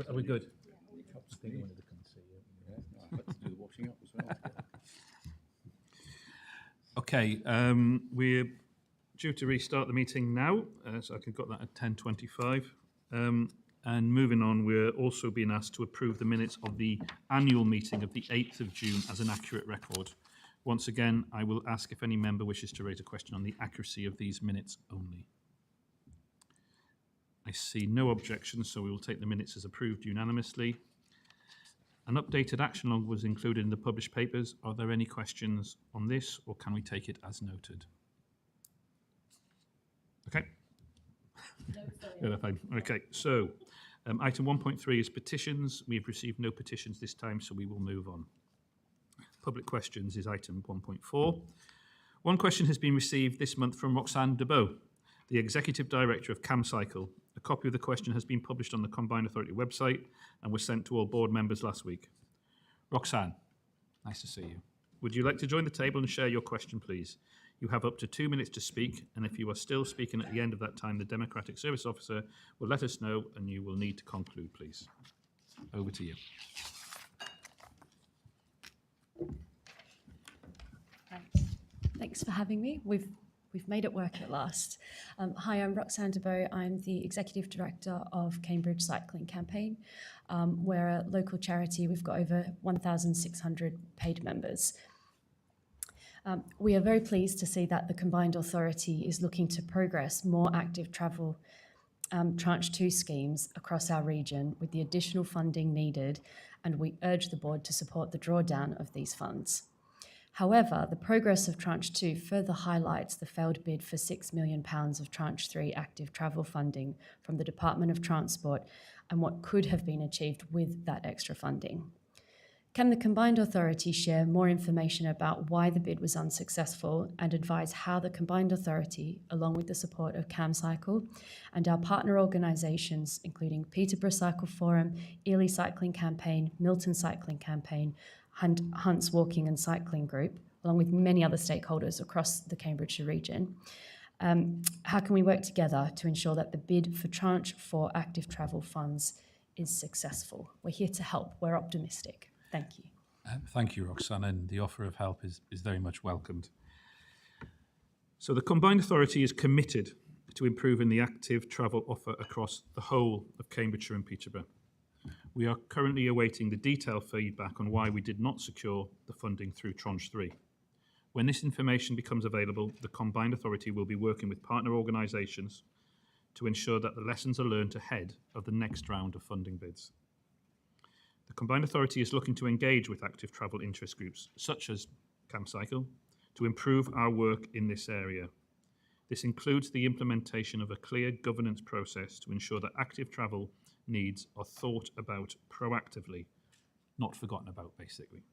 Are we good? I think I wanted to come and see you. Yeah, I've got to do the washing up as well. Okay, we're due to restart the meeting now, so I got that at 10:25. And moving on, we're also being asked to approve the minutes of the annual meeting of the 8th of June as an accurate record. Once again, I will ask if any member wishes to raise a question on the accuracy of these minutes only. I see no objections, so we will take the minutes as approved unanimously. An updated action log was included in the published papers. Are there any questions on this, or can we take it as noted? Okay. No, fine. Okay, so item 1.3 is petitions. We've received no petitions this time, so we will move on. Public questions is item 1.4. One question has been received this month from Roxanne Debeau, the Executive Director of CamCycle. A copy of the question has been published on the Combined Authority website and was sent to all board members last week. Roxanne, nice to see you. Would you like to join the table and share your question, please? You have up to 2 minutes to speak, and if you are still speaking at the end of that time, the Democratic Service Officer will let us know and you will need to conclude, please. Over to you. Thanks for having me. We've made it work at last. Hi, I'm Roxanne Debeau. I'm the Executive Director of Cambridge Cycling Campaign. We're a local charity. We've got over 1,600 paid members. We are very pleased to see that the Combined Authority is looking to progress more active travel Tranche 2 schemes across our region with the additional funding needed, and we urge the board to support the drawdown of these funds. However, the progress of Tranche 2 further highlights the failed bid for £6 million of Tranche 3 active travel funding from the Department of Transport and what could have been achieved with that extra funding. Can the Combined Authority share more information about why the bid was unsuccessful and advise how the Combined Authority, along with the support of CamCycle and our partner organisations, including Peterborough Cycle Forum, Ely Cycling Campaign, Milton Cycling Campaign, and Hunt's Walking and Cycling Group, along with many other stakeholders across the Cambridgeshire region, how can we work together to ensure that the bid for Tranche 4 active travel funds is successful? We're here to help. We're optimistic. Thank you. Thank you, Roxanne, and the offer of help is very much welcomed. So the Combined Authority is committed to improving the active travel offer across the whole of Cambridgeshire and Peterborough. We are currently awaiting the detailed feedback on why we did not secure the funding through Tranche 3. When this information becomes available, the Combined Authority will be working with partner organisations to ensure that the lessons are learned ahead of the next round of funding bids. The Combined Authority is looking to engage with active travel interest groups, such as CamCycle, to improve our work in this area. This includes the implementation of a clear governance process to ensure that active travel needs are thought about proactively, not forgotten about, basically.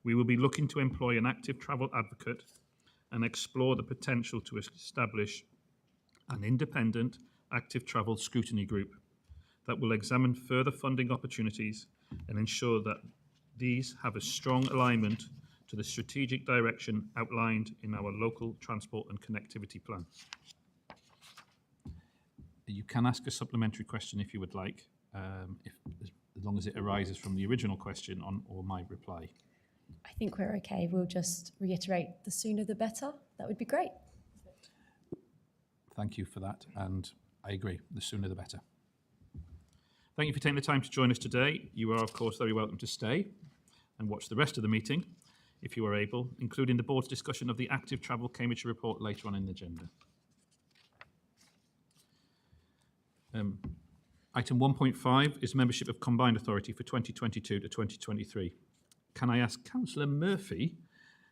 We will be looking to employ an active travel advocate and explore the potential to establish an independent active travel scrutiny group that will examine further funding opportunities and ensure that these have a strong alignment to the strategic direction outlined in our local transport and connectivity plan. You can ask a supplementary question if you would like, as long as it arises from the original question or my reply. I think we're okay. We'll just reiterate the sooner the better. That would be great. Thank you for that, and I agree, the sooner the better. Thank you for taking the time to join us today. You are, of course, very welcome to stay and watch the rest of the meeting, if you are able, including the board's discussion of the Active Travel Cambridgeshire report later on in the agenda. Item 1.5 is membership of Combined Authority for 2022 to 2023. Can I ask Councillor Murphy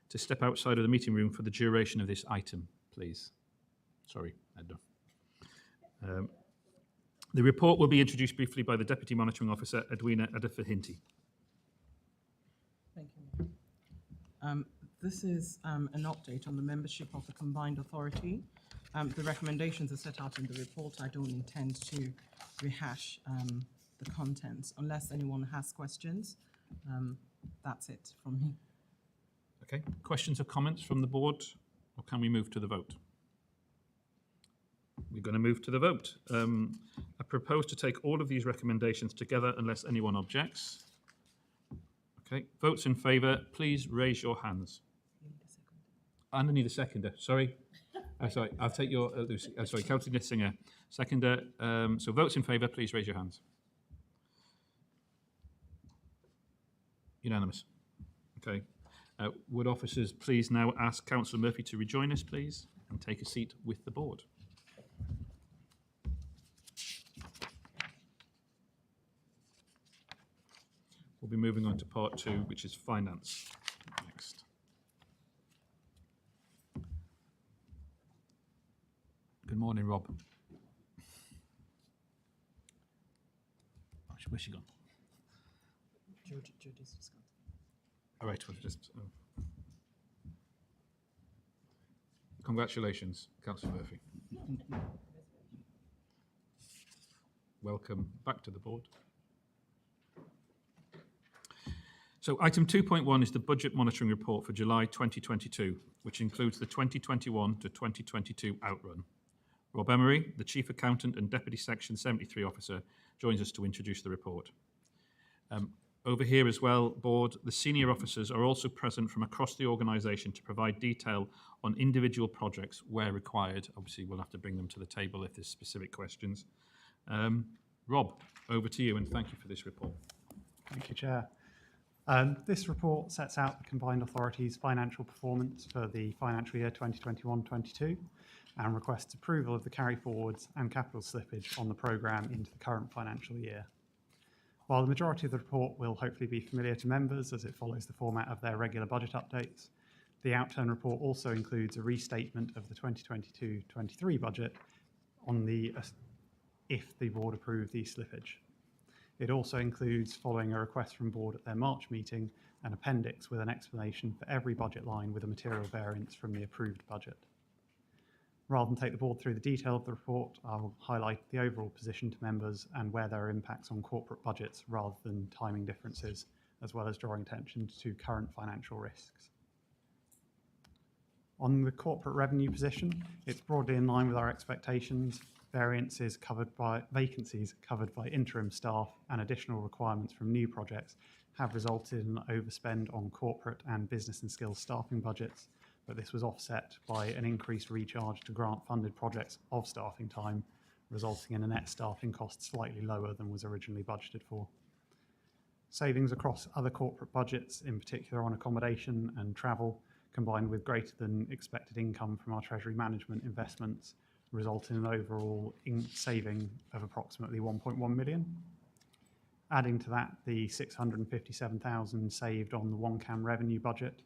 to step outside of the meeting room for the duration of this item, please? Sorry, Edna. The report will be introduced briefly by the Deputy Monitoring Officer, Edwina Adafahinti. Thank you. This is an update on the membership of the Combined Authority. The recommendations are set out in the report. I don't intend to rehash the contents unless anyone has questions. That's it from me. Okay. Questions or comments from the board, or can we move to the vote? We're going to move to the vote. A propose to take all of these recommendations together unless anyone objects. Okay, votes in favour, please raise your hands. And I need a seconder, sorry. Sorry, I'll take your, Lucy, sorry, Councillor Singer, seconder. So votes in favour, please raise your hands. Unanimous. Okay. Would officers please now ask Councillor Murphy to rejoin us, please, and take a seat with the board. We'll be moving on to part 2, which is finance next. Good morning, Rob. Where's she gone? Jodie's just gone. All right, well, just congratulations, Councillor Murphy. Welcome back to the board. So item 2.1 is the budget monitoring report for July 2022, which includes the 2021 to 2022 outrun. Rob Emery, the Chief Accountant and Deputy Section 73 Officer, joins us to introduce the report. Over here as well, board, the senior officers are also present from across the organisation to provide detail on individual projects where required. Obviously, we'll have to bring them to the table if there's specific questions. Rob, over to you, and thank you for this report. Thank you, Chair. This report sets out the Combined Authority's financial performance for the financial year 2021-22 and requests approval of the carry forwards and capital slippage on the programme into the current financial year. While the majority of the report will hopefully be familiar to members as it follows the format of their regular budget updates, the outturn report also includes a restatement of the 2022-23 budget on the if the board approve the slippage. It also includes, following a request from board at their March meeting, an appendix with an explanation for every budget line with a material variance from the approved budget. Rather than take the board through the detail of the report, I will highlight the overall position to members and where there are impacts on corporate budgets rather than timing differences, as well as drawing attention to current financial risks. On the corporate revenue position, it's broadly in line with our expectations. Vacancies covered by interim staff and additional requirements from new projects have resulted in an overspend on corporate and business and skills staffing budgets, but this was offset by an increased recharge to grant-funded projects of staffing time, resulting in a net staffing cost slightly lower than was originally budgeted for. Savings across other corporate budgets, in particular on accommodation and travel, combined with greater than expected income from our treasury management investments, result in an overall saving of approximately 1.1 million. Adding to that the 657,000 saved on the one-cam revenue budget,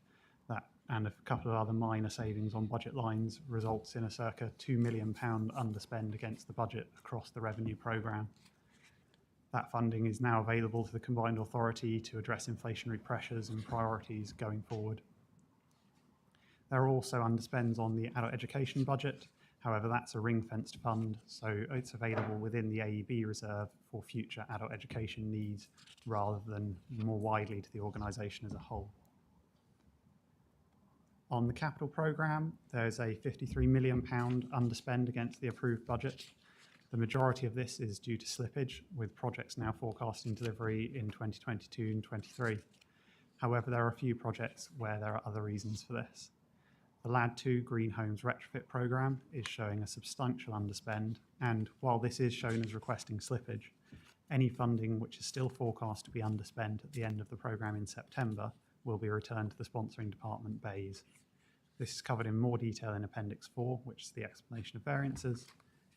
that and a couple of other minor savings on budget lines results in a circa £2 million underspend against the budget across the revenue programme. That funding is now available to the Combined Authority to address inflationary pressures and priorities going forward. There are also underspends on the adult education budget. However, that's a ring-fenced fund, so it's available within the AEB reserve for future adult education needs rather than more widely to the organisation as a whole. On the capital programme, there's a £53 million underspend against the approved budget. The majority of this is due to slippage, with projects now forecasting delivery in 2022 and 23. However, there are a few projects where there are other reasons for this. The LAD2 Green Homes retrofit programme is showing a substantial underspend, and while this is shown as requesting slippage, any funding which is still forecast to be underspent at the end of the programme in September will be returned to the sponsoring department BAYS. This is covered in more detail in Appendix 4, which is the explanation of variances,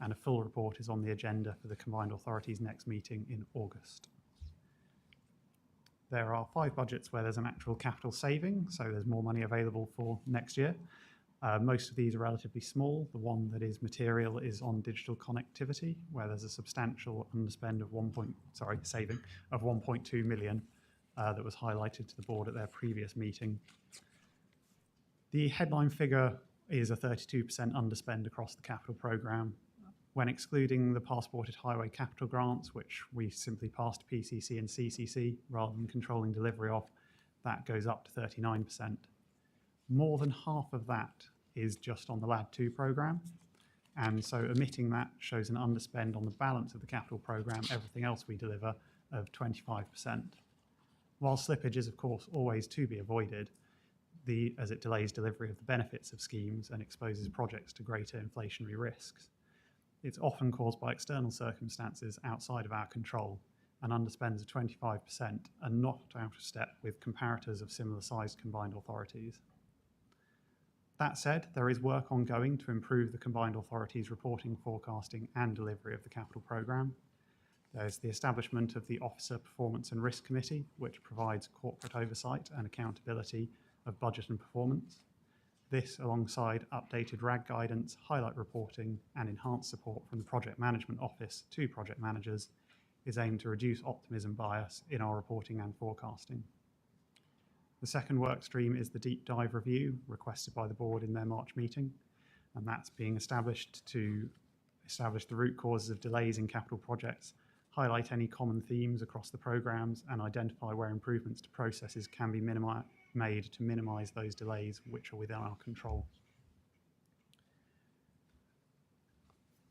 and a full report is on the agenda for the Combined Authority's next meeting in August. There are 5 budgets where there's an actual capital saving, so there's more money available for next year. Most of these are relatively small. The one that is material is on digital connectivity, where there's a substantial underspend of saving of 1.2 million that was highlighted to the board at their previous meeting. The headline figure is a 32% underspend across the capital programme. When excluding the passported highway capital grants, which we simply passed PCC and CCC rather than controlling delivery of, that goes up to 39%. More than half of that is just on the LAD2 programme. And so omitting that shows an underspend on the balance of the capital programme, everything else we deliver, of 25%. While slippage is, of course, always to be avoided, as it delays delivery of the benefits of schemes and exposes projects to greater inflationary risks. It's often caused by external circumstances outside of our control, and underspends of 25% are not out of step with comparators of similar sized combined authorities. That said, there is work ongoing to improve the combined authorities' reporting, forecasting and delivery of the capital programme. There's the establishment of the Officer Performance and Risk Committee, which provides corporate oversight and accountability of budget and performance. This, alongside updated RAG guidance, highlight reporting and enhanced support from the Project Management Office to project managers, is aimed to reduce optimism bias in our reporting and forecasting. The second work stream is the deep dive review requested by the board in their March meeting, and that's being established to establish the root causes of delays in capital projects, highlight any common themes across the programmes, and identify where improvements to processes can be made to minimise those delays which are within our control.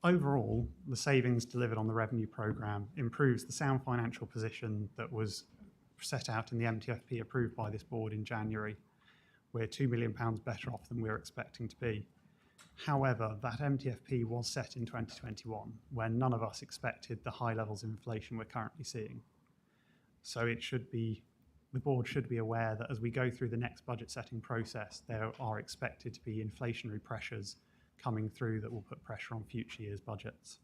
Overall, the savings delivered on the revenue programme improves the sound financial position that was set out in the MTFP approved by this board in January. We're £2 million better off than we were expecting to be. However, that MTFP was set in 2021, when none of us expected the high levels of inflation we're currently seeing. So the board should be aware that as we go through the next budget setting process, there are expected to be inflationary pressures coming through that will put pressure on future years' budgets.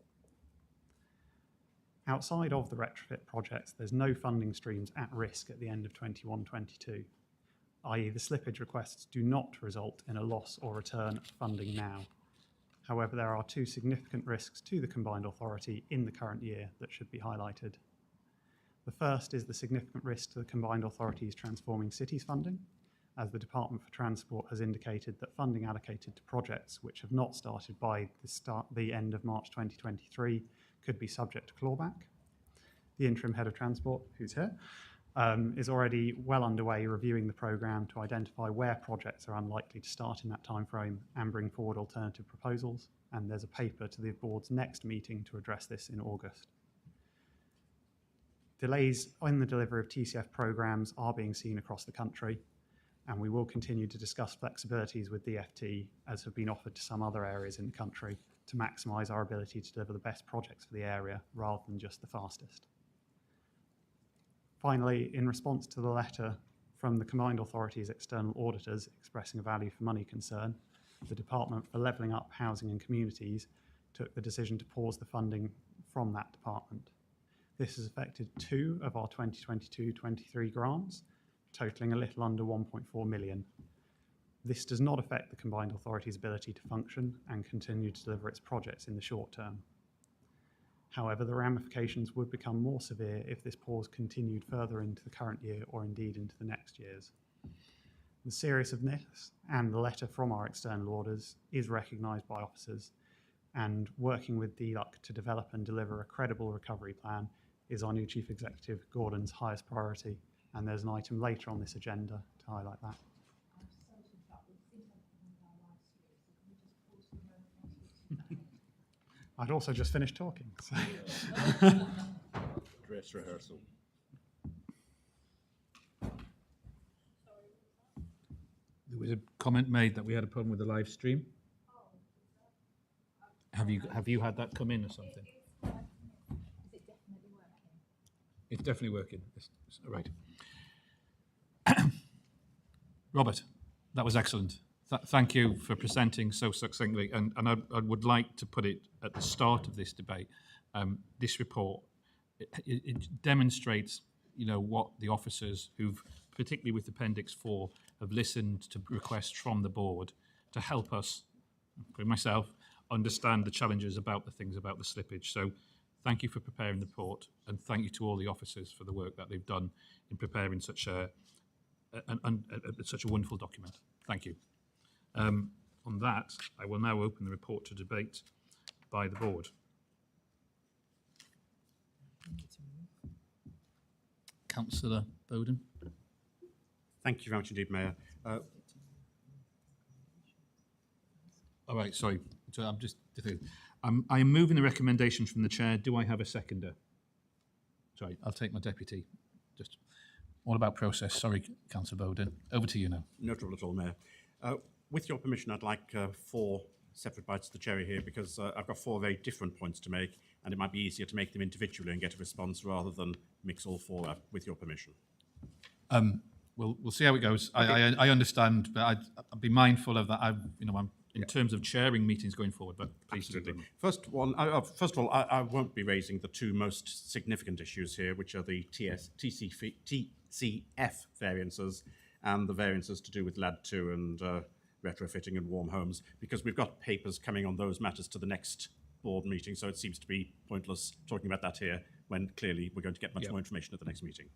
Outside of the retrofit projects, there's no funding streams at risk at the end of 21-22, i.e. the slippage requests do not result in a loss or return of funding now. However, there are two significant risks to the combined authority in the current year that should be highlighted. The first is the significant risk to the combined authority's Transforming Cities funding, as the Department for Transport has indicated that funding allocated to projects which have not started by the end of March 2023 could be subject to clawback. The interim head of transport, who's here, is already well underway reviewing the programme to identify where projects are unlikely to start in that timeframe and bring forward alternative proposals. And there's a paper to the board's next meeting to address this in August. Delays in the delivery of TCF programmes are being seen across the country, and we will continue to discuss flexibilities with DFT, as have been offered to some other areas in the country, to maximise our ability to deliver the best projects for the area rather than just the fastest. Finally, in response to the letter from the combined authority's external auditors expressing a value for money concern, the Department for Levelling Up Housing and Communities took the decision to pause the funding from that department. This has affected 2 of our 2022-23 grants, totalling a little under 1.4 million. This does not affect the combined authority's ability to function and continue to deliver its projects in the short term. However, the ramifications would become more severe if this pause continued further into the current year or indeed into the next years. The seriousness and the letter from our external auditors is recognised by officers, and working with DLUC to develop and deliver a credible recovery plan is our new Chief Executive, Gordon's highest priority, and there's an item later on this agenda to highlight that. I'd also just finished talking. So. Dress rehearsal. There was a comment made that we had a problem with the live stream. Have you had that come in or something? It's definitely working. It's right. Robert, that was excellent. Thank you for presenting so succinctly. And I would like to put it at the start of this debate. This report, it demonstrates, what the officers who've, particularly with Appendix 4, have listened to requests from the board to help us, for myself, understand the challenges about the slippage. So thank you for preparing the report, and thank you to all the officers for the work that they've done in preparing such a wonderful document. Thank you. On that, I will now open the report to debate by the board. Councillor Bowden. Thank you very much indeed, Mayor. All right, sorry. So I am moving the recommendation from the chair. Do I have a seconder? Sorry, I'll take my deputy. Just all about process. Sorry, Councillor Bowden. Over to you now. No trouble at all, Mayor. With your permission, I'd like 4 separate bites of the cherry here because I've got 4 very different points to make, and it might be easier to make them individually and get a response rather than mix all 4 up, with your permission. We'll see how it goes. Okay. I understand, but I'd be mindful of that. I'm in terms of chairing meetings going forward. But please, absolutely. First of all, I won't be raising the 2 most significant issues here, which are the TCF variances and the variances to do with LAD 2 and retrofitting and warm homes, because we've got papers coming on those matters to the next board meeting, so it seems to be pointless talking about that here when clearly we're going to get much more information at the next meeting.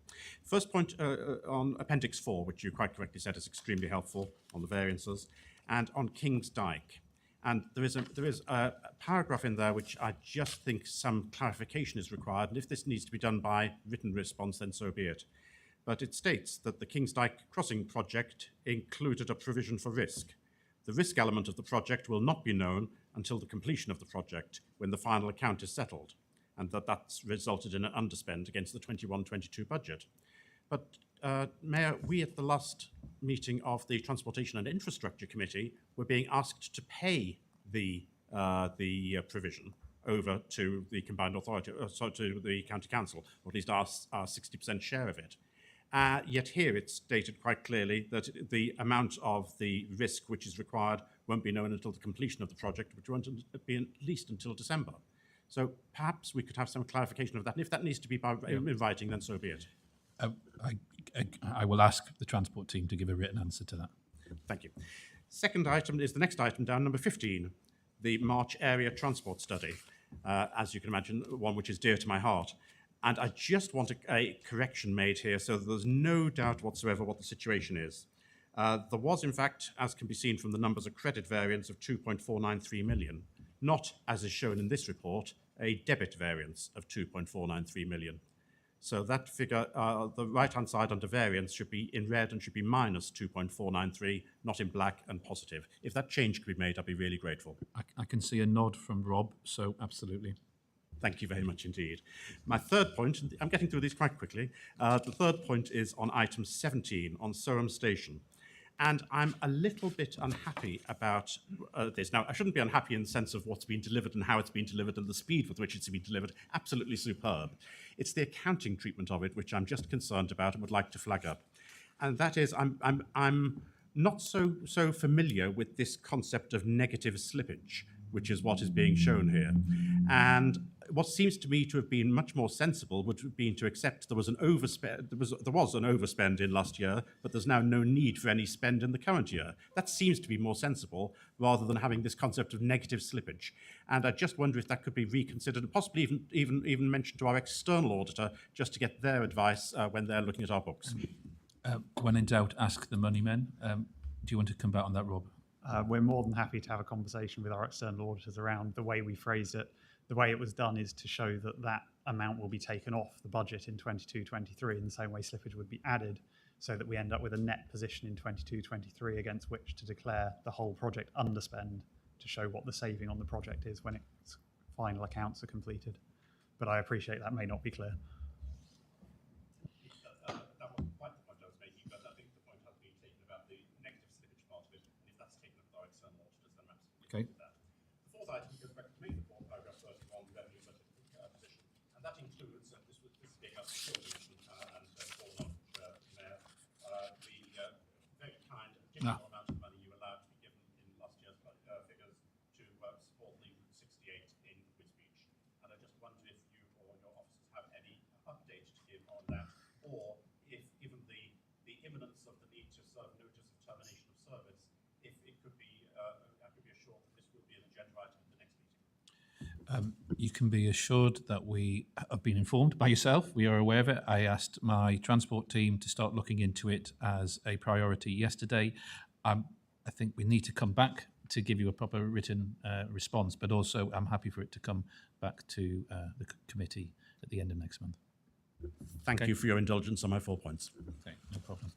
First point on Appendix 4, which you quite correctly said is extremely helpful on the variances, and on King's Dyke. And there is a paragraph in there which I just think some clarification is required, and if this needs to be done by written response, then so be it. But it states that the King's Dyke crossing project included a provision for risk. The risk element of the project will not be known until the completion of the project, when the final account is settled, and that's resulted in an underspend against the 21-22 budget. But Mayor, we at the last meeting of the Transportation and Infrastructure Committee were being asked to pay the provision over to the combined authority, to the county council, or at least our 60% share of it. Yet here it's stated quite clearly that the amount of the risk which is required won't be known until the completion of the project, which won't be at least until December. So perhaps we could have some clarification of that. And if that needs to be in writing, then so be it. I will ask the transport team to give a written answer to that. Thank you. Second item is the next item down, number 15, the March Area Transport Study. As you can imagine, one which is dear to my heart. And I just want a correction made here so that there's no doubt whatsoever what the situation is. There was, in fact, as can be seen from the numbers, a credit variance of 2.493 million, not, as is shown in this report, a debit variance of 2.493 million. So that figure, the right-hand side under variance should be in red and should be minus 2.493, not in black and positive. If that change could be made, I'd be really grateful. I can see a nod from Rob, so absolutely. Thank you very much indeed. My third point, I'm getting through these quite quickly. The third point is on item 17 on Surham Station. And I'm a little bit unhappy about this. Now, I shouldn't be unhappy in the sense of what's been delivered and how it's been delivered and the speed with which it's been delivered. Absolutely superb. It's the accounting treatment of it which I'm just concerned about and would like to flag up. And that is, I'm not so familiar with this concept of negative slippage, which is what is being shown here. And what seems to me to have been much more sensible would have been to accept there was an overspend. There was an overspend in last year, but there's now no need for any spend in the current year. That seems to be more sensible rather than having this concept of negative slippage. And I just wonder if that could be reconsidered and possibly even mentioned to our external auditor just to get their advice when they're looking at our books. When in doubt, ask the money men. Do you want to come back on that, Rob? We're more than happy to have a conversation with our external auditors around the way we phrased it. The way it was done is to show that that amount will be taken off the budget in 22-23 in the same way slippage would be added, so that we end up with a net position in 22-23 against which to declare the whole project underspend to show what the saving on the project is when its final accounts are completed. But I appreciate that may not be clear. That wasn't quite the point I was making, but I think the point has been taken about the negative slippage part of it, and if that's taken up with our external auditors, then I'm absolutely Okay. with that. The fourth item goes back to me, the fourth paragraph 31 revenue budget position, and that includes, this being a pure position, and Paul Knowledge, Mayor, the very kind additional amount of money you allowed to be given in last year's figures to support the Route 68 in Wisbech. And I just wonder if you or your officers have any update to give on that, or if, given the imminence of the need to serve notice of termination of service, if it could be, I could be assured that this will be an agenda item at the next meeting. You can be assured that we have been informed by yourself. We are aware of it. I asked my transport team to start looking into it as a priority yesterday. I think we need to come back to give you a proper written response, but also I'm happy for it to come back to the committee at the end of next month. Thank you for your indulgence on my 4 points. Okay, no problem.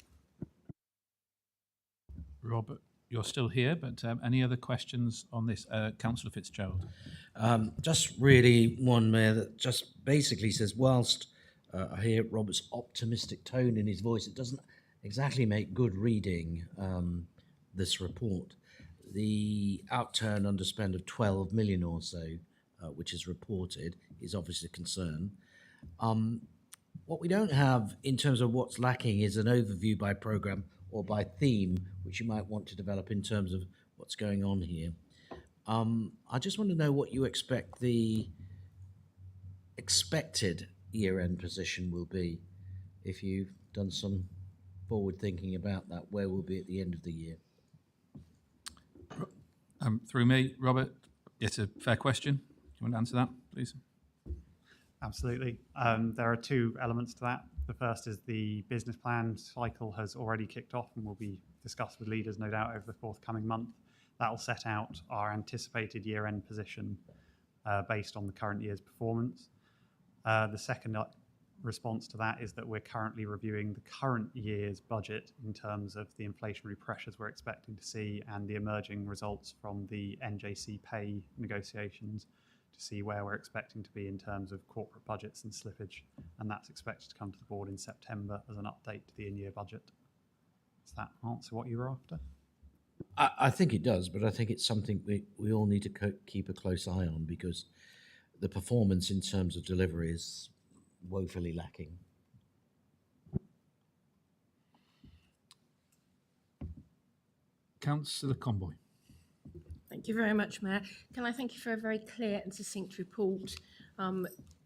Rob, you're still here, but any other questions on this? Councillor Fitzgerald. Just really one, Mayor, that just basically says, whilst I hear Robert's optimistic tone in his voice, it doesn't exactly make good reading, this report. The outturn underspend of 12 million or so, which is reported, is obviously a concern. What we don't have in terms of what's lacking is an overview by programme or by theme, which you might want to develop in terms of what's going on here. I just want to know what you expect the expected year-end position will be, if you've done some forward thinking about that, where we'll be at the end of the year. Through me, Robert, it's a fair question. Do you want to answer that, please? Absolutely. There are two elements to that. The first is the business plan cycle has already kicked off and will be discussed with leaders, no doubt, over the forthcoming month. That will set out our anticipated year-end position based on the current year's performance. The second response to that is that we're currently reviewing the current year's budget in terms of the inflationary pressures we're expecting to see and the emerging results from the NJC pay negotiations to see where we're expecting to be in terms of corporate budgets and slippage. And that's expected to come to the board in September as an update to the in-year budget. Does that answer what you were after? I think it does, but I think it's something we all need to keep a close eye on, because the performance in terms of delivery is woefully lacking. Councillor Conboy. Thank you very much, Mayor. Can I thank you for a very clear and succinct report?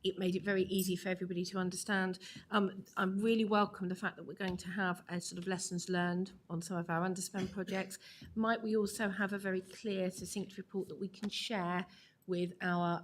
It made it very easy for everybody to understand. I really welcome the fact that we're going to have a sort of lessons learned on some of our underspend projects. Might we also have a very clear, succinct report that we can share with our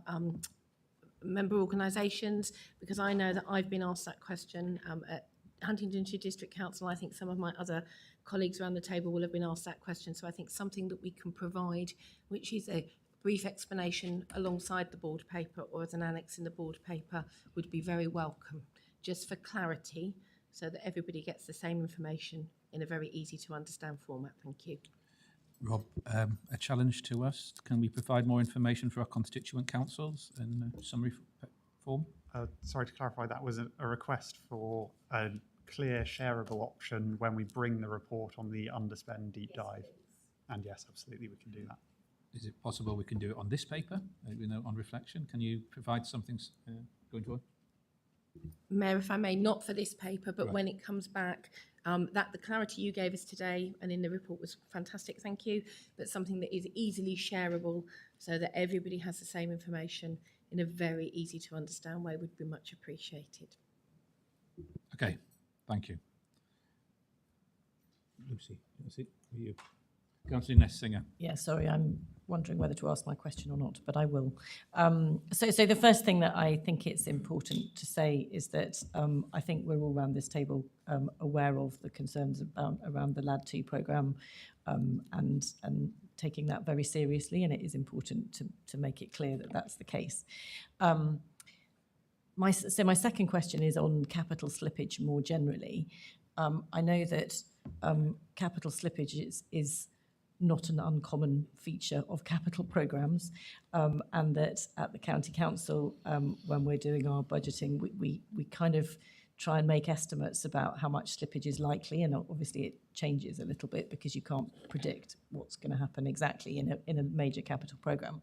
member organisations? Because I know that I've been asked that question at Huntingdonshire District Council. I think some of my other colleagues around the table will have been asked that question. So I think something that we can provide, which is a brief explanation alongside the board paper or as an annex in the board paper, would be very welcome, just for clarity, so that everybody gets the same information in a very easy to understand format. Thank you. Rob, a challenge to us. Can we provide more information for our constituent councils in summary form? Sorry to clarify, that was a request for a clear shareable option when we bring the report on the underspend deep dive. And yes, absolutely, we can do that. Is it possible we can do it on this paper, on reflection? Can you provide something going forward? Mayor, if I may, not for this paper, but Right. when it comes back, that the clarity you gave us today and in the report was fantastic, thank you, but something that is easily shareable so that everybody has the same information in a very easy to understand way would be much appreciated. Okay, thank you. Lucy, you. Councillor Ness-Singer. Yeah, sorry, I'm wondering whether to ask my question or not, but I will. So the first thing that I think it's important to say is that I think we're all around this table aware of the concerns around the LAD2 programme and taking that very seriously, and it is important to make it clear that that's the case. My second question is on capital slippage more generally. I know that capital slippage is not an uncommon feature of capital programmes, and that at the County Council, when we're doing our budgeting, we kind of try and make estimates about how much slippage is likely, and obviously it changes a little bit because you can't predict what's going to happen exactly in a major capital programme.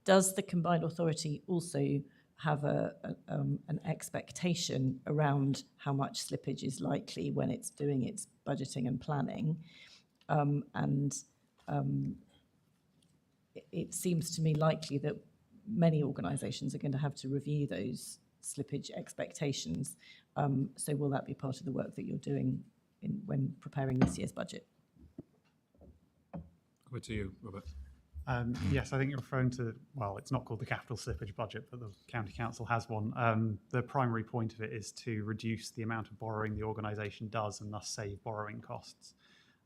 Does the Combined Authority also have an expectation around how much slippage is likely when it's doing its budgeting and planning? It seems to me likely that many organisations are going to have to review those slippage expectations. So will that be part of the work that you're doing when preparing this year's budget? Over to you, Robert. Yes, I think you're referring to, well, it's not called the capital slippage budget, but the County Council has one. The primary point of it is to reduce the amount of borrowing the organisation does and thus save borrowing costs.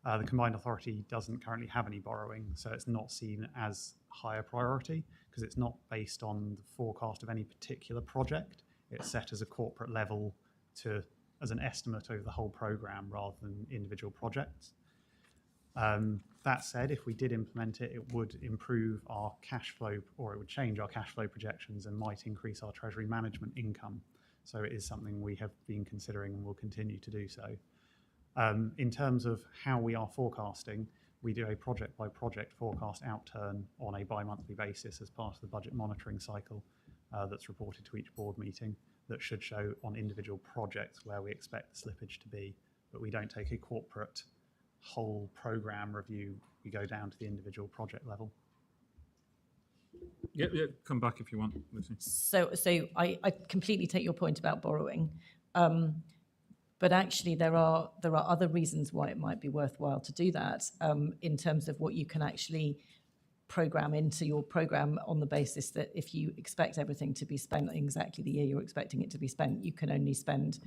The Combined Authority doesn't currently have any borrowing, so it's not seen as higher priority because it's not based on the forecast of any particular project. It's set as a corporate level as an estimate over the whole programme rather than individual projects. That said, if we did implement it, it would improve our cash flow, or it would change our cash flow projections and might increase our treasury management income. So it is something we have been considering and will continue to do so. In terms of how we are forecasting, we do a project by project forecast outturn on a bi-monthly basis as part of the budget monitoring cycle that's reported to each board meeting, that should show on individual projects where we expect the slippage to be, but we don't take a corporate whole program review. We go down to the individual project level. Yeah, come back if you want, Lucy. So I completely take your point about borrowing, but actually there are other reasons why it might be worthwhile to do that in terms of what you can actually program into your program on the basis that if you expect everything to be spent exactly the year you're expecting it to be spent, you can only spend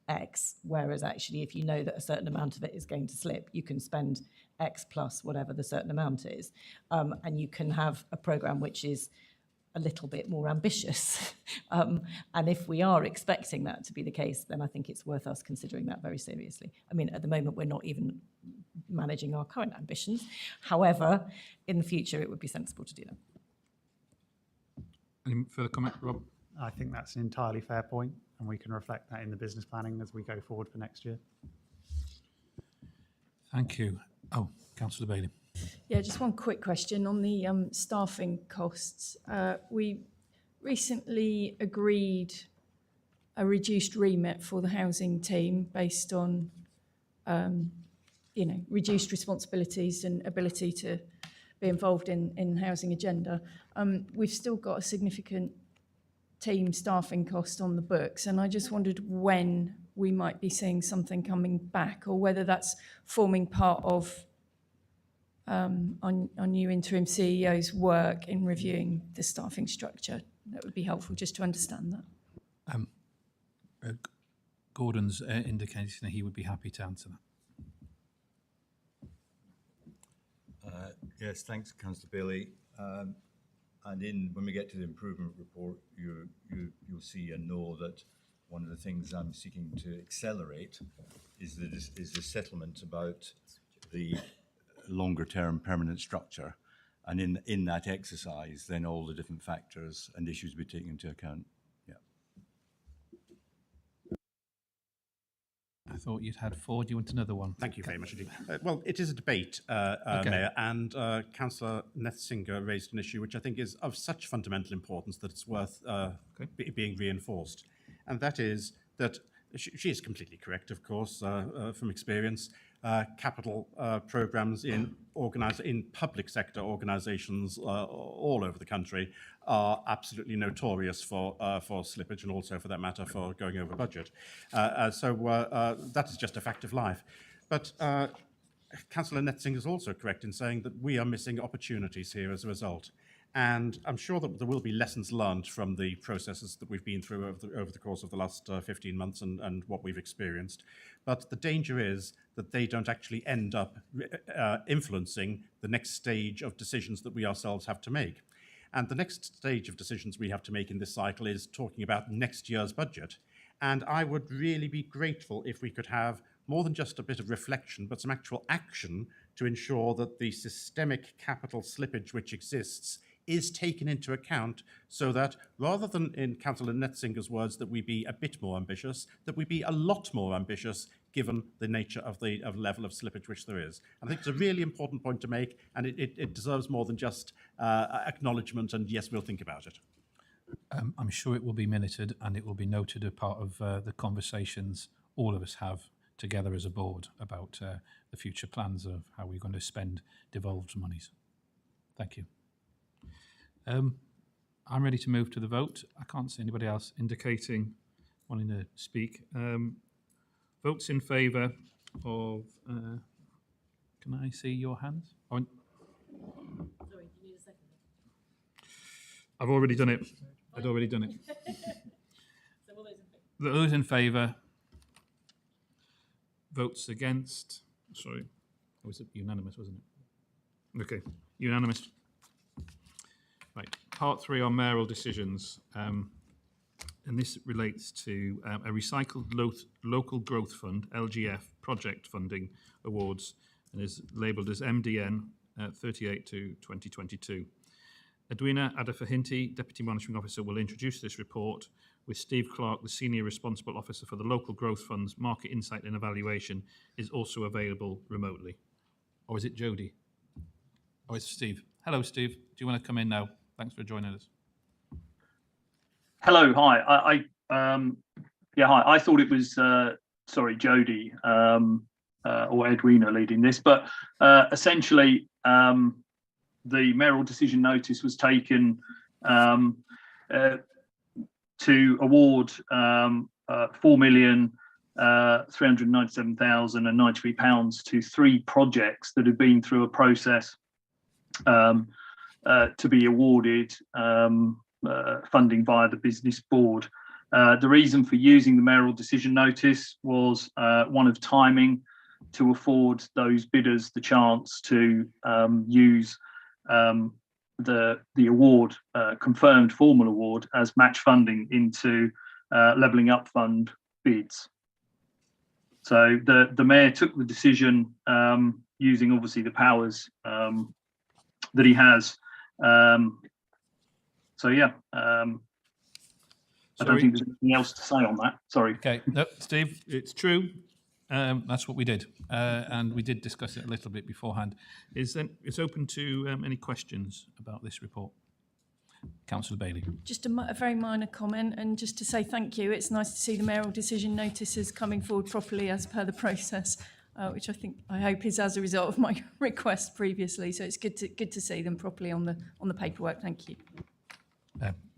X, whereas actually if you know that a certain amount of it is going to slip, you can spend X plus whatever the certain amount is, and you can have a program which is a little bit more ambitious. And if we are expecting that to be the case, then I think it's worth us considering that very seriously. I mean, at the moment, we're not even managing our current ambitions. However, in the future, it would be sensible to do that. Any further comment, Rob? I think that's an entirely fair point, and we can reflect that in the business planning as we go forward for next year. Thank you. Oh, Councillor Bailey. Yeah, just one quick question on the staffing costs. We recently agreed a reduced remit for the housing team based on, reduced responsibilities and ability to be involved in housing agenda. We've still got a significant team staffing cost on the books, and I just wondered when we might be seeing something coming back, or whether that's forming part of on new interim CEO's work in reviewing the staffing structure. That would be helpful just to understand that. Gordon's indicating that he would be happy to answer that. Yes, thanks, Councillor Bailey. And when we get to the improvement report, you'll see and know that one of the things I'm seeking to accelerate is the settlement about the longer term permanent structure, and in that exercise then all the different factors and issues be taken into account. I thought you'd had four. Do you want another one? Thank you very much indeed. Well, it is a debate, Mayor, and Councillor Netzinger raised an issue which I think is of such fundamental importance that it's worth being reinforced. And that is that she is completely correct, of course, from experience. Capital programs in public sector organisations all over the country are absolutely notorious for slippage, and also, for that matter, for going over budget. So that is just a fact of life. But Councillor Netzinger is also correct in saying that we are missing opportunities here as a result. And I'm sure that there will be lessons learned from the processes that we've been through over the course of the last 15 months and what we've experienced. But the danger is that they don't actually end up influencing the next stage of decisions that we ourselves have to make. And the next stage of decisions we have to make in this cycle is talking about next year's budget. And I would really be grateful if we could have more than just a bit of reflection, but some actual action to ensure that the systemic capital slippage which exists is taken into account, so that rather than, in Councillor Netzinger's words, that we be a bit more ambitious, that we be a lot more ambitious given the nature of the level of slippage which there is. I think it's a really important point to make, and it deserves more than just acknowledgement and yes, we'll think about it. I'm sure it will be minuted and it will be noted as part of the conversations all of us have together as a board about the future plans of how we're going to spend devolved monies. Thank you. I'm ready to move to the vote. I can't see anybody else indicating wanting to speak. Votes in favour of... can I see your hands? Sorry, you need a second. I've already done it. I'd already done it. So all those in favour? Those in favour. Votes against. Sorry. It was unanimous, wasn't it? Okay. Unanimous. Right. Part 3 on mayoral decisions. And this relates to a recycled local growth fund, LGF, project funding awards and is labelled as MDN 38 to 2022. Edwina Adafahinti, Deputy Monitoring Officer, will introduce this report, with Steve Clark, the Senior Responsible Officer for the Local Growth Fund's Market Insight and Evaluation, is also available remotely. Or is it Jodie? Oh, it's Steve. Hello, Steve. Do you want to come in now? Thanks for joining us. Hello, hi. Hi. I thought it was Jodie or Edwina leading this, but essentially the mayoral decision notice was taken to award £4,397,093 to 3 projects that have been through a process to be awarded funding via the business board. The reason for using the mayoral decision notice was one of timing, to afford those bidders the chance to use the award, confirmed formal award, as match funding into Levelling Up Fund bids. So the mayor took the decision using obviously the powers that he has. I don't think there's anything else to say on that. Sorry. Okay, no, Steve, it's true. That's what we did, and we did discuss it a little bit beforehand. It's open to any questions about this report. Councillor Bailey. Just a very minor comment, and just to say thank you. It's nice to see the mayoral decision notices coming forward properly as per the process, which I hope is as a result of my request previously. So it's good to see them properly on the paperwork. Thank you.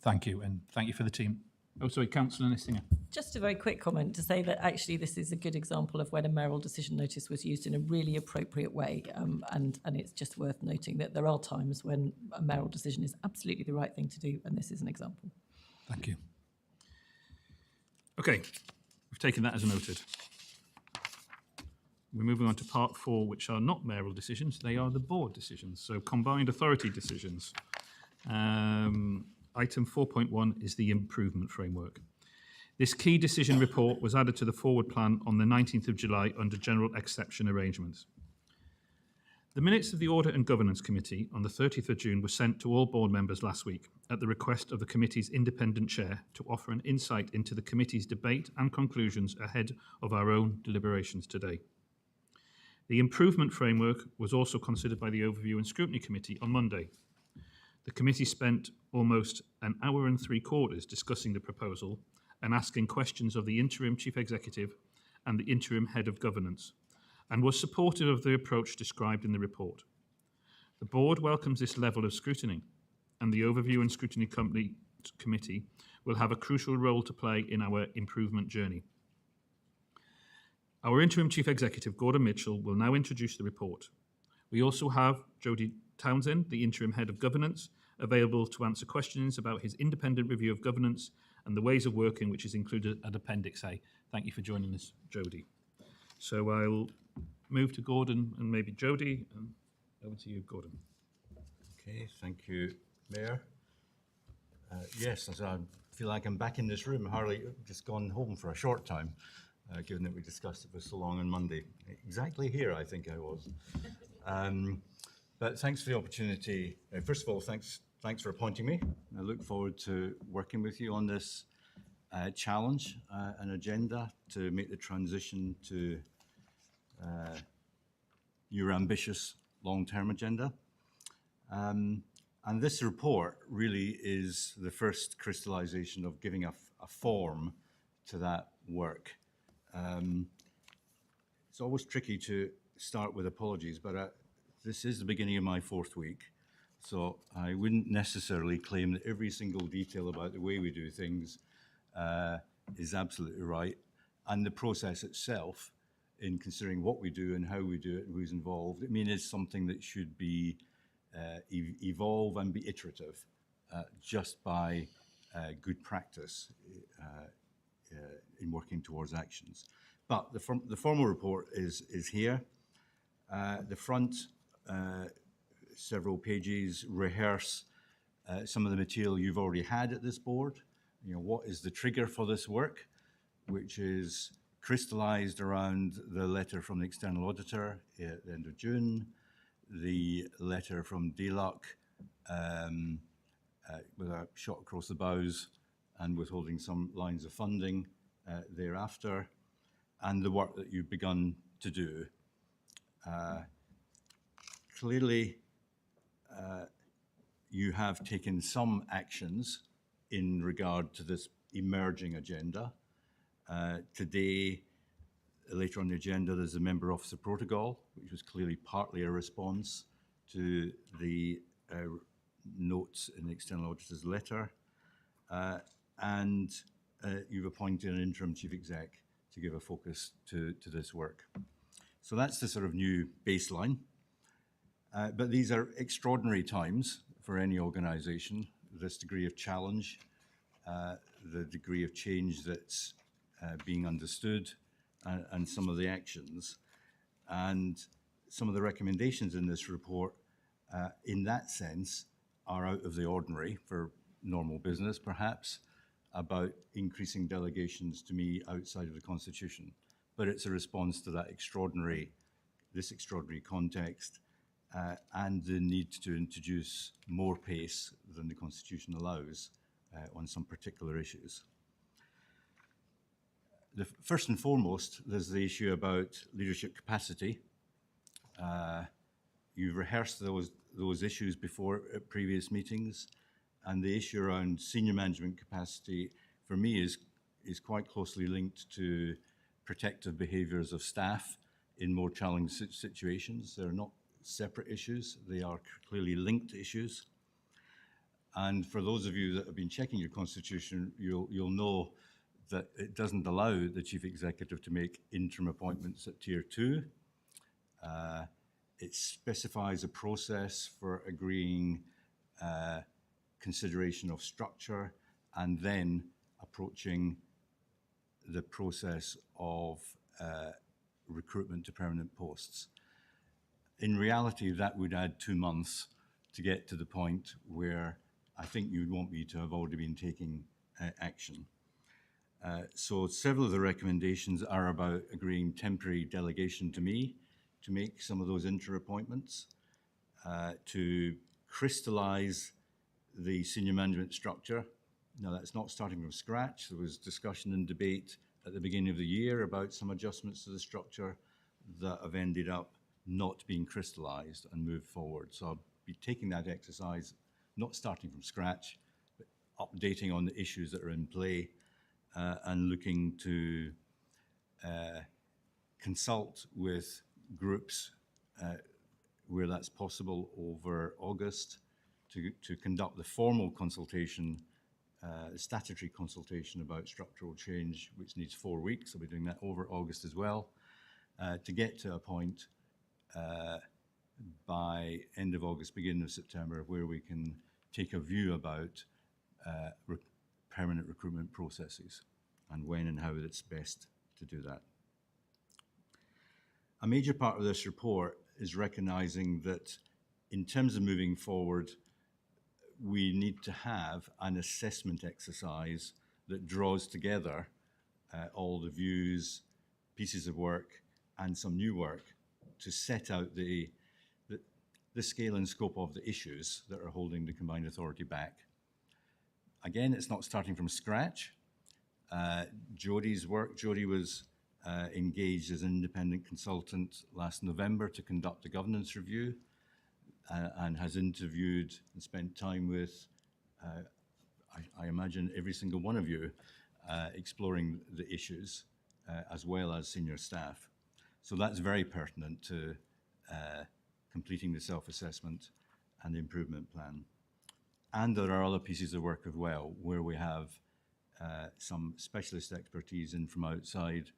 Thank you, and thank you for the team. Oh, sorry, Councillor Nissinger. Just a very quick comment to say that actually this is a good example of when a mayoral decision notice was used in a really appropriate way, and it's just worth noting that there are times when a mayoral decision is absolutely the right thing to do, and this is an example. Thank you. Okay, we've taken that as noted. We're moving on to part 4, which are not mayoral decisions, they are the board decisions, so combined authority decisions. Item 4.1 is the improvement framework. This key decision report was added to the forward plan on the 19th of July under general exception arrangements. The minutes of the Audit and Governance Committee on the 30th of June were sent to all board members last week at the request of the committee's independent chair to offer an insight into the committee's debate and conclusions ahead of our own deliberations today. The improvement framework was also considered by the Overview and Scrutiny Committee on Monday. The committee spent almost an hour and 3/4 discussing the proposal and asking questions of the interim chief executive and the interim head of governance, and was supportive of the approach described in the report. The board welcomes this level of scrutiny, and the Overview and Scrutiny Committee will have a crucial role to play in our improvement journey. Our interim chief executive, Gordon Mitchell, will now introduce the report. We also have Jodie Townsend, the interim head of governance, available to answer questions about his independent review of governance and the ways of working, which is included at Appendix A. Thank you for joining us, Jodie. So I'll move to Gordon and maybe Jodie, and over to you, Gordon. Okay, thank you, Mayor. Yes, as I feel like I'm back in this room, hardly just gone home for a short time, given that we discussed it for so long on Monday. Exactly here, I think I was. But thanks for the opportunity. First of all, thanks for appointing me. I look forward to working with you on this challenge and agenda to make the transition to your ambitious long-term agenda. And this report really is the first crystallization of giving a form to that work. It's always tricky to start with apologies, but this is the beginning of my 4th week, so I wouldn't necessarily claim that every single detail about the way we do things is absolutely right, and the process itself, in considering what we do and how we do it and who's involved, I mean, is something that should be evolve and be iterative, just by good practice in working towards actions. But the formal report is here. The front several pages rehearse some of the material you've already had at this board. You know, what is the trigger for this work, which is crystallised around the letter from the external auditor at the end of June, the letter from DLUC with a shot across the bows and withholding some lines of funding thereafter, and the work that you've begun to do. Clearly, you have taken some actions in regard to this emerging agenda. Today, later on the agenda, there's a member officer protocol, which was clearly partly a response to the notes in the external auditor's letter. And you've appointed an interim chief exec to give a focus to this work. So that's the sort of new baseline. But these are extraordinary times for any organisation. This degree of challenge, the degree of change that's being understood, and some of the actions. And some of the recommendations in this report, in that sense, are out of the ordinary for normal business, perhaps, about increasing delegations to me outside of the Constitution. But it's a response to that this extraordinary context, and the need to introduce more pace than the Constitution allows on some particular issues. First and foremost, there's the issue about leadership capacity. You've rehearsed those issues before at previous meetings, and the issue around senior management capacity, for me, is quite closely linked to protective behaviours of staff in more challenging situations. They're not separate issues, they are clearly linked issues. And for those of you that have been checking your Constitution, you'll know that it doesn't allow the chief executive to make interim appointments at tier 2. It specifies a process for agreeing consideration of structure and then approaching the process of recruitment to permanent posts. In reality, that would add 2 months to get to the point where I think you'd want me to have already been taking action. So several of the recommendations are about agreeing temporary delegation to me to make some of those interim appointments, to crystallise the senior management structure. Now, that's not starting from scratch. There was discussion and debate at the beginning of the year about some adjustments to the structure that have ended up not being crystallised and moved forward. So I'll be taking that exercise, not starting from scratch, but updating on the issues that are in play, and looking to consult with groups where that's possible over August to conduct the formal consultation, statutory consultation about structural change, which needs 4 weeks. I'll be doing that over August as well, to get to a point by end of August, beginning of September, where we can take a view about permanent recruitment processes and when and how it's best to do that. A major part of this report is recognising that in terms of moving forward, we need to have an assessment exercise that draws together all the views, pieces of work, and some new work to set out the scale and scope of the issues that are holding the combined authority back. Again, it's not starting from scratch. Jodie's work, Jodie was engaged as an independent consultant last November to conduct a governance review, and has interviewed and spent time with, I imagine, every single one of you, exploring the issues, as well as senior staff. So that's very pertinent to completing the self-assessment and the improvement plan. And there are other pieces of work as well, where we have some specialist expertise in from outside.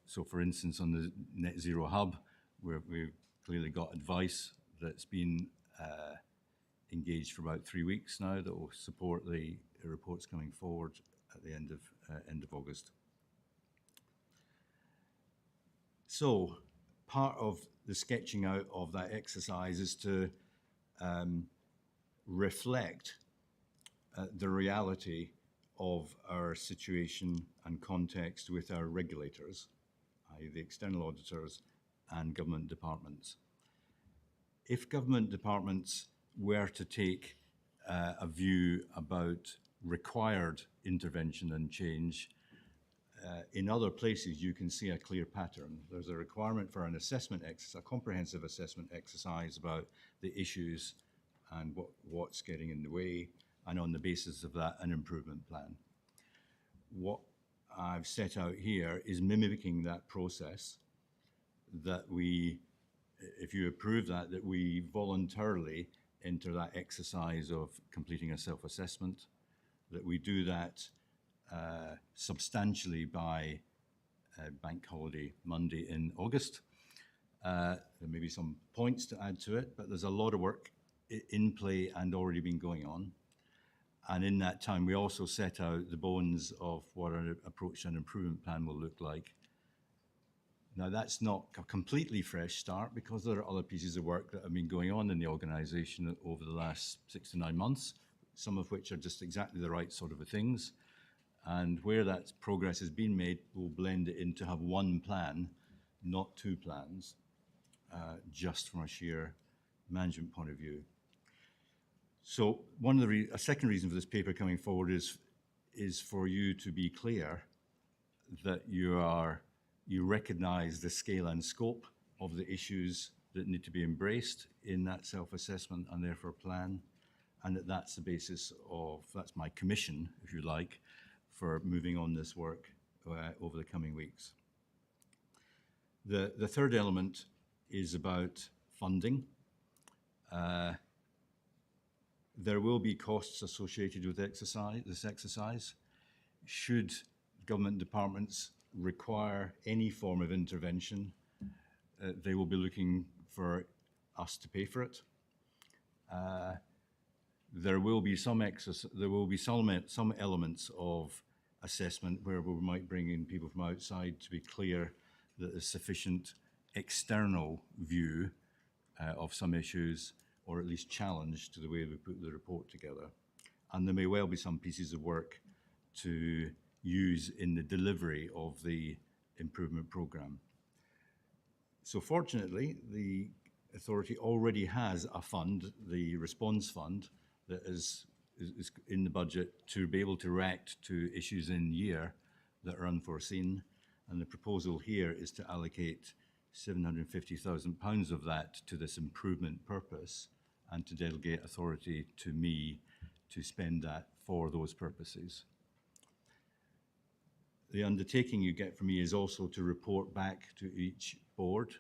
So for instance, on the Net Zero Hub, where we've clearly got advice that's been engaged for about 3 weeks now that will support the reports coming forward at the end of August. So part of the sketching out of that exercise is to reflect the reality of our situation and context with our regulators, i.e. the external auditors and government departments. If government departments were to take a view about required intervention and change, in other places you can see a clear pattern. There's a requirement for an assessment exercise, a comprehensive assessment exercise about the issues and what's getting in the way, and on the basis of that, an improvement plan. What I've set out here is mimicking that process, that we, if you approve that, that we voluntarily enter that exercise of completing a self-assessment, that we do that substantially by bank holiday Monday in August. There may be some points to add to it, but there's a lot of work in play and already been going on. And in that time, we also set out the bones of what our approach to an improvement plan will look like. Now, that's not a completely fresh start because there are other pieces of work that have been going on in the organisation over the last 6 to 9 months, some of which are just exactly the right sort of things. And where that progress has been made, we'll blend it in to have one plan, not two plans, just from a sheer management point of view. So a second reason for this paper coming forward is for you to be clear that you recognise the scale and scope of the issues that need to be embraced in that self-assessment and therefore plan, and that's the basis of, that's my commission, if you like, for moving on this work over the coming weeks. The third element is about funding. There will be costs associated with this exercise. Should government departments require any form of intervention, they will be looking for us to pay for it. There will be some elements of assessment where we might bring in people from outside to be clear that there's sufficient external view of some issues, or at least challenge to the way we put the report together. And there may well be some pieces of work to use in the delivery of the improvement programme. So fortunately, the authority already has a fund, the response fund, that is in the budget to be able to react to issues in year that are unforeseen. And the proposal here is to allocate £750,000 of that to this improvement purpose and to delegate authority to me to spend that for those purposes. The undertaking you get from me is also to report back to each board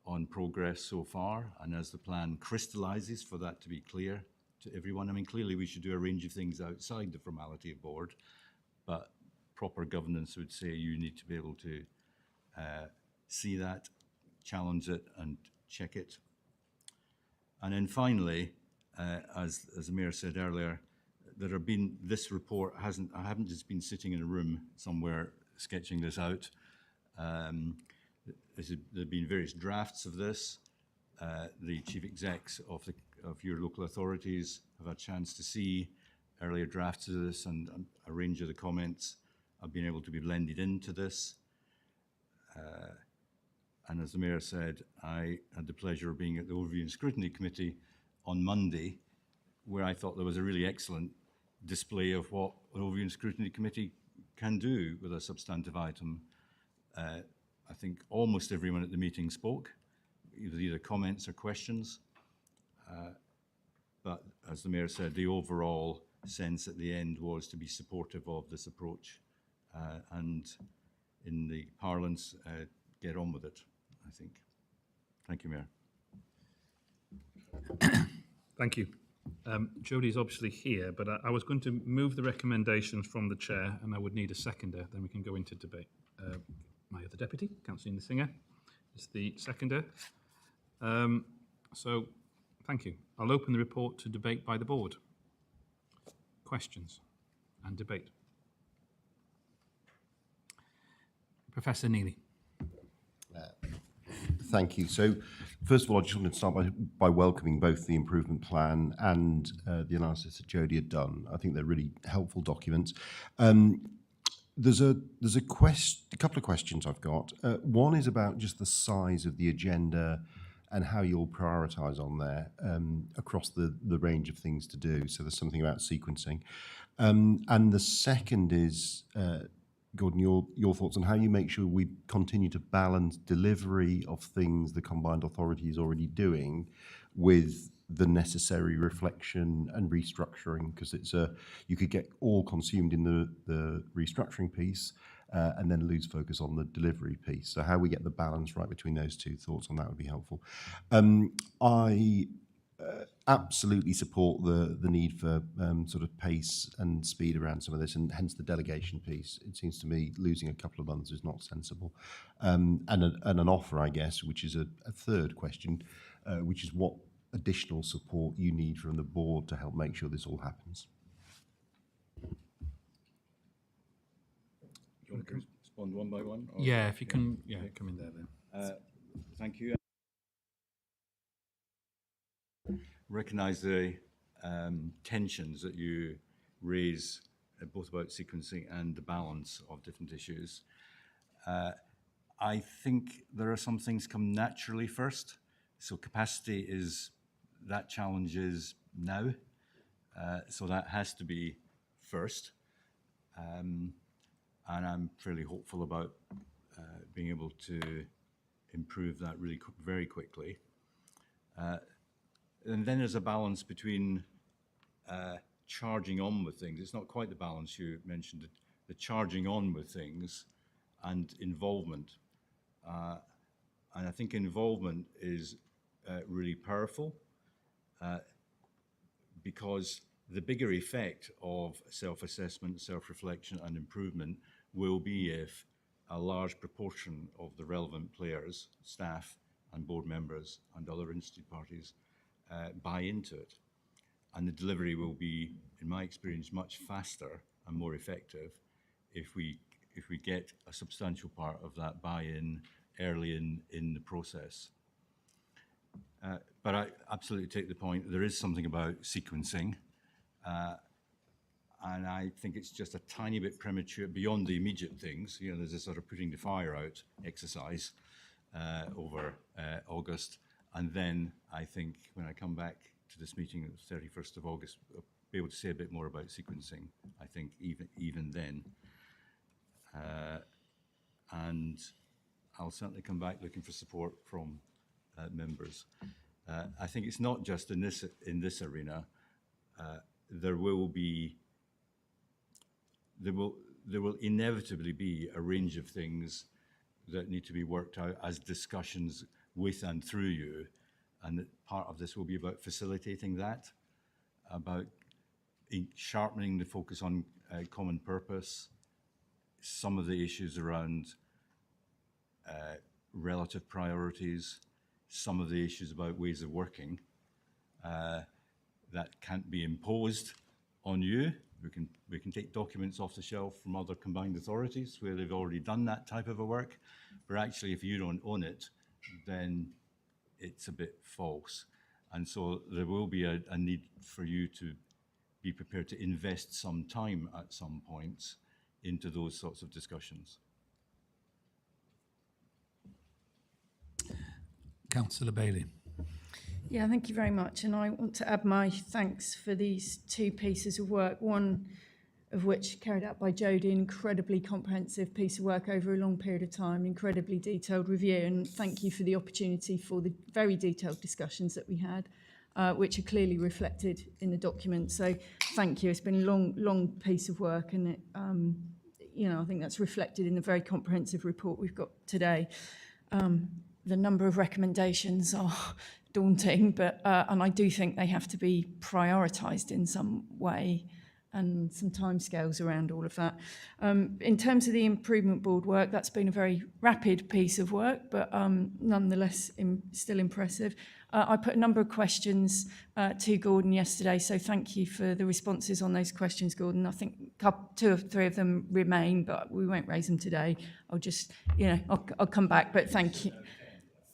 on progress so far, and as the plan crystallises, for that to be clear to everyone. I mean, clearly we should do a range of things outside the formality of board, but proper governance would say you need to be able to see that, challenge it and check it. And then finally, as the Mayor said earlier, this report I haven't just been sitting in a room somewhere sketching this out. There have been various drafts of this. The chief execs of your local authorities have had a chance to see earlier drafts of this, and a range of the comments have been able to be blended into this. And as the Mayor said, I had the pleasure of being at the Overview and Scrutiny Committee on Monday, where I thought there was a really excellent display of what an Overview and Scrutiny Committee can do with a substantive item. I think almost everyone at the meeting spoke, either comments or questions. But as the Mayor said, the overall sense at the end was to be supportive of this approach and in the parlance, get on with it, I think. Thank you, Mayor. Thank you. Jodie's obviously here, but I was going to move the recommendations from the chair, and I would need a seconder, then we can go into debate. My other deputy, Councillor Singer, is the seconder. So, thank you. I'll open the report to debate by the board. Questions and debate. Professor Neely. thank you. So, first of all, I just wanted to start by welcoming both the improvement plan and the analysis that Jodie had done. I think they're really helpful documents. There's a couple of questions I've got. One is about just the size of the agenda and how you'll prioritise on there across the range of things to do. So there's something about sequencing. And the second is, Gordon, your thoughts on how you make sure we continue to balance delivery of things the combined authority is already doing with the necessary reflection and restructuring, because you could get all consumed in the restructuring piece and then lose focus on the delivery piece. So how we get the balance right between those two, thoughts on that would be helpful. I absolutely support the need for sort of pace and speed around some of this, and hence the delegation piece. It seems to me losing a couple of months is not sensible. And an offer, I guess, which is a third question, which is what additional support you need from the board to help make sure this all happens. Do you want to respond one by one? Or? Yeah, if you can, come in there then. Thank you. Recognise the tensions that you raise, both about sequencing and the balance of different issues. I think there are some things come naturally first. So capacity that challenge is now. So that has to be first. And I'm fairly hopeful about being able to improve that really very quickly. And then there's a balance between charging on with things. It's not quite the balance you mentioned, the charging on with things and involvement. And I think involvement is really powerful because the bigger effect of self-assessment, self-reflection and improvement will be if a large proportion of the relevant players, staff and board members and other interested parties buy into it. And the delivery will be, in my experience, much faster and more effective if we get a substantial part of that buy-in early in the process. But I absolutely take the point. There is something about sequencing. And I think it's just a tiny bit premature beyond the immediate things. You know, there's a sort of putting the fire out exercise over August. And then I think when I come back to this meeting on the 31st of August, I'll be able to say a bit more about sequencing, I think, even then. And I'll certainly come back looking for support from members. I think it's not just in this arena. There will inevitably be a range of things that need to be worked out as discussions with and through you, and that part of this will be about facilitating that, about sharpening the focus on common purpose, some of the issues around relative priorities, some of the issues about ways of working that can't be imposed on you. We can take documents off the shelf from other combined authorities where they've already done that type of a work, but actually if you don't own it, then it's a bit false. And so there will be a need for you to be prepared to invest some time at some points into those sorts of discussions. Councillor Bailey. Yeah, thank you very much. And I want to add my thanks for these two pieces of work, one of which carried out by Jodie, an incredibly comprehensive piece of work over a long period of time, incredibly detailed review. And thank you for the opportunity for the very detailed discussions that we had, which are clearly reflected in the document. So thank you. It's been a long piece of work, and it, I think that's reflected in the very comprehensive report we've got today. The number of recommendations are daunting, but and I do think they have to be prioritised in some way, and some timescales around all of that. In terms of the improvement board work, that's been a very rapid piece of work, but nonetheless still impressive. I put a number of questions to Gordon yesterday, so thank you for the responses on those questions, Gordon. I think two or three of them remain, but we won't raise them today. I'll just, I'll come back, but thank you.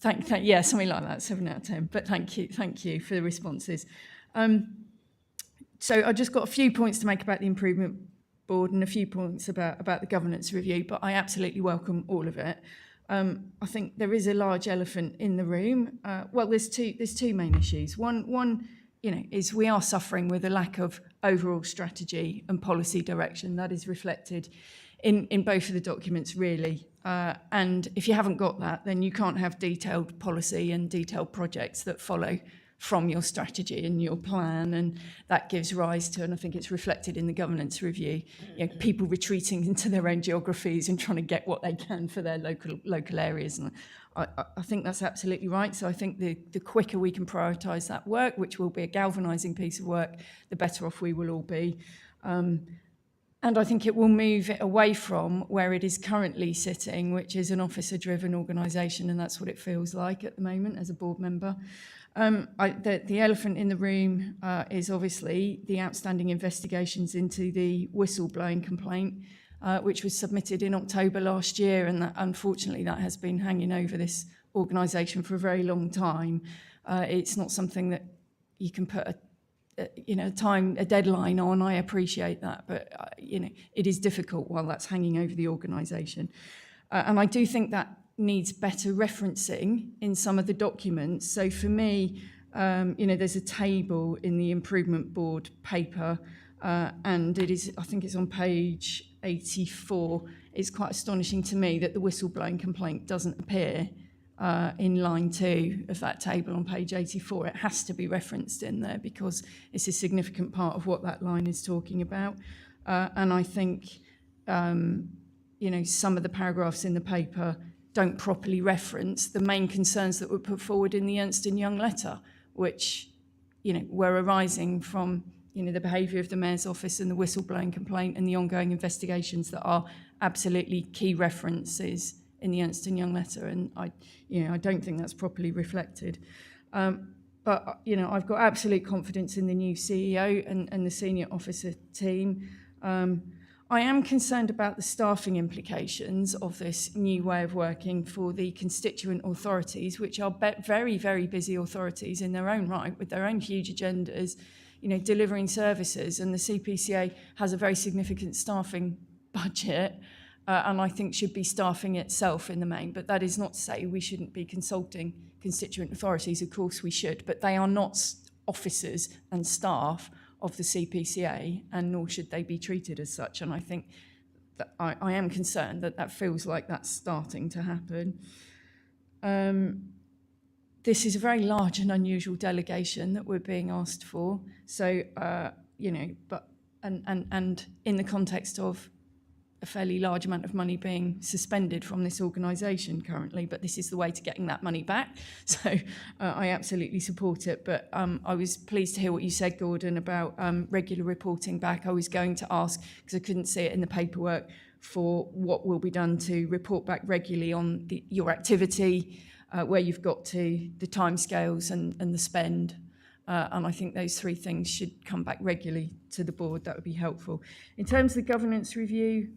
Yeah, something like that, 7 out of 10. But thank you for the responses. So I just got a few points to make about the improvement board and a few points about the governance review, but I absolutely welcome all of it. I think there is a large elephant in the room. Well, there's two main issues. One, is we are suffering with a lack of overall strategy and policy direction. That is reflected in both of the documents, really. And if you haven't got that, then you can't have detailed policy and detailed projects that follow from your strategy and your plan, and that gives rise to, and I think it's reflected in the governance review, people retreating into their own geographies and trying to get what they can for their local areas. And I think that's absolutely right. So I think the quicker we can prioritise that work, which will be a galvanising piece of work, the better off we will all be. And I think it will move it away from where it is currently sitting, which is an officer-driven organisation, and that's what it feels like at the moment as a board member. The elephant in the room is obviously the outstanding investigations into the whistleblowing complaint, which was submitted in October last year, and that, unfortunately, that has been hanging over this organisation for a very long time. It's not something that you can put a deadline on. I appreciate that, but it is difficult while that's hanging over the organisation, and I do think that needs better referencing in some of the documents. So for me, there's a table in the improvement board paper, and I think it's on page 84. It's quite astonishing to me that the whistleblowing complaint doesn't appear in line 2 of that table on page 84. It has to be referenced in there because it's a significant part of what that line is talking about. And I think, some of the paragraphs in the paper don't properly reference the main concerns that were put forward in the Ernst & Young letter, which, were arising from, the behaviour of the Mayor's office and the whistleblowing complaint and the ongoing investigations that are absolutely key references in the Ernst & Young letter. And I don't think that's properly reflected. But I've got absolute confidence in the new CEO and the senior officer team. I am concerned about the staffing implications of this new way of working for the constituent authorities, which are very, very busy authorities in their own right, with their own huge agendas, delivering services. And the CPCA has a very significant staffing budget, and I think should be staffing itself in the main. But that is not to say we shouldn't be consulting constituent authorities. Of course we should, but they are not officers and staff of the CPCA, and nor should they be treated as such. And I think that I am concerned that feels like that's starting to happen. This is a very large and unusual delegation that we're being asked for. So, but in the context of a fairly large amount of money being suspended from this organisation currently, but this is the way to getting that money back. So I absolutely support it. But I was pleased to hear what you said, Gordon, about regular reporting back. I was going to ask, because I couldn't see it in the paperwork, for what will be done to report back regularly on your activity, where you've got to, the timescales and the spend. And I think those 3 things should come back regularly to the board. That would be helpful. In terms of the governance review,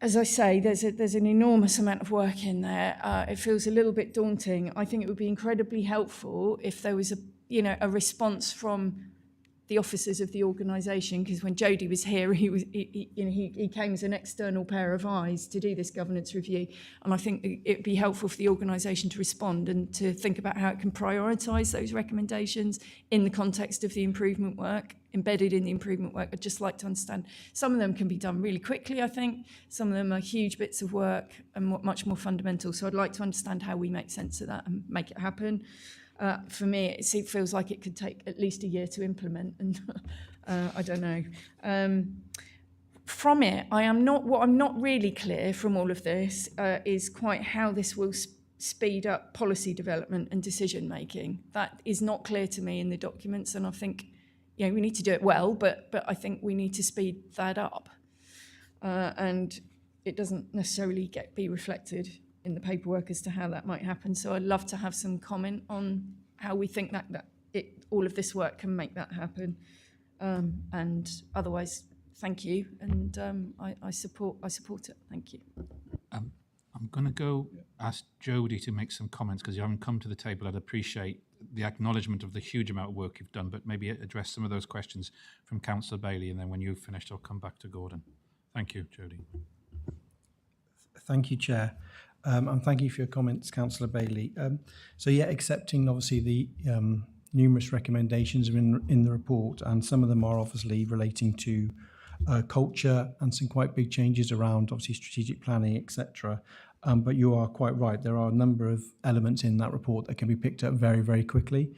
as I say, there's an enormous amount of work in there. It feels a little bit daunting. I think it would be incredibly helpful if there was a response from the officers of the organisation, because when Jodie was here, he came as an external pair of eyes to do this governance review, and I think it would be helpful for the organisation to respond and to think about how it can prioritise those recommendations in the context of the improvement work, embedded in the improvement work. I'd just like to understand, some of them can be done really quickly, I think. Some of them are huge bits of work and much more fundamental, so I'd like to understand how we make sense of that and make it happen. For me, it feels like it could take at least a year to implement, and I don't know. From it, what I'm not really clear from all of this is quite how this will speed up policy development and decision making. That is not clear to me in the documents, and I think we need to do it well, but I think we need to speed that up, and it doesn't necessarily be reflected in the paperwork as to how that might happen. So I'd love to have some comment on how we think that all of this work can make that happen. And otherwise, thank you, and I support it. Thank you. I'm going to go ask Jodie to make some comments because you haven't come to the table. I'd appreciate the acknowledgement of the huge amount of work you've done, but maybe address some of those questions from Councillor Bailey, and then when you've finished, I'll come back to Gordon. Thank you, Jodie. Thank you, Chair. And thank you for your comments, Councillor Bailey. So yeah, accepting obviously the numerous recommendations in the report, and some of them are obviously relating to culture and some quite big changes around obviously strategic planning, etc. But you are quite right. There are a number of elements in that report that can be picked up very, very quickly.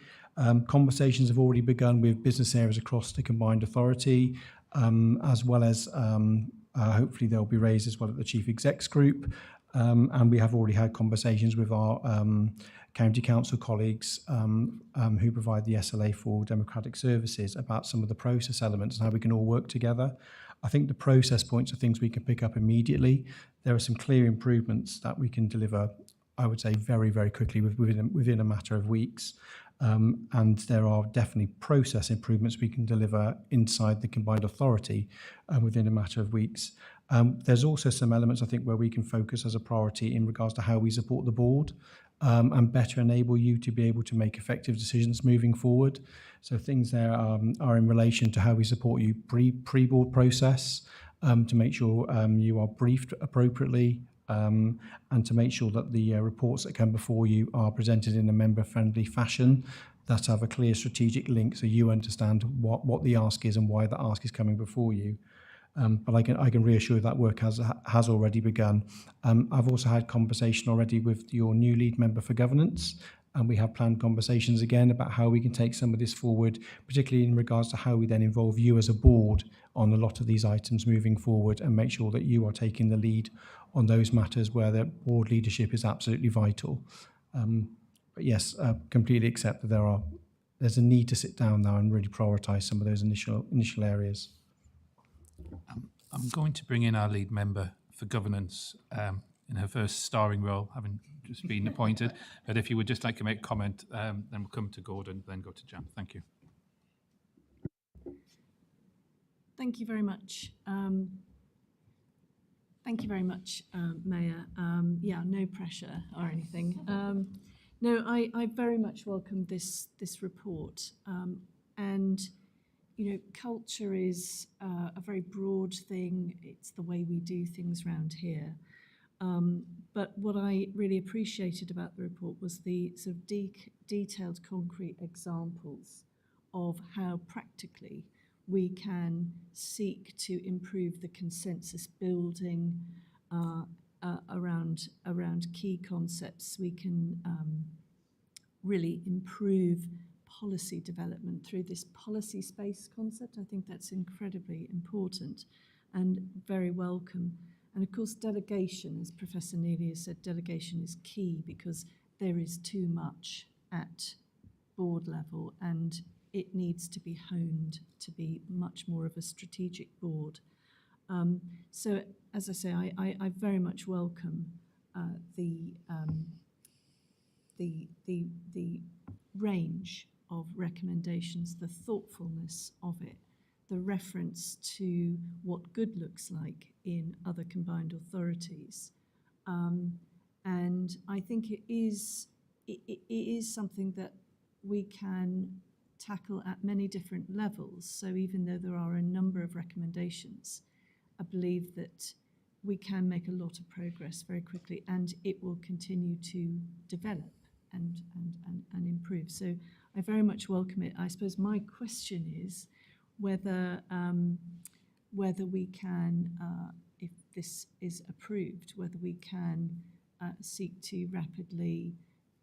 Conversations have already begun with business areas across the combined authority, as well as hopefully they'll be raised as well at the Chief Execs group. And we have already had conversations with our county council colleagues who provide the SLA for democratic services about some of the process elements and how we can all work together. I think the process points are things we can pick up immediately. There are some clear improvements that we can deliver, I would say, very, very quickly within a matter of weeks. And there are definitely process improvements we can deliver inside the combined authority within a matter of weeks. There's also some elements, I think, where we can focus as a priority in regards to how we support the board and better enable you to be able to make effective decisions moving forward. So things there are in relation to how we support you pre-board process to make sure you are briefed appropriately and to make sure that the reports that come before you are presented in a member-friendly fashion that have a clear strategic link so you understand what the ask is and why the ask is coming before you. But I can reassure you that work has already begun. I've also had conversation already with your new lead member for governance, and we have planned conversations again about how we can take some of this forward, particularly in regards to how we then involve you as a board on a lot of these items moving forward and make sure that you are taking the lead on those matters where the board leadership is absolutely vital. But yes, completely accept that there's a need to sit down now and really prioritise some of those initial areas. I'm going to bring in our lead member for governance in her first starring role, having just been appointed. But if you would just like to make a comment, then we'll come to Gordon, then go to Jan. Thank you. Thank you very much. Thank you very much, Mayor. Yeah, no pressure or anything. No, I very much welcome this report. And you know, culture is a very broad thing. It's the way we do things around here. But what I really appreciated about the report was the sort of detailed, concrete examples of how practically we can seek to improve the consensus building around key concepts. We can really improve policy development through this policy space concept. I think that's incredibly important and very welcome. And of course, delegation, as Professor Neely has said, delegation is key because there is too much at board level and it needs to be honed to be much more of a strategic board. So, as I say, I very much welcome the range of recommendations, the thoughtfulness of it, the reference to what good looks like in other combined authorities. And I think it is something that we can tackle at many different levels. So even though there are a number of recommendations, I believe that we can make a lot of progress very quickly and it will continue to develop and improve. So I very much welcome it. I suppose my question is whether we can, if this is approved, whether we can seek to rapidly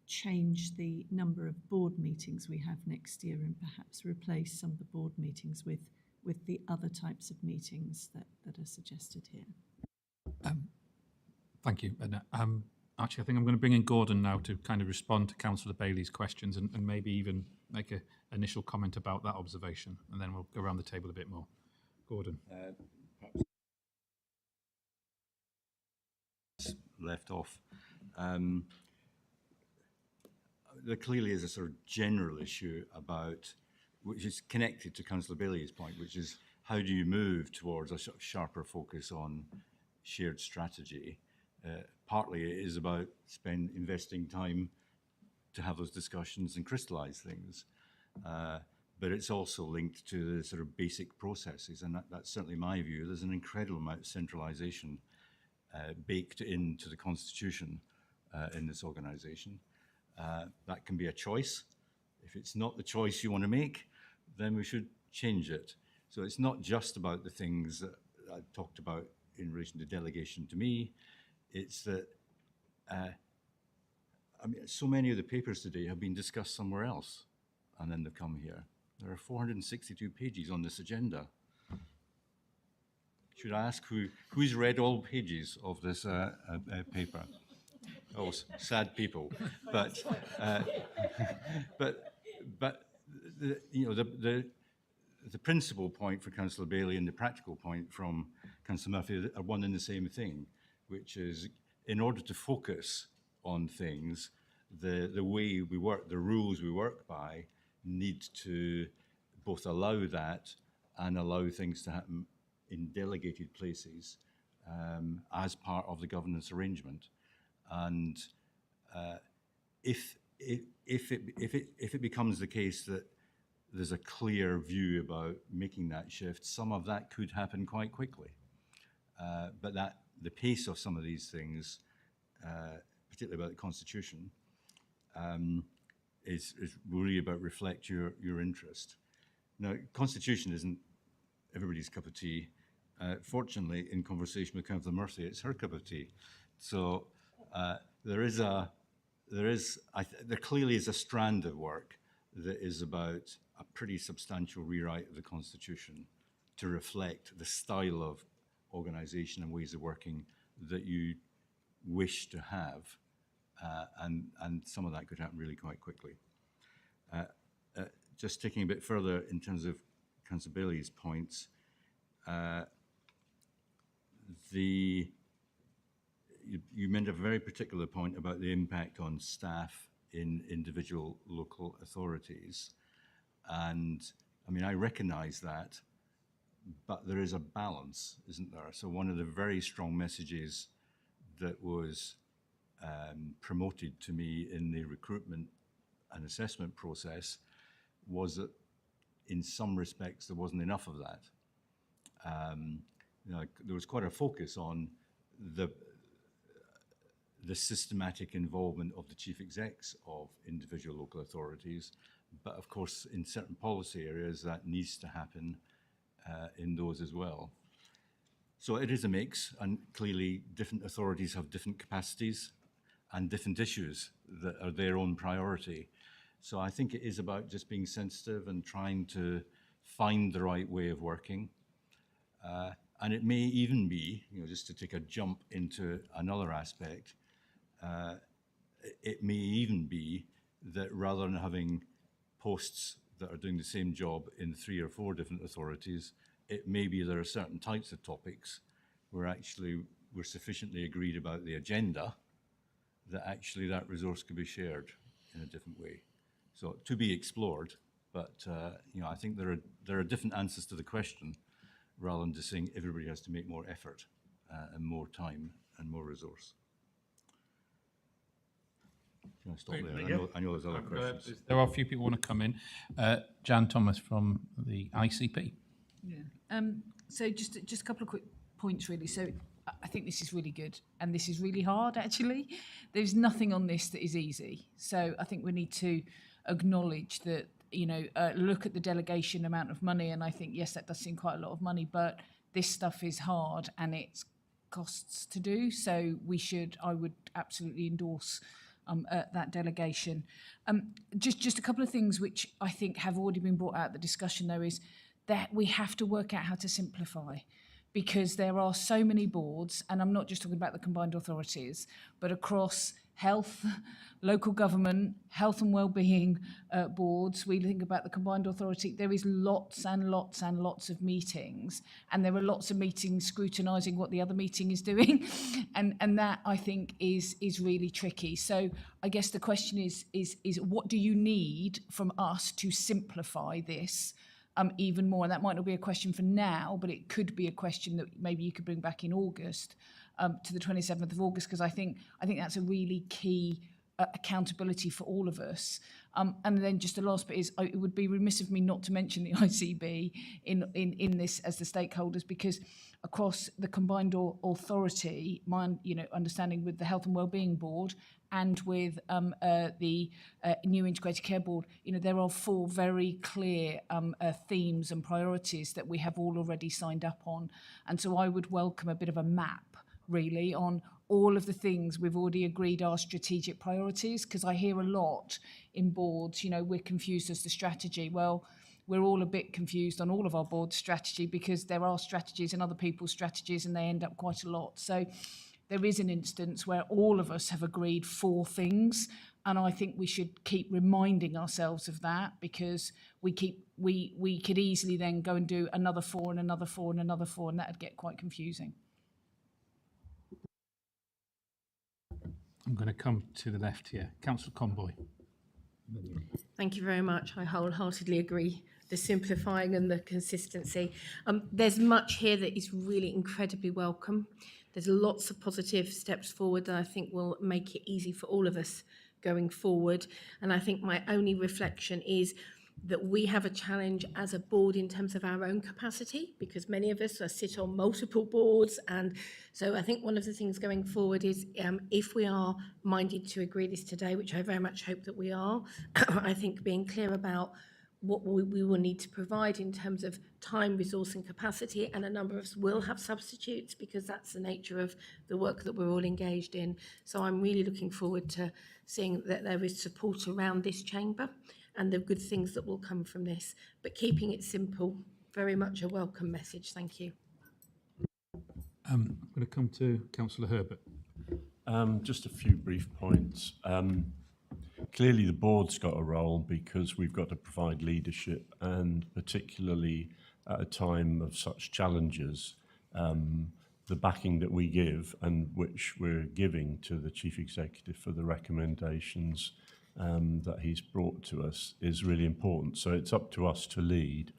change the number of board meetings we have next year and perhaps replace some of the board meetings with the other types of meetings that are suggested here. Thank you. And actually, I think I'm going to bring in Gordon now to kind of respond to Councillor Bailey's questions and maybe even make an initial comment about that observation, and then we'll go around the table a bit more. Gordon. Left off. There clearly is a sort of general issue about, which is connected to Councillor Bailey's point, which is how do you move towards a sort of sharper focus on shared strategy Partly it is about investing time to have those discussions and crystallize things. But it's also linked to the sort of basic processes, and that's certainly my view. There's an incredible amount of centralisation baked into the constitution in this organisation. That can be a choice. If it's not the choice you want to make, then we should change it. So it's not just about the things that I talked about in relation to delegation to me. It's that, I mean, so many of the papers today have been discussed somewhere else, and then they've come here. There are 462 pages on this agenda. Should I ask who's read all pages of this paper? Oh, sad people. But the principal point for Councillor Bailey and the practical point from Councillor Murphy are one and the same thing, which is in order to focus on things, the way we work, the rules we work by, need to both allow that and allow things to happen in delegated places as part of the governance arrangement. And if it becomes the case that there's a clear view about making that shift, some of that could happen quite quickly. But the pace of some of these things, particularly about the Constitution, is really about reflect your interest. Now, Constitution isn't everybody's cup of tea. Fortunately, in conversation with Councillor Murphy, it's her cup of tea. So there clearly is a strand of work that is about a pretty substantial rewrite of the Constitution to reflect the style of organisation and ways of working that you wish to have, and some of that could happen really quite quickly. Just taking a bit further in terms of Councillor Bailey's points, you made a very particular point about the impact on staff in individual local authorities. And I mean, I recognise that, but there is a balance, isn't there? So one of the very strong messages that was promoted to me in the recruitment and assessment process was that in some respects there wasn't enough of that. There was quite a focus on the systematic involvement of the chief execs of individual local authorities, but of course in certain policy areas that needs to happen in those as well. So it is a mix, and clearly different authorities have different capacities and different issues that are their own priority. So I think it is about just being sensitive and trying to find the right way of working. And it may even be, just to take a jump into another aspect, it may even be that rather than having posts that are doing the same job in 3 or 4 different authorities, it may be there are certain types of topics where actually we're sufficiently agreed about the agenda that actually that resource could be shared in a different way. So to be explored, but I think there are different answers to the question rather than just saying everybody has to make more effort and more time and more resource. Can I stop there? I know there's other questions. There are a few people who want to come in. Jan Thomas from the ICP. Yeah. So just a couple of quick points, really. So I think this is really good, and this is really hard, actually. There's nothing on this that is easy. So I think we need to acknowledge that, look at the delegation amount of money, and I think, yes, that does seem quite a lot of money, but this stuff is hard and it's costs to do. So I would absolutely endorse that delegation. Just a couple of things which I think have already been brought out of the discussion, though, is that we have to work out how to simplify, because there are so many boards, and I'm not just talking about the combined authorities, but across health, local government, health and wellbeing boards. We think about the combined authority. There is lots and lots and lots of meetings, and there are lots of meetings scrutinising what the other meeting is doing, and that I think is really tricky. So I guess the question is what do you need from us to simplify this? even more. And that might not be a question for now, but it could be a question that maybe you could bring back in August, to the 27th of August, because I think that's a really key accountability for all of us. And then just the last bit is, it would be remiss of me not to mention the ICB in this as the stakeholders, because across the combined authority, my understanding with the Health and Wellbeing Board and with the new Integrated Care Board, there are 4 very clear themes and priorities that we have all already signed up on. And so I would welcome a bit of a map, really, on all of the things we've already agreed are strategic priorities, because I hear a lot in boards, we're confused as to strategy. Well, we're all a bit confused on all of our board strategy, because there are strategies and other people's strategies, and they end up quite a lot. So there is an instance where all of us have agreed 4 things, and I think we should keep reminding ourselves of that, because we could easily then go and do another 4 and another 4 and another 4, and that'd get quite confusing. I'm going to come to the left here. Councillor Conboy. Thank you very much. I wholeheartedly agree. The simplifying and the consistency. There's much here that is really incredibly welcome. There's lots of positive steps forward that I think will make it easy for all of us going forward. And I think my only reflection is that we have a challenge as a board in terms of our own capacity, because many of us sit on multiple boards. And so I think one of the things going forward is, if we are minded to agree this today, which I very much hope that we are, I think being clear about what we will need to provide in terms of time, resource and capacity, and a number of us will have substitutes, because that's the nature of the work that we're all engaged in. So I'm really looking forward to seeing that there is support around this chamber and the good things that will come from this, but keeping it simple, very much a welcome message. Thank you. I'm going to come to Councillor Herbert. Just a few brief points. Clearly the board's got a role, because we've got to provide leadership, and particularly at a time of such challenges, the backing that we give and which we're giving to the Chief Executive for the recommendations that he's brought to us is really important. So it's up to us to lead.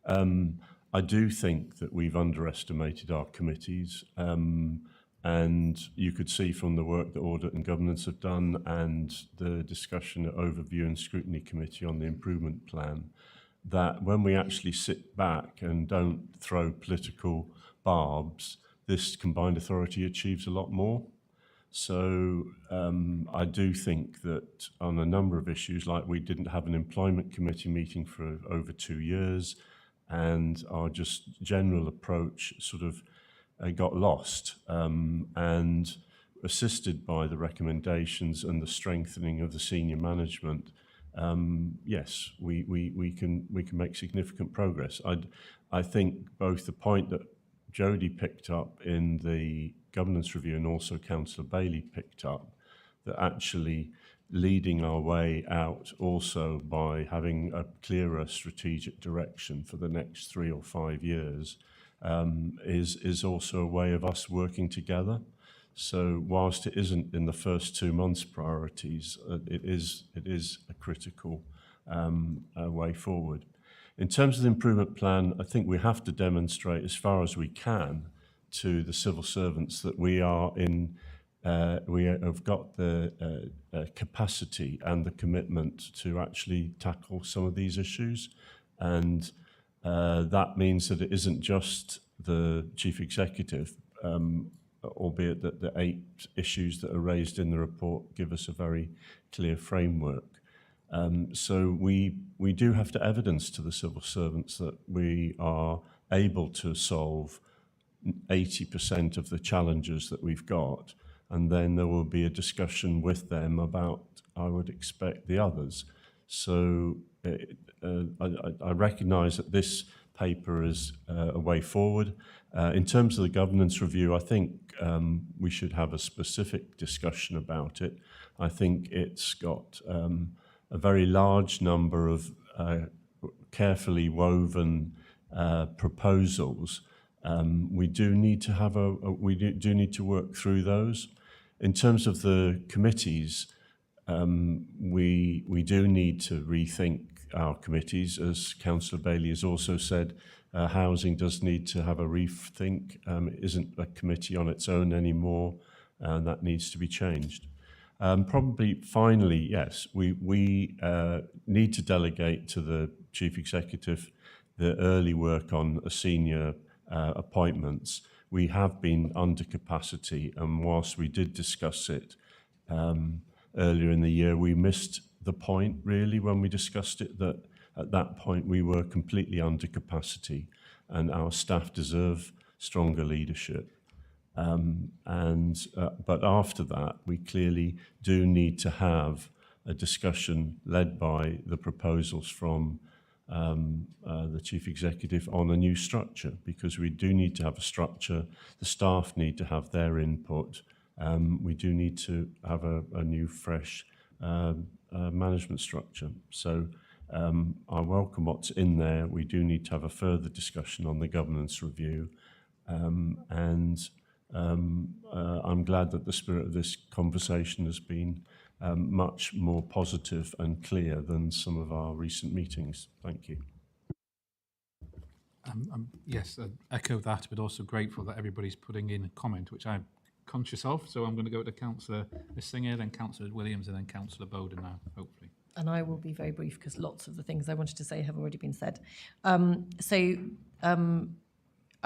I do think that we've underestimated our committees, and you could see from the work that Audit and Governance have done and the discussion at Overview and Scrutiny Committee on the improvement plan, that when we actually sit back and don't throw political barbs, this combined authority achieves a lot more. So I do think that on a number of issues, like we didn't have an employment committee meeting for over 2 years, and our just general approach sort of got lost, and assisted by the recommendations and the strengthening of the senior management, yes, we can make significant progress. I think both the point that Jodie picked up in the governance review and also Councillor Bailey picked up, that actually leading our way out also by having a clearer strategic direction for the next 3 or 5 years is also a way of us working together. So whilst it isn't in the first 2 months' priorities, it is a critical way forward. In terms of the improvement plan, I think we have to demonstrate as far as we can to the civil servants that we are in, we have got the capacity and the commitment to actually tackle some of these issues. And that means that it isn't just the Chief Executive, albeit that the 8 issues that are raised in the report give us a very clear framework. So we do have to evidence to the civil servants that we are able to solve 80% of the challenges that we've got, and then there will be a discussion with them about, I would expect, the others. So I recognise that this paper is a way forward. In terms of the governance review, I think we should have a specific discussion about it. I think it's got a very large number of carefully woven proposals. We do need to have we do need to work through those. In terms of the committees, we do need to rethink our committees. As Councillor Bailey has also said, housing does need to have a rethink. It isn't a committee on its own anymore, and that needs to be changed. Probably finally, yes, we need to delegate to the Chief Executive the early work on senior appointments. We have been under capacity, and whilst we did discuss it earlier in the year, we missed the point really when we discussed it, that at that point we were completely under capacity and our staff deserve stronger leadership. But after that, we clearly do need to have a discussion led by the proposals from the Chief Executive on a new structure, because we do need to have a structure. The staff need to have their input. We do need to have a new, fresh management structure. So I welcome what's in there. We do need to have a further discussion on the governance review. I'm glad that the spirit of this conversation has been much more positive and clear than some of our recent meetings. Thank you. Yes, I echo that, but also grateful that everybody's putting in a comment, which I'm conscious of. So I'm going to go to Councillor Singer, then Councillor Williams, and then Councillor Bowden now, hopefully. And I will be very brief because lots of the things I wanted to say have already been said. I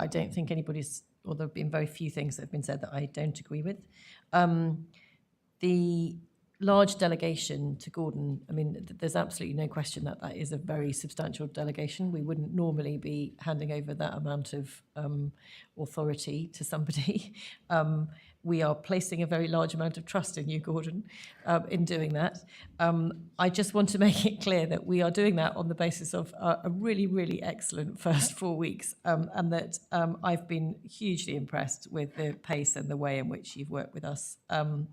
don't think anybody's, or there have been very few things that have been said that I don't agree with. The large delegation to Gordon, I mean, there's absolutely no question that that is a very substantial delegation. We wouldn't normally be handing over that amount of authority to somebody. We are placing a very large amount of trust in you, Gordon, in doing that. I just want to make it clear that we are doing that on the basis of a really, really excellent first 4 weeks, and that I've been hugely impressed with the pace and the way in which you've worked with us. I'm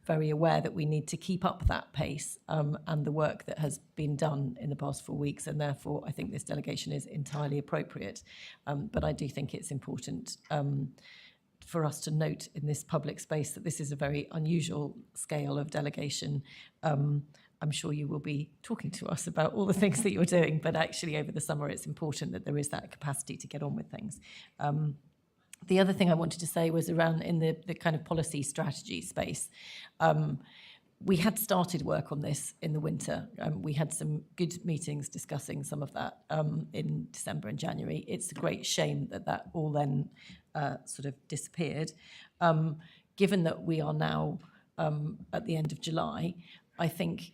very aware that we need to keep up that pace and the work that has been done in the past 4 weeks, and therefore I think this delegation is entirely appropriate. But I do think it's important for us to note in this public space that this is a very unusual scale of delegation. I'm sure you will be talking to us about all the things that you're doing, but actually over the summer it's important that there is that capacity to get on with things. The other thing I wanted to say was around in the kind of policy strategy space. We had started work on this in the winter. We had some good meetings discussing some of that in December and January. It's a great shame that that all then sort of disappeared. Given that we are now at the end of July, I think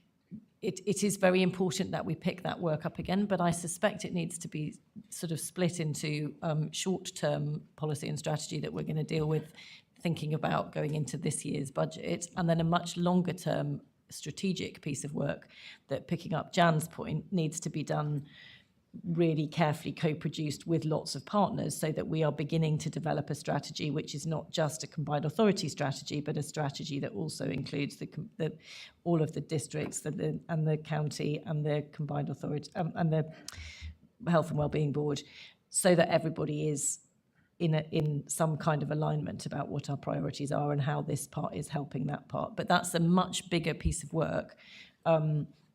it is very important that we pick that work up again, but I suspect it needs to be sort of split into short-term policy and strategy that we're going to deal with, thinking about going into this year's budget, and then a much longer-term strategic piece of work that, picking up Jan's point, needs to be done really carefully co-produced with lots of partners, so that we are beginning to develop a strategy which is not just a combined authority strategy, but a strategy that also includes all of the districts and the county and the combined authority and the Health and Wellbeing Board, so that everybody is in some kind of alignment about what our priorities are and how this part is helping that part. But that's a much bigger piece of work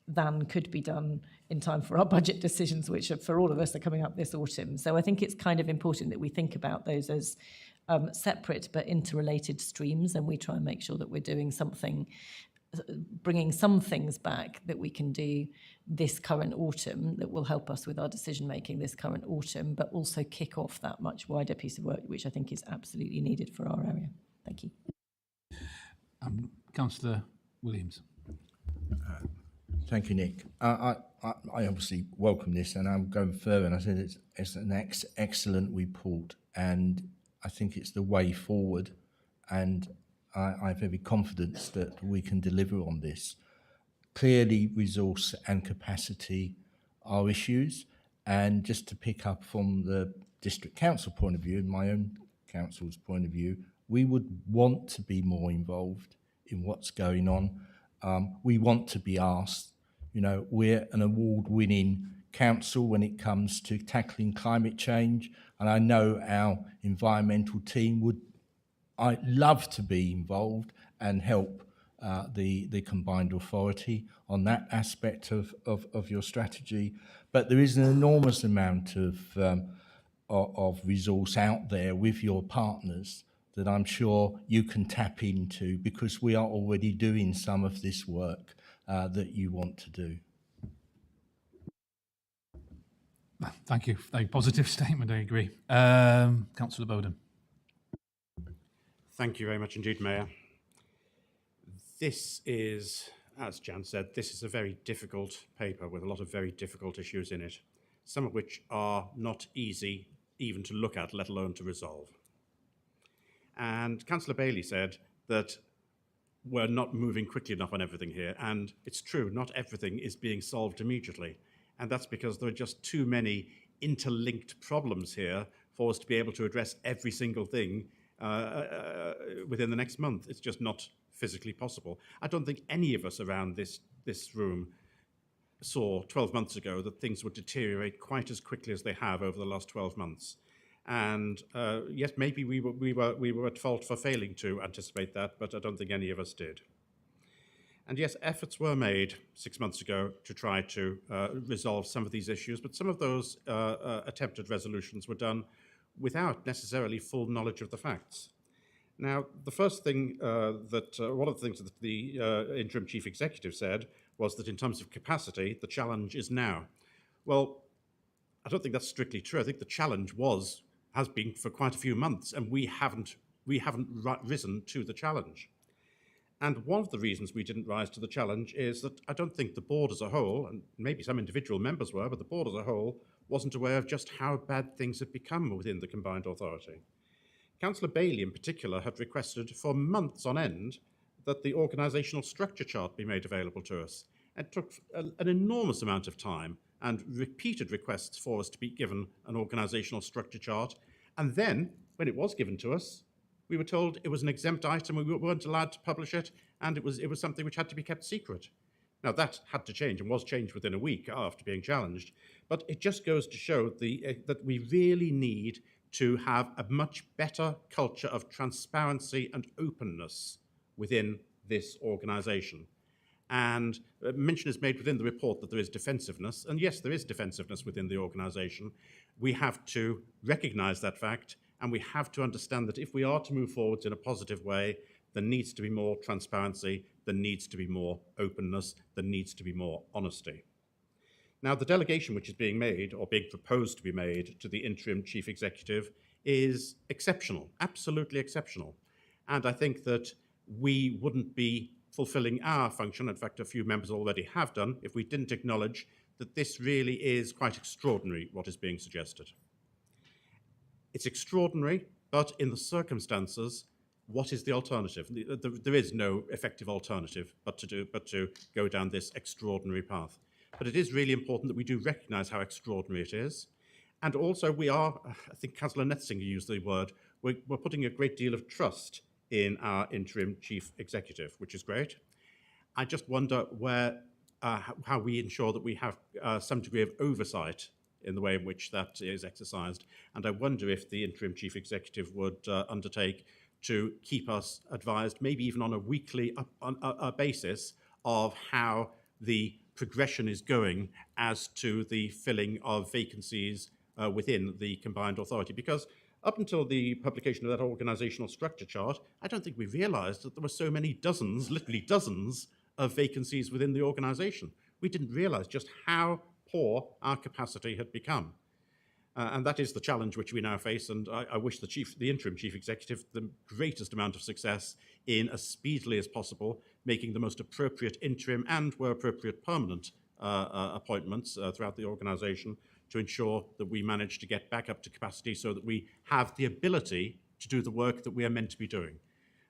than could be done in time for our budget decisions, which are, for all of us, are coming up this autumn. So I think it's kind of important that we think about those as separate but interrelated streams, and we try and make sure that we're doing something, bringing some things back that we can do this current autumn that will help us with our decision making this current autumn, but also kick off that much wider piece of work, which I think is absolutely needed for our area. Thank you. Councillor Williams. Thank you, Nick. I obviously welcome this, and I'm going further, and I said it's an excellent report, and I think it's the way forward, and I have every confidence that we can deliver on this. Clearly, resource and capacity are issues, and just to pick up from the district council point of view and my own council's point of view, we would want to be more involved in what's going on. We want to be asked. You know, we're an award-winning council when it comes to tackling climate change, and I know our environmental team I'd love to be involved and help the combined authority on that aspect of your strategy. But there is an enormous amount of resource out there with your partners that I'm sure you can tap into, because we are already doing some of this work that you want to do. Thank you. Very positive statement, I agree. Councillor Bowden. Thank you very much indeed, Mayor. This is, as Jan said, this is a very difficult paper with a lot of very difficult issues in it, some of which are not easy even to look at, let alone to resolve. And Councillor Bailey said that we're not moving quickly enough on everything here, and it's true, not everything is being solved immediately. And that's because there are just too many interlinked problems here for us to be able to address every single thing within the next month. It's just not physically possible. I don't think any of us around this room saw 12 months ago that things would deteriorate quite as quickly as they have over the last 12 months. And yes, maybe we were at fault for failing to anticipate that, but I don't think any of us did. And yes, efforts were made 6 months ago to try to resolve some of these issues, but some of those attempted resolutions were done without necessarily full knowledge of the facts. Now, the first thing one of the things that the interim chief executive said was that in terms of capacity, the challenge is now. Well, I don't think that's strictly true. I think the challenge has been for quite a few months, and we haven't risen to the challenge. And one of the reasons we didn't rise to the challenge is that I don't think the board as a whole, and maybe some individual members were, but the board as a whole wasn't aware of just how bad things had become within the combined authority. Councillor Bailey in particular had requested for months on end that the organisational structure chart be made available to us. It took an enormous amount of time and repeated requests for us to be given an organisational structure chart. And then, when it was given to us, we were told it was an exempt item, we weren't allowed to publish it, and it was something which had to be kept secret. Now, that had to change and was changed within a week after being challenged. But it just goes to show that we really need to have a much better culture of transparency and openness within this organisation. And mention is made within the report that there is defensiveness, and yes, there is defensiveness within the organisation. We have to recognise that fact, and we have to understand that if we are to move forwards in a positive way, there needs to be more transparency, there needs to be more openness, there needs to be more honesty. Now, the delegation which is being made, or being proposed to be made, to the interim chief executive is exceptional, absolutely exceptional. And I think that we wouldn't be fulfilling our function, in fact, a few members already have done, if we didn't acknowledge that this really is quite extraordinary, what is being suggested. It's extraordinary, but in the circumstances, what is the alternative? There is no effective alternative but to go down this extraordinary path. But it is really important that we do recognise how extraordinary it is. And also we are, I think Councillor Netzinger used the word, we're putting a great deal of trust in our interim chief executive, which is great. I just wonder how we ensure that we have some degree of oversight in the way in which that is exercised. And I wonder if the interim chief executive would undertake to keep us advised, maybe even on a weekly basis, of how the progression is going as to the filling of vacancies within the combined authority. Because up until the publication of that organisational structure chart, I don't think we realised that there were so many dozens, literally dozens, of vacancies within the organisation. We didn't realise just how poor our capacity had become. And that is the challenge which we now face, and I wish the interim chief executive the greatest amount of success in, as speedily as possible, making the most appropriate interim and, where appropriate, permanent appointments throughout the organisation to ensure that we manage to get back up to capacity so that we have the ability to do the work that we are meant to be doing.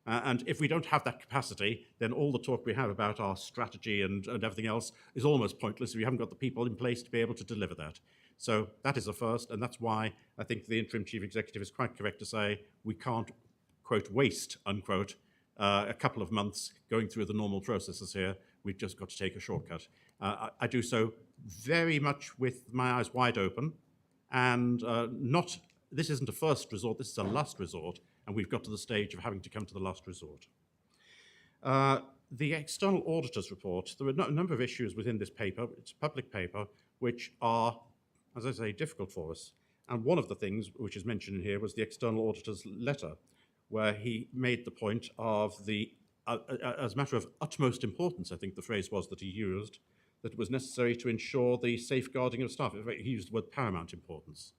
And if we don't have that capacity, then all the talk we have about our strategy and everything else is almost pointless if we haven't got the people in place to be able to deliver that. So that is a first, and that's why I think the interim chief executive is quite correct to say we can't, quote, waste, unquote, a couple of months going through the normal processes here. We've just got to take a shortcut. I do so very much with my eyes wide open, and this isn't a first resort, this is a last resort, and we've got to the stage of having to come to the last resort. the external auditor's report, there are a number of issues within this paper, it's a public paper, which are, as I say, difficult for us. And one of the things which is mentioned in here was the external auditor's letter, where he made the point of the, as a matter of utmost importance, I think the phrase was that he used, that it was necessary to ensure the safeguarding of staff. He used the word paramount importance.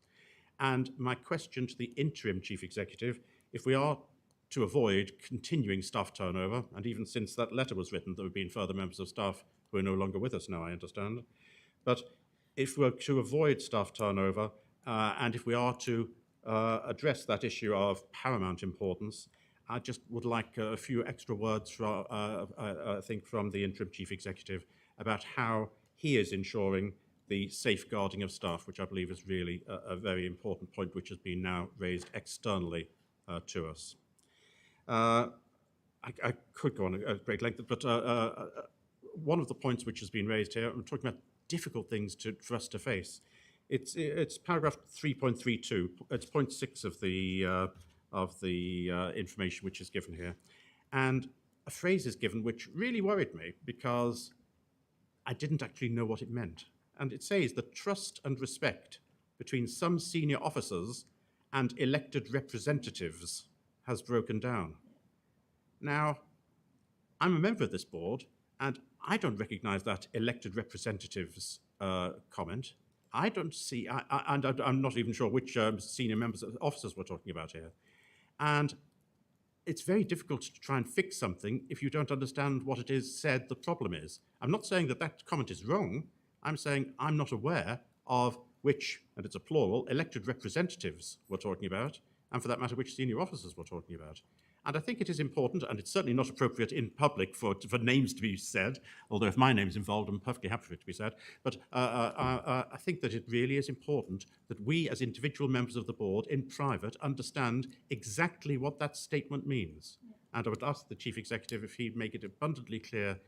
And my question to the interim chief executive, if we are to avoid continuing staff turnover, and even since that letter was written, there have been further members of staff who are no longer with us now, I understand. But if we're to avoid staff turnover, and if we are to address that issue of paramount importance, I just would like a few extra words, I think, from the interim chief executive about how he is ensuring the safeguarding of staff, which I believe is really a very important point which has been now raised externally to us. I could go on at great length, but one of the points which has been raised here, I'm talking about difficult things for us to face. It's paragraph 3.32. It's point 6 of the information which is given here, and a phrase is given which really worried me because I didn't actually know what it meant. And it says the trust and respect between some senior officers and elected representatives has broken down. Now, I'm a member of this board, and I don't recognise that elected representatives comment. I don't see, and I'm not even sure which senior members of officers we're talking about here. And it's very difficult to try and fix something if you don't understand what it is said the problem is. I'm not saying that that comment is wrong. I'm saying I'm not aware of which, and it's a plural, elected representatives we're talking about, and for that matter, which senior officers we're talking about. And I think it is important, and it's certainly not appropriate in public for names to be said, although if my name's involved, I'm perfectly happy for it to be said. But I think that it really is important that we, as individual members of the board, in private, understand exactly what that statement means. And I would ask the chief executive if he'd make it abundantly clear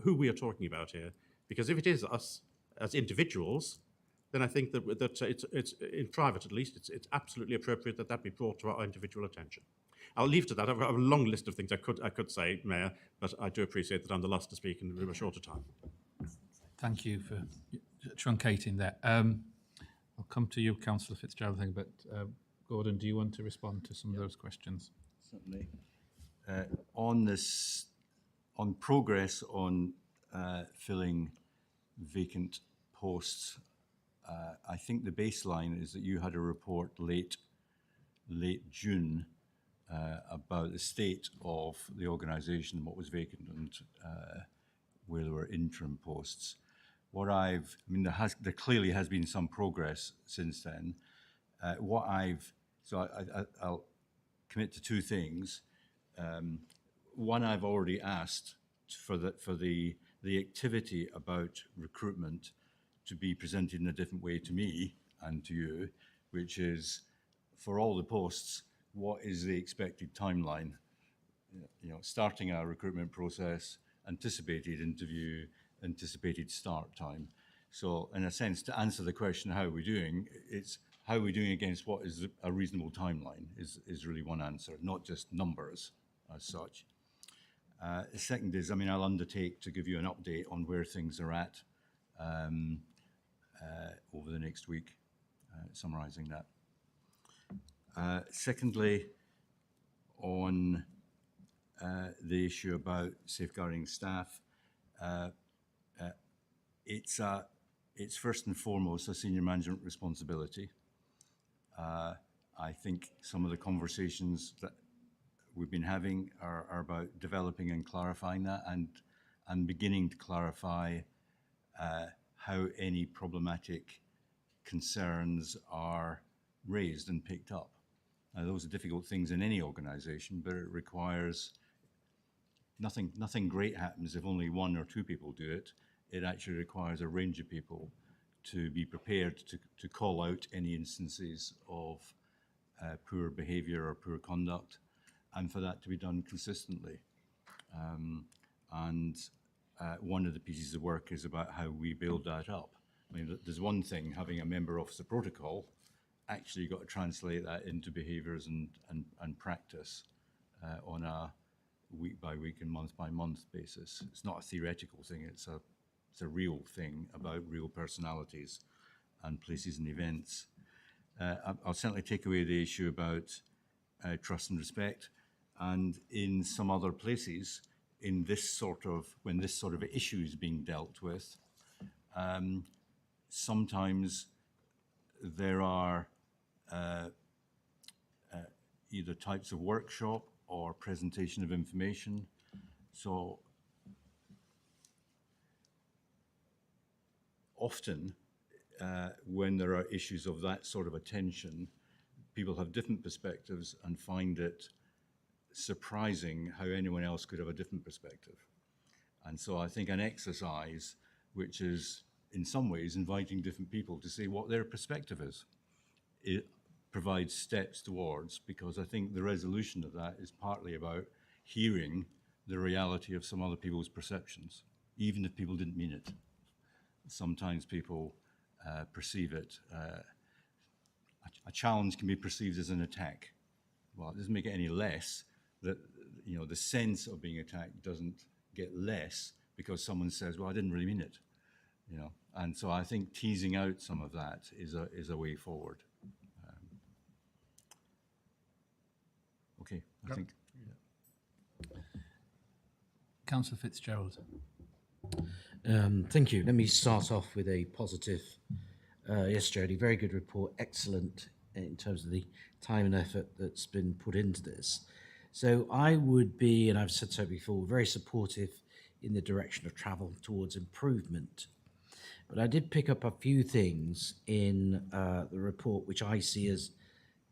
who we are talking about here. Because if it is us as individuals, then I think that it's in private at least, it's absolutely appropriate that that be brought to our individual attention. I'll leave to that. I have a long list of things I could say, Mayor, but I do appreciate that I'm the last to speak in a shorter time. Thank you for truncating that. I'll come to you, Councillor Fitzgerald, but Gordon, do you want to respond to some of those questions? Certainly. On progress on filling vacant posts, I think the baseline is that you had a report late June about the state of the organisation, what was vacant, and where there were interim posts. There clearly has been some progress since then. I'll commit to two things. One, I've already asked for the activity about recruitment to be presented in a different way to me and to you, which is for all the posts, what is the expected timeline? Starting a recruitment process, anticipated interview, anticipated start time. So in a sense, to answer the question, how are we doing, it's how are we doing against what is a reasonable timeline is really one answer, not just numbers as such. The second is, I'll undertake to give you an update on where things are at over the next week, summarising that. Secondly, on the issue about safeguarding staff, it's first and foremost a senior management responsibility. I think some of the conversations that we've been having are about developing and clarifying that and beginning to clarify how any problematic concerns are raised and picked up. Those are difficult things in any organisation, but it requires nothing great happens if only one or two people do it. It actually requires a range of people to be prepared to call out any instances of poor behaviour or poor conduct, and for that to be done consistently. One of the pieces of work is about how we build that up. There's one thing, having a member officer protocol, actually you've got to translate that into behaviours and practice on a week by week and month by month basis. It's not a theoretical thing, it's a real thing about real personalities and places and events. I'll certainly take away the issue about trust and respect, and in some other places, in this sort of, when this sort of issue is being dealt with, sometimes there are either types of workshop or presentation of information. So often, when there are issues of that sort of attention, people have different perspectives and find it surprising how anyone else could have a different perspective. And so I think an exercise which is in some ways inviting different people to say what their perspective is, it provides steps towards, because I think the resolution of that is partly about hearing the reality of some other people's perceptions, even if people didn't mean it. Sometimes people perceive it, a challenge can be perceived as an attack. Well, it doesn't make it any less that, you know, the sense of being attacked doesn't get less because someone says, well, I didn't really mean it, you know. And so I think teasing out some of that is a way forward. Okay, I think. Councillor Fitzgerald. Thank you. Let me start off with a positive. Yes, Jodie, very good report. Excellent in terms of the time and effort that's been put into this. So I would be, and I've said so before, very supportive in the direction of travel towards improvement. But I did pick up a few things in the report which I see as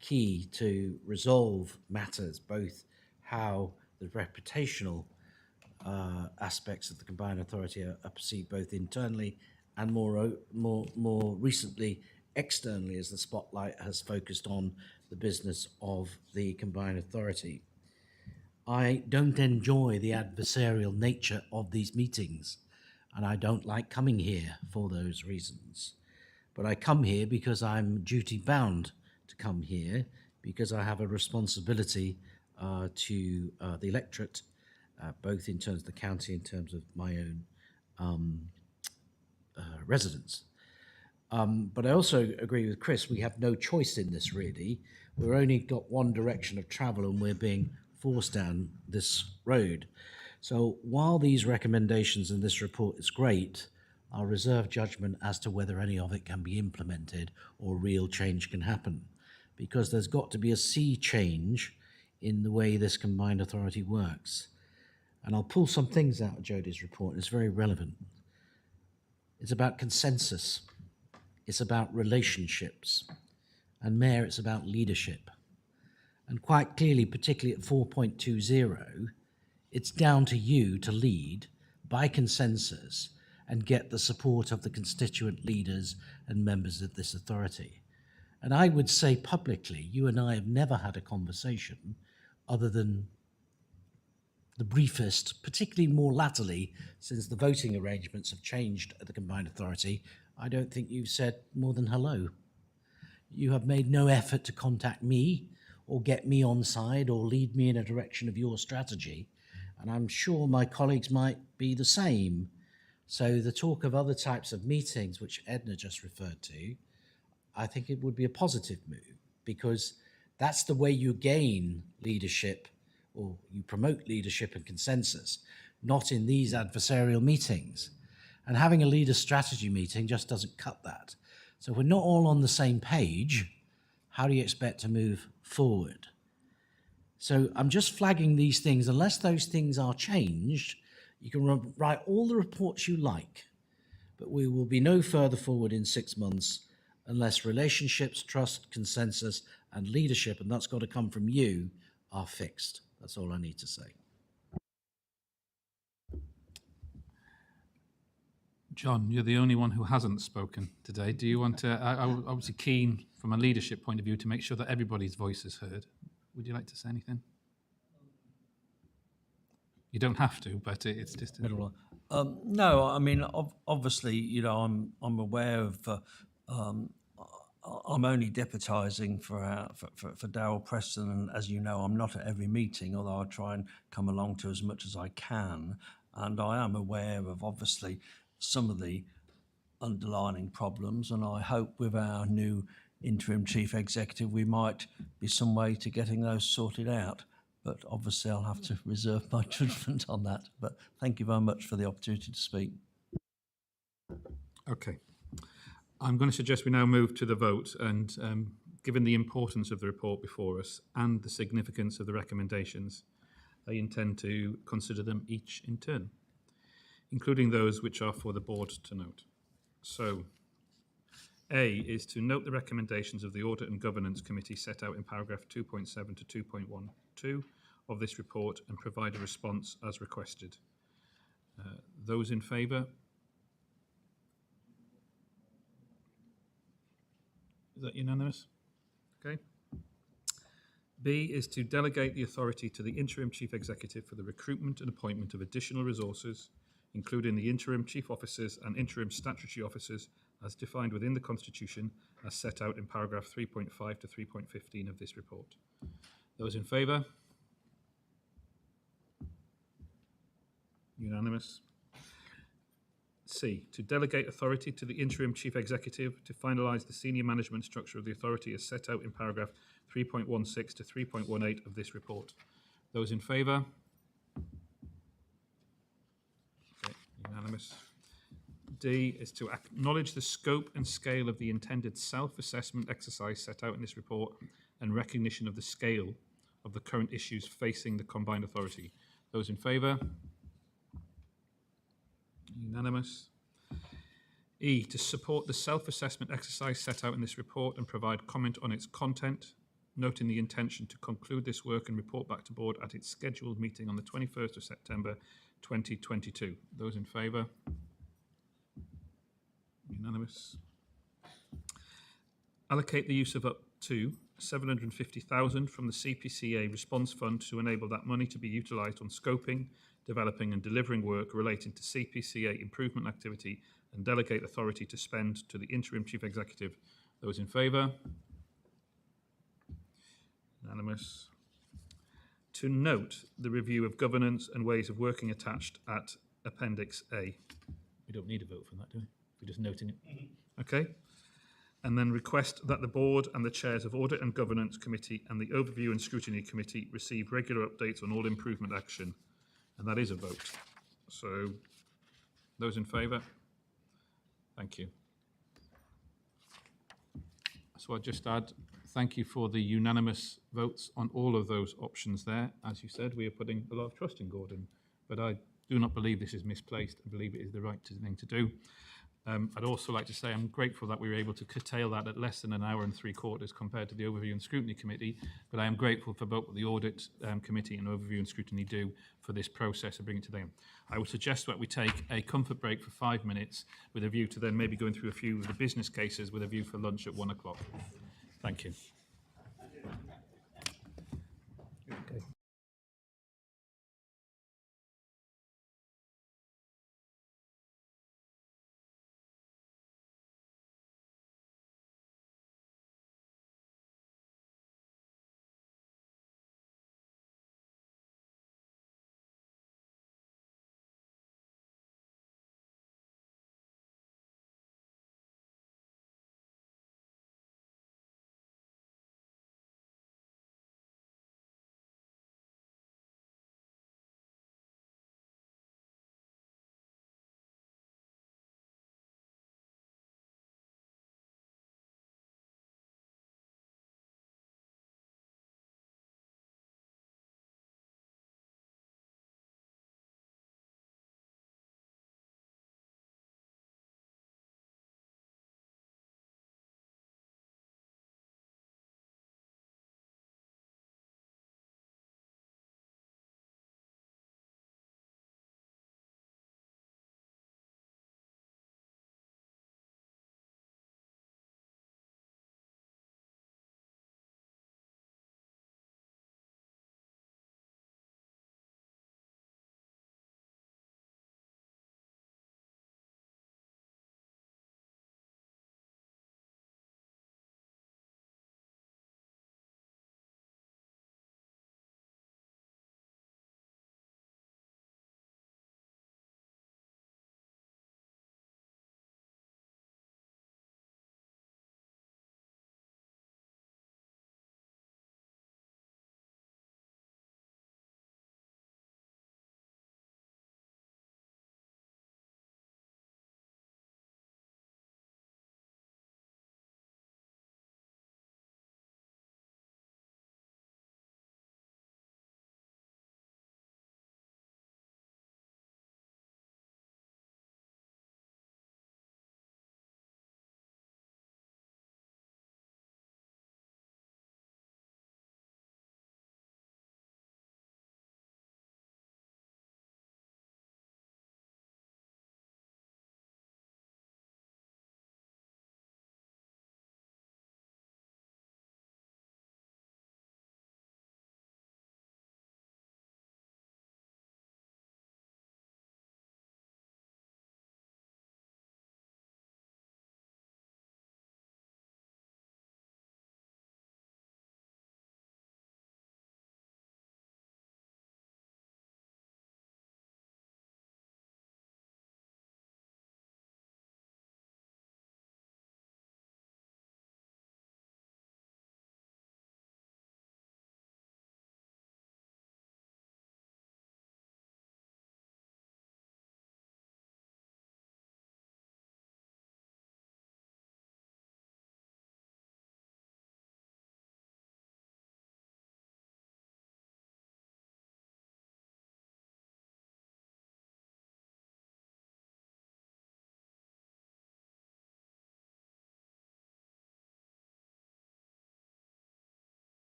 key to resolve matters, both how the reputational aspects of the combined authority are perceived both internally and more recently externally, as the spotlight has focused on the business of the combined authority. I don't enjoy the adversarial nature of these meetings, and I don't like coming here for those reasons. But I come here because I'm duty bound to come here, because I have a responsibility to the electorate, both in terms of the county, in terms of my own residents. But I also agree with Chris, we have no choice in this really. We've only got one direction of travel and we're being forced down this road. So while these recommendations in this report is great, I'll reserve judgment as to whether any of it can be implemented or real change can happen, because there's got to be a sea change in the way this combined authority works. And I'll pull some things out of Jodie's report, and it's very relevant. It's about consensus. It's about relationships. And Mayor, it's about leadership. And quite clearly, particularly at 4.20, it's down to you to lead by consensus and get the support of the constituent leaders and members of this authority. And I would say publicly, you and I have never had a conversation other than the briefest, particularly more latterly, since the voting arrangements have changed at the combined authority. I don't think you've said more than hello. You have made no effort to contact me or get me on side or lead me in a direction of your strategy. And I'm sure my colleagues might be the same. So the talk of other types of meetings, which Edna just referred to, I think it would be a positive move, because that's the way you gain leadership, or you promote leadership and consensus, not in these adversarial meetings. And having a leader strategy meeting just doesn't cut that. So if we're not all on the same page, how do you expect to move forward? So I'm just flagging these things. Unless those things are changed, you can write all the reports you like, but we will be no further forward in 6 months unless relationships, trust, consensus, and leadership, and that's got to come from you, are fixed. That's all I need to say. John, you're the only one who hasn't spoken today. Do you want to, I'm obviously keen from a leadership point of view to make sure that everybody's voice is heard. Would you like to say anything? You don't have to, but it's just... No, I mean, obviously, you know, I'm aware of I'm only deputising for Darryl Preston, and as you know, I'm not at every meeting, although I try and come along to as much as I can. And I am aware of obviously some of the underlining problems, and I hope with our new interim chief executive we might be some way to getting those sorted out. But obviously I'll have to reserve my judgment on that. But thank you very much for the opportunity to speak. Okay. I'm going to suggest we now move to the vote, and given the importance of the report before us and the significance of the recommendations, I intend to consider them each in turn, including those which are for the board to note. So, A is to note the recommendations of the Audit and Governance Committee set out in paragraph 2.7 to 2.12 of this report and provide a response as requested. Those in favour? Is that unanimous? Okay. B is to delegate the authority to the interim chief executive for the recruitment and appointment of additional resources, including the interim chief officers and interim statutory officers as defined within the Constitution as set out in paragraph 3.5 to 3.15 of this report. Those in favour? Unanimous. C, to delegate authority to the interim chief executive to finalise the senior management structure of the authority as set out in paragraph 3.16 to 3.18 of this report. Those in favour? Okay, unanimous. D is to acknowledge the scope and scale of the intended self-assessment exercise set out in this report and recognition of the scale of the current issues facing the combined authority. Those in favour? Unanimous. E, to support the self-assessment exercise set out in this report and provide comment on its content, noting the intention to conclude this work and report back to board at its scheduled meeting on the 21st of September 2022. Those in favour? Unanimous. Allocate the use of up to 750,000 from the CPCA Response Fund to enable that money to be utilised on scoping, developing and delivering work relating to CPCA improvement activity and delegate authority to spend to the interim chief executive. Those in favour? Unanimous. To note the review of governance and ways of working attached at Appendix A. We don't need a vote for that, do we? We're just noting it. Okay. And then request that the board and the chairs of Audit and Governance Committee and the Overview and Scrutiny Committee receive regular updates on all improvement action. And that is a vote. So, those in favour? Thank you. So I'll just add, thank you for the unanimous votes on all of those options there. As you said, we are putting a lot of trust in Gordon, but I do not believe this is misplaced. I believe it is the right thing to do. I'd also like to say I'm grateful that we were able to curtail that at less than an hour and 3/4 compared to the Overview and Scrutiny Committee, but I am grateful for both the Audit Committee and Overview and Scrutiny do for this process and bring it to them. I would suggest that we take a comfort break for 5 minutes with a view to then maybe going through a few of the business cases with a view for lunch at 1 o'clock. Thank you. Okay.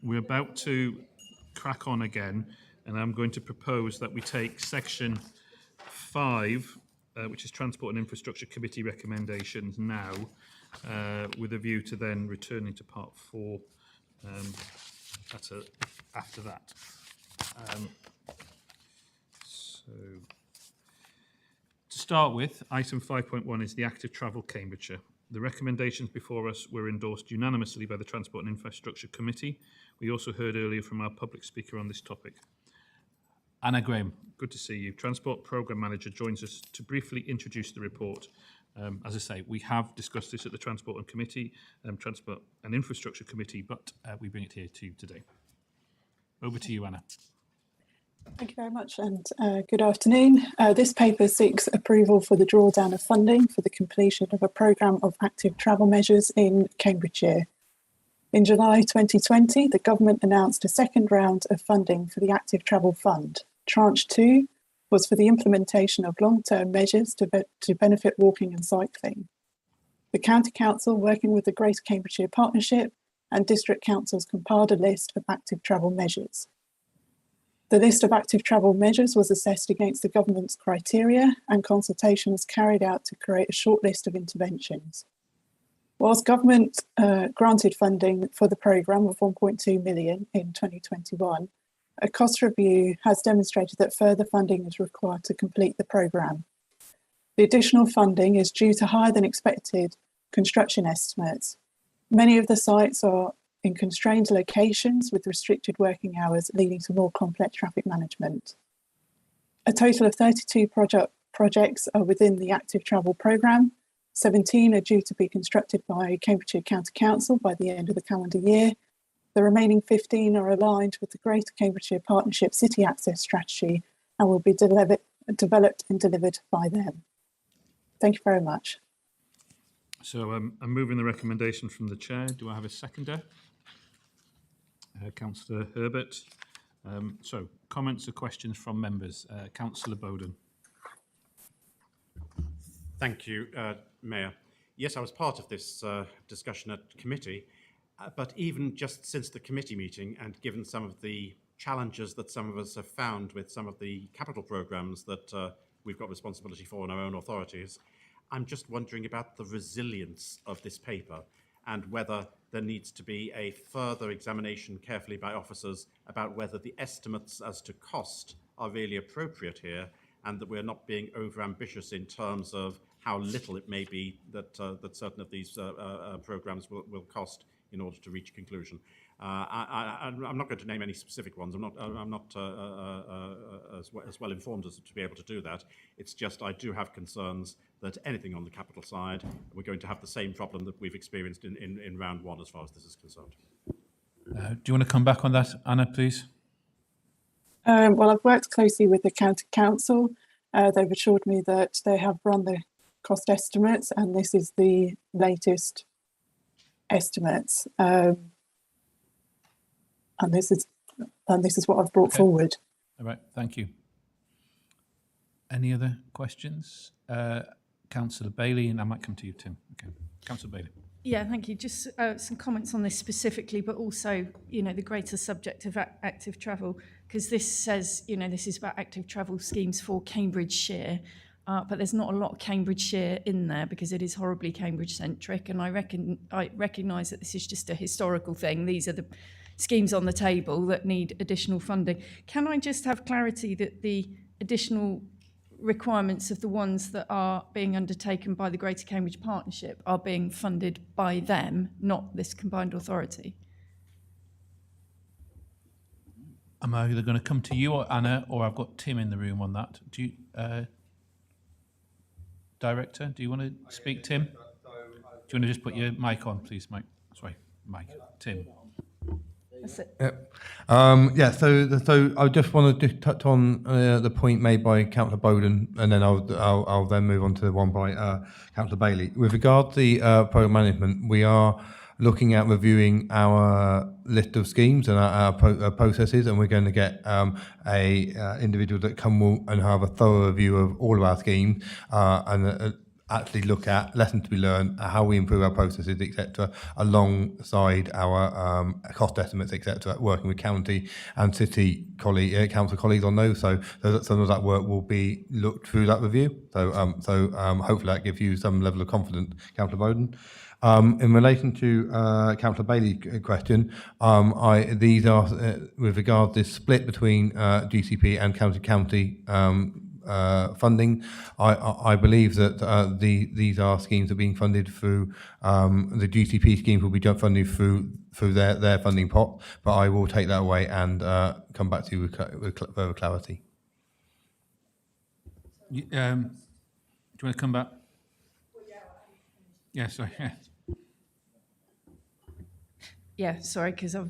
We're about to crack on again, and I'm going to propose that we take section 5, which is Transport and Infrastructure Committee recommendations now, with a view to then returning to part 4 after that. So, to start with, item 5.1 is the active travel Cambridgeshire. The recommendations before us were endorsed unanimously by the Transport and Infrastructure Committee. We also heard earlier from our public speaker on this topic. Anna Graham, good to see you. Transport Programme Manager joins us to briefly introduce the report. As I say, we have discussed this at the Transport and Infrastructure Committee, but we bring it here to you today. Over to you, Anna. Thank you very much, and good afternoon. This paper seeks approval for the drawdown of funding for the completion of a programme of active travel measures in Cambridgeshire. In July 2020, the government announced a second round of funding for the Active Travel Fund. Tranche 2 was for the implementation of long-term measures to benefit walking and cycling. The County Council, working with the Greater Cambridgeshire Partnership and District Councils, compiled a list of active travel measures. The list of active travel measures was assessed against the government's criteria, and consultation was carried out to create a short list of interventions. Whilst government granted funding for the programme of 1.2 million in 2021, a cost review has demonstrated that further funding is required to complete the programme. The additional funding is due to higher than expected construction estimates. Many of the sites are in constrained locations with restricted working hours, leading to more complex traffic management. A total of 32 projects are within the active travel programme. 17 are due to be constructed by Cambridgeshire County Council by the end of the calendar year. The remaining 15 are aligned with the Greater Cambridgeshire Partnership City Access Strategy and will be developed and delivered by them. Thank you very much. So I'm moving the recommendation from the chair. Do I have a seconder? Councillor Herbert. So comments or questions from members? Councillor Bowden. Thank you, Mayor. Yes, I was part of this discussion at committee, but even just since the committee meeting and given some of the challenges that some of us have found with some of the capital programmes that we've got responsibility for in our own authorities, I'm just wondering about the resilience of this paper and whether there needs to be a further examination carefully by officers about whether the estimates as to cost are really appropriate here and that we're not being over-ambitious in terms of how little it may be that certain of these programmes will cost in order to reach a conclusion. I'm not going to name any specific ones. I'm not as well informed as to be able to do that. It's just I do have concerns that anything on the capital side, we're going to have the same problem that we've experienced in round 1 as far as this is concerned. Do you want to come back on that, Anna, please? Well, I've worked closely with the County Council. They've assured me that they have run the cost estimates, and this is the latest estimates. And this is what I've brought forward. All right, thank you. Any other questions? Councillor Bailey, and I might come to you, Tim. Okay, Councillor Bailey. Yeah, thank you. Just some comments on this specifically, but also, the greater subject of active travel, because this says, this is about active travel schemes for Cambridgeshire, but there's not a lot of Cambridgeshire in there because it is horribly Cambridge-centric, and I recognise that this is just a historical thing. These are the schemes on the table that need additional funding. Can I just have clarity that the additional requirements of the ones that are being undertaken by the Greater Cambridge Partnership are being funded by them, not this combined authority? I'm either going to come to you, or Anna, or I've got Tim in the room on that. Do you, Director, do you want to speak, Tim? Do you want to just put your mic on, please, Mike? Sorry, Mike. Tim. That's it. So I just want to touch on the point made by Councillor Bowden, and then I'll then move on to the one by Councillor Bailey. With regard to the programme management, we are looking at reviewing our list of schemes and our processes, and we're going to get a individual that come and have a thorough review of all of our schemes, and actually look at lessons to be learned, how we improve our processes, etc., alongside our cost estimates, etc., working with county and city council colleagues on those. So some of that work will be looked through that review. So hopefully that gives you some level of confidence, Councillor Bowden. In relation to Councillor Bailey's question, these are with regard to this split between GCP and county funding. I believe that these are schemes that are being funded through the GCP schemes will be funded through their funding pot. But I will take that away and come back to you with further clarity. Do you want to come back? Yeah, sorry. Yeah. Yeah, sorry, because I've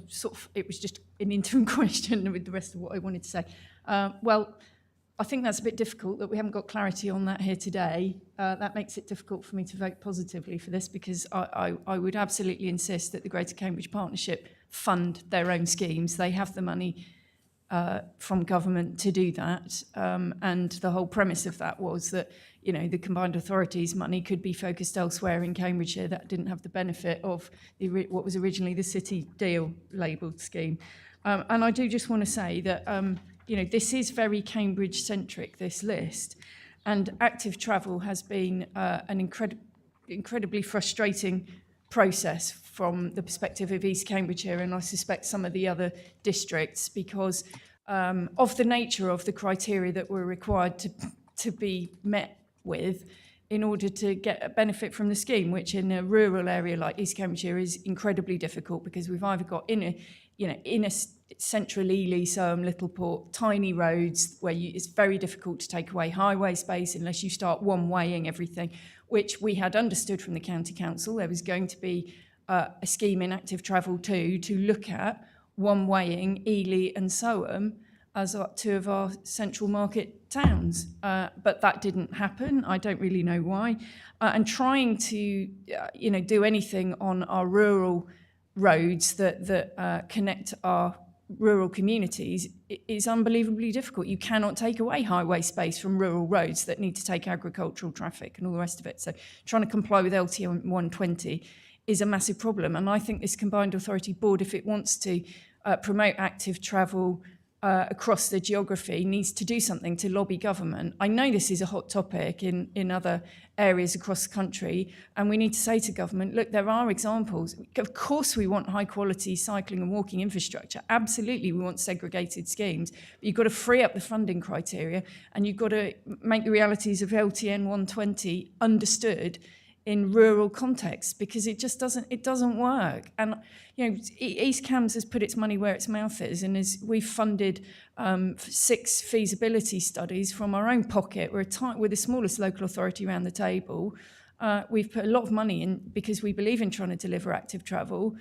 it was just an interim question with the rest of what I wanted to say. Well, I think that's a bit difficult that we haven't got clarity on that here today. That makes it difficult for me to vote positively for this, because I would absolutely insist that the Greater Cambridge Partnership fund their own schemes. They have the money from government to do that. And the whole premise of that was that, the combined authorities money could be focused elsewhere in Cambridgeshire that didn't have the benefit of what was originally the City Deal labelled scheme. And I do just want to say that, this is very Cambridge-centric, this list. And active travel has been an incredibly frustrating process from the perspective of East Cambridgeshire, and I suspect some of the other districts, because of the nature of the criteria that were required to be met with in order to get a benefit from the scheme, which in a rural area like East Cambridgeshire is incredibly difficult, because we've either got in a central Ely, Soham, Littleport, tiny roads where it's very difficult to take away highway space unless you start one-waying everything, which we had understood from the County Council. There was going to be a scheme in active travel too to look at one-waying Ely and Soham as two of our central market towns. But that didn't happen. I don't really know why. And trying to do anything on our rural roads that connect our rural communities is unbelievably difficult. You cannot take away highway space from rural roads that need to take agricultural traffic and all the rest of it. So trying to comply with LT 120 is a massive problem. And I think this Combined Authority Board, if it wants to promote active travel across the geography, needs to do something to lobby government. I know this is a hot topic in other areas across the country, and we need to say to government, look, there are examples. Of course we want high quality cycling and walking infrastructure. Absolutely, we want segregated schemes. But you've got to free up the funding criteria, and you've got to make the realities of LTN 120 understood in rural contexts, because it just doesn't work. And East Cambs has put its money where its mouth is, and we've funded 6 feasibility studies from our own pocket. We're the smallest local authority around the table. We've put a lot of money in because we believe in trying to deliver active travel.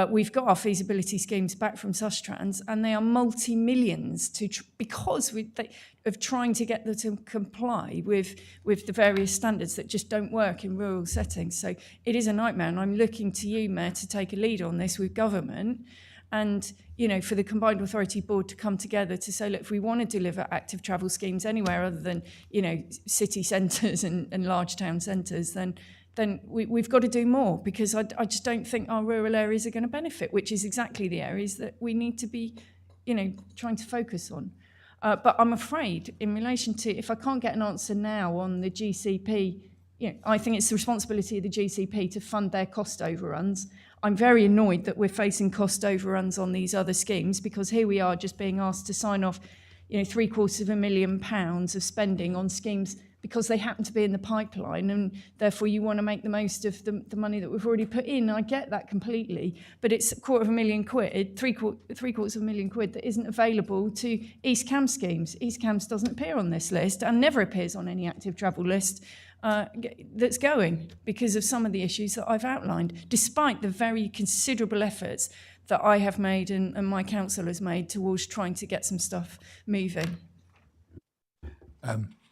We've got our feasibility schemes back from Sustrans, and they are multi-millions because of trying to get them to comply with the various standards that just don't work in rural settings. So it is a nightmare, and I'm looking to you, Mayor, to take a lead on this with government, and for the Combined Authority Board to come together to say, look, if we want to deliver active travel schemes anywhere other than city centres and large town centres, then we've got to do more, because I just don't think our rural areas are going to benefit, which is exactly the areas that we need to be, trying to focus on. But I'm afraid, in relation to, if I can't get an answer now on the GCP, I think it's the responsibility of the GCP to fund their cost overruns. I'm very annoyed that we're facing cost overruns on these other schemes, because here we are just being asked to sign off, £750,000 of spending on schemes because they happen to be in the pipeline, and therefore you want to make the most of the money that we've already put in. I get that completely, but it's £250,000, £750,000 that isn't available to East Cambs schemes. East Cambs doesn't appear on this list and never appears on any active travel list that's going, because of some of the issues that I've outlined, despite the very considerable efforts that I have made and my council has made towards trying to get some stuff moving.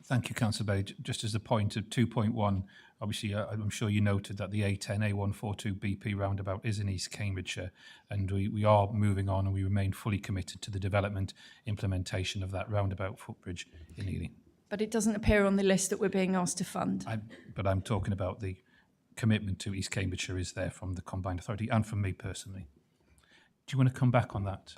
Thank you, Councillor Bay. Just as a point of 2.1, obviously I'm sure you noted that the A10 A142 BP roundabout is in East Cambridgeshire, and we are moving on, and we remain fully committed to the development implementation of that roundabout footbridge in Ely. but it doesn't appear on the list that we're being asked to fund. But I'm talking about the commitment to East Cambridgeshire is there from the Combined Authority and from me personally. Do you want to come back on that?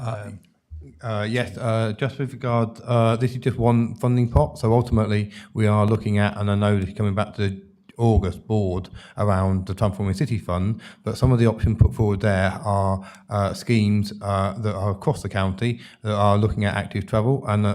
Yes, just with regard, this is just one funding pot. So ultimately, we are looking at, and I know this is coming back to the August board around the Transforming City Fund, but some of the options put forward there are schemes that are across the county that are looking at active travel, and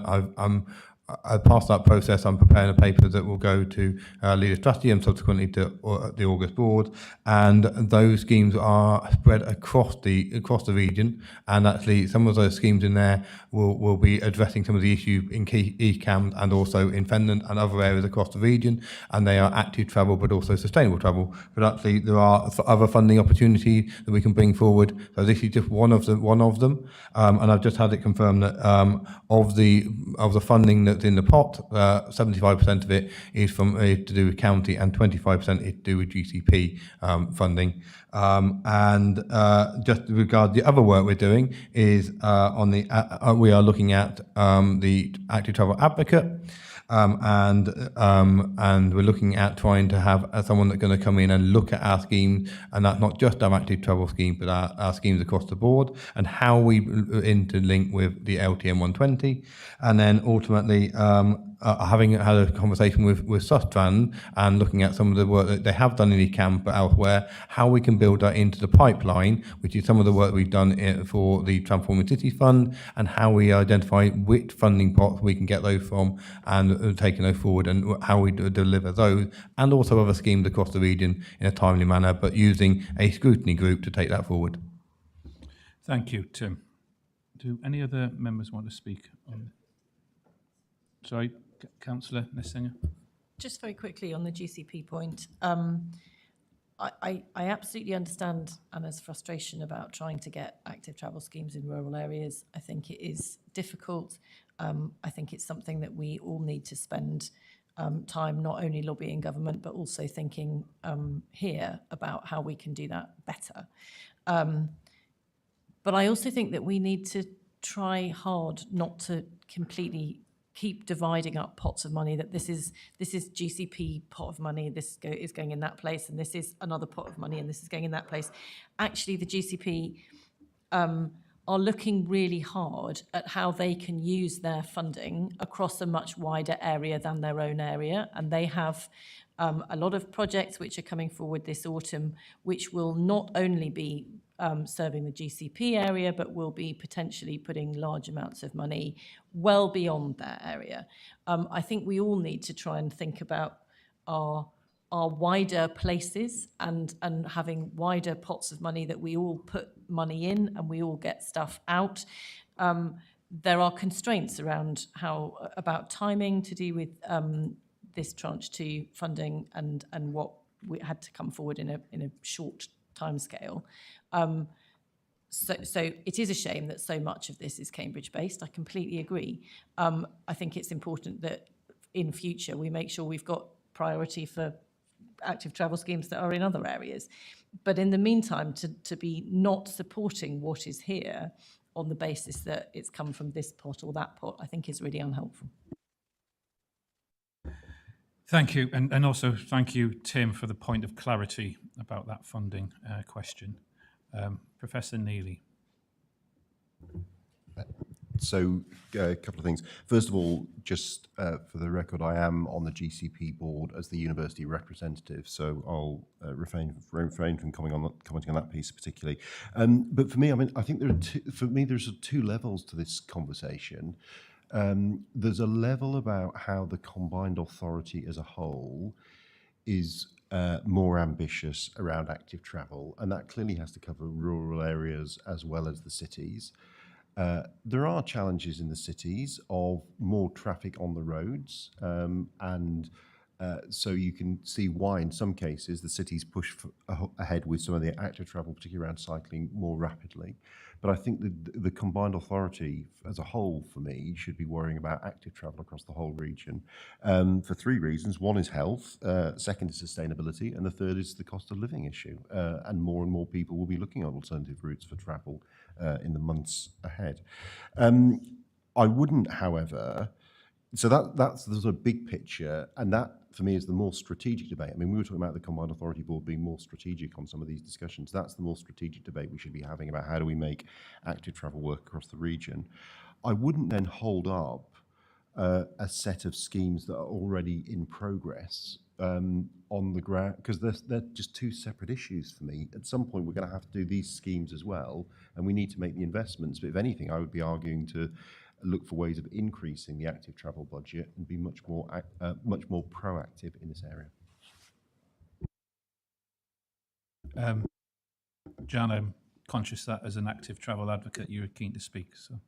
I've passed that process. I'm preparing a paper that will go to Leader Strategy and subsequently to the August board. And those schemes are spread across the region. And actually, some of those schemes in there will be addressing some of the issues in East Cam and also in Fenland and other areas across the region. And they are active travel, but also sustainable travel. But actually, there are other funding opportunities that we can bring forward. So this is just one of them. And I've just had it confirmed that of the funding that's in the pot, 75% of it is to do with county and 25% is to do with GCP funding. And just regard the other work we're doing is we are looking at the active travel advocate. And we're looking at trying to have someone that's going to come in and look at our scheme, and that's not just our active travel scheme, but our schemes across the board, and how we interlink with the LTM 120, and then ultimately having had a conversation with Sustran and looking at some of the work that they have done in eCamp but elsewhere, how we can build that into the pipeline, which is some of the work we've done for the Transforming City Fund, and how we identify which funding pots we can get those from and taking those forward, and how we deliver those, and also other schemes across the region in a timely manner, but using a scrutiny group to take that forward. Thank you, Tim. Do any other members want to speak on? Sorry, Councillor Nessinger. Just very quickly on the GCP point, I absolutely understand Anna's frustration about trying to get active travel schemes in rural areas. I think it is difficult. I think it's something that we all need to spend time not only lobbying government, but also thinking here about how we can do that better. But I also think that we need to try hard not to completely keep dividing up pots of money, that this is GCP pot of money, this is going in that place, and this is another pot of money, and this is going in that place. Actually, the GCP are looking really hard at how they can use their funding across a much wider area than their own area, and they have a lot of projects which are coming forward this autumn, which will not only be serving the GCP area, but will be potentially putting large amounts of money well beyond that area. I think we all need to try and think about our wider places and having wider pots of money that we all put money in and we all get stuff out. There are constraints around about timing to do with this tranche 2 funding and what we had to come forward in a short timescale. So it is a shame that so much of this is Cambridge-based. I completely agree. I think it's important that in future we make sure we've got priority for active travel schemes that are in other areas. But in the meantime, to be not supporting what is here on the basis that it's come from this pot or that pot, I think is really unhelpful. Thank you, and also thank you, Tim, for the point of clarity about that funding question. Professor Neely. So a couple of things. First of all, just for the record, I am on the GCP board as the university representative, so I'll refrain from commenting on that piece particularly. But for me, I mean, I think there's two levels to this conversation. There's a level about how the combined authority as a whole is more ambitious around active travel, and that clearly has to cover rural areas as well as the cities. There are challenges in the cities of more traffic on the roads, and so you can see why in some cases the cities push ahead with some of the active travel, particularly around cycling, more rapidly. But I think the combined authority as a whole, for me, should be worrying about active travel across the whole region for three reasons. One is health, second is sustainability, and the third is the cost of living issue. And more people will be looking at alternative routes for travel in the months ahead. I wouldn't, however, So that's the sort of big picture, and that for me is the more strategic debate. I mean, we were talking about the Combined Authority Board being more strategic on some of these discussions. That's the more strategic debate we should be having about how do we make active travel work across the region. I wouldn't then hold up a set of schemes that are already in progress on the ground, because they're just two separate issues for me. At some point, we're going to have to do these schemes as well, and we need to make the investments. But if anything, I would be arguing to look for ways of increasing the active travel budget and be much more proactive in this area. Jan, I'm conscious that as an active travel advocate, you were keen to speak. So.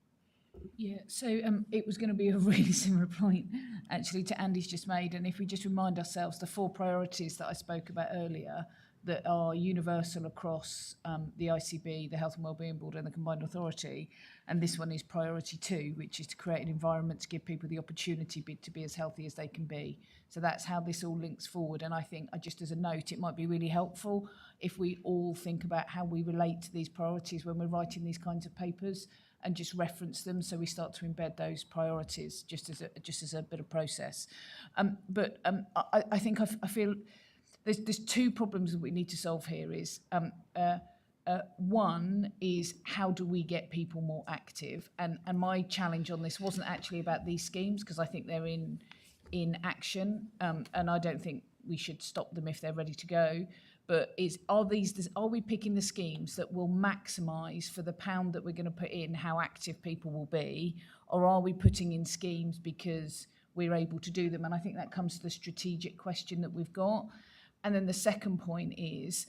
Yeah, so it was going to be a really similar point, actually, to Andy's just made. And if we just remind ourselves, the 4 priorities that I spoke about earlier that are universal across the ICB, the Health and Wellbeing Board and the Combined Authority, and this one is priority 2, which is to create an environment to give people the opportunity to be as healthy as they can be. So that's how this all links forward. And I think, just as a note, it might be really helpful if we all think about how we relate to these priorities when we're writing these kinds of papers, and just reference them so we start to embed those priorities just as a bit of process. I think I feel there's 2 problems that we need to solve here. Is one is how do we get people more active, and my challenge on this wasn't actually about these schemes, because I think they're in action, and I don't think we should stop them if they're ready to go. But are we picking the schemes that will maximise for the pound that we're going to put in how active people will be, or are we putting in schemes because we're able to do them? And I think that comes to the strategic question that we've got. And then the second point is,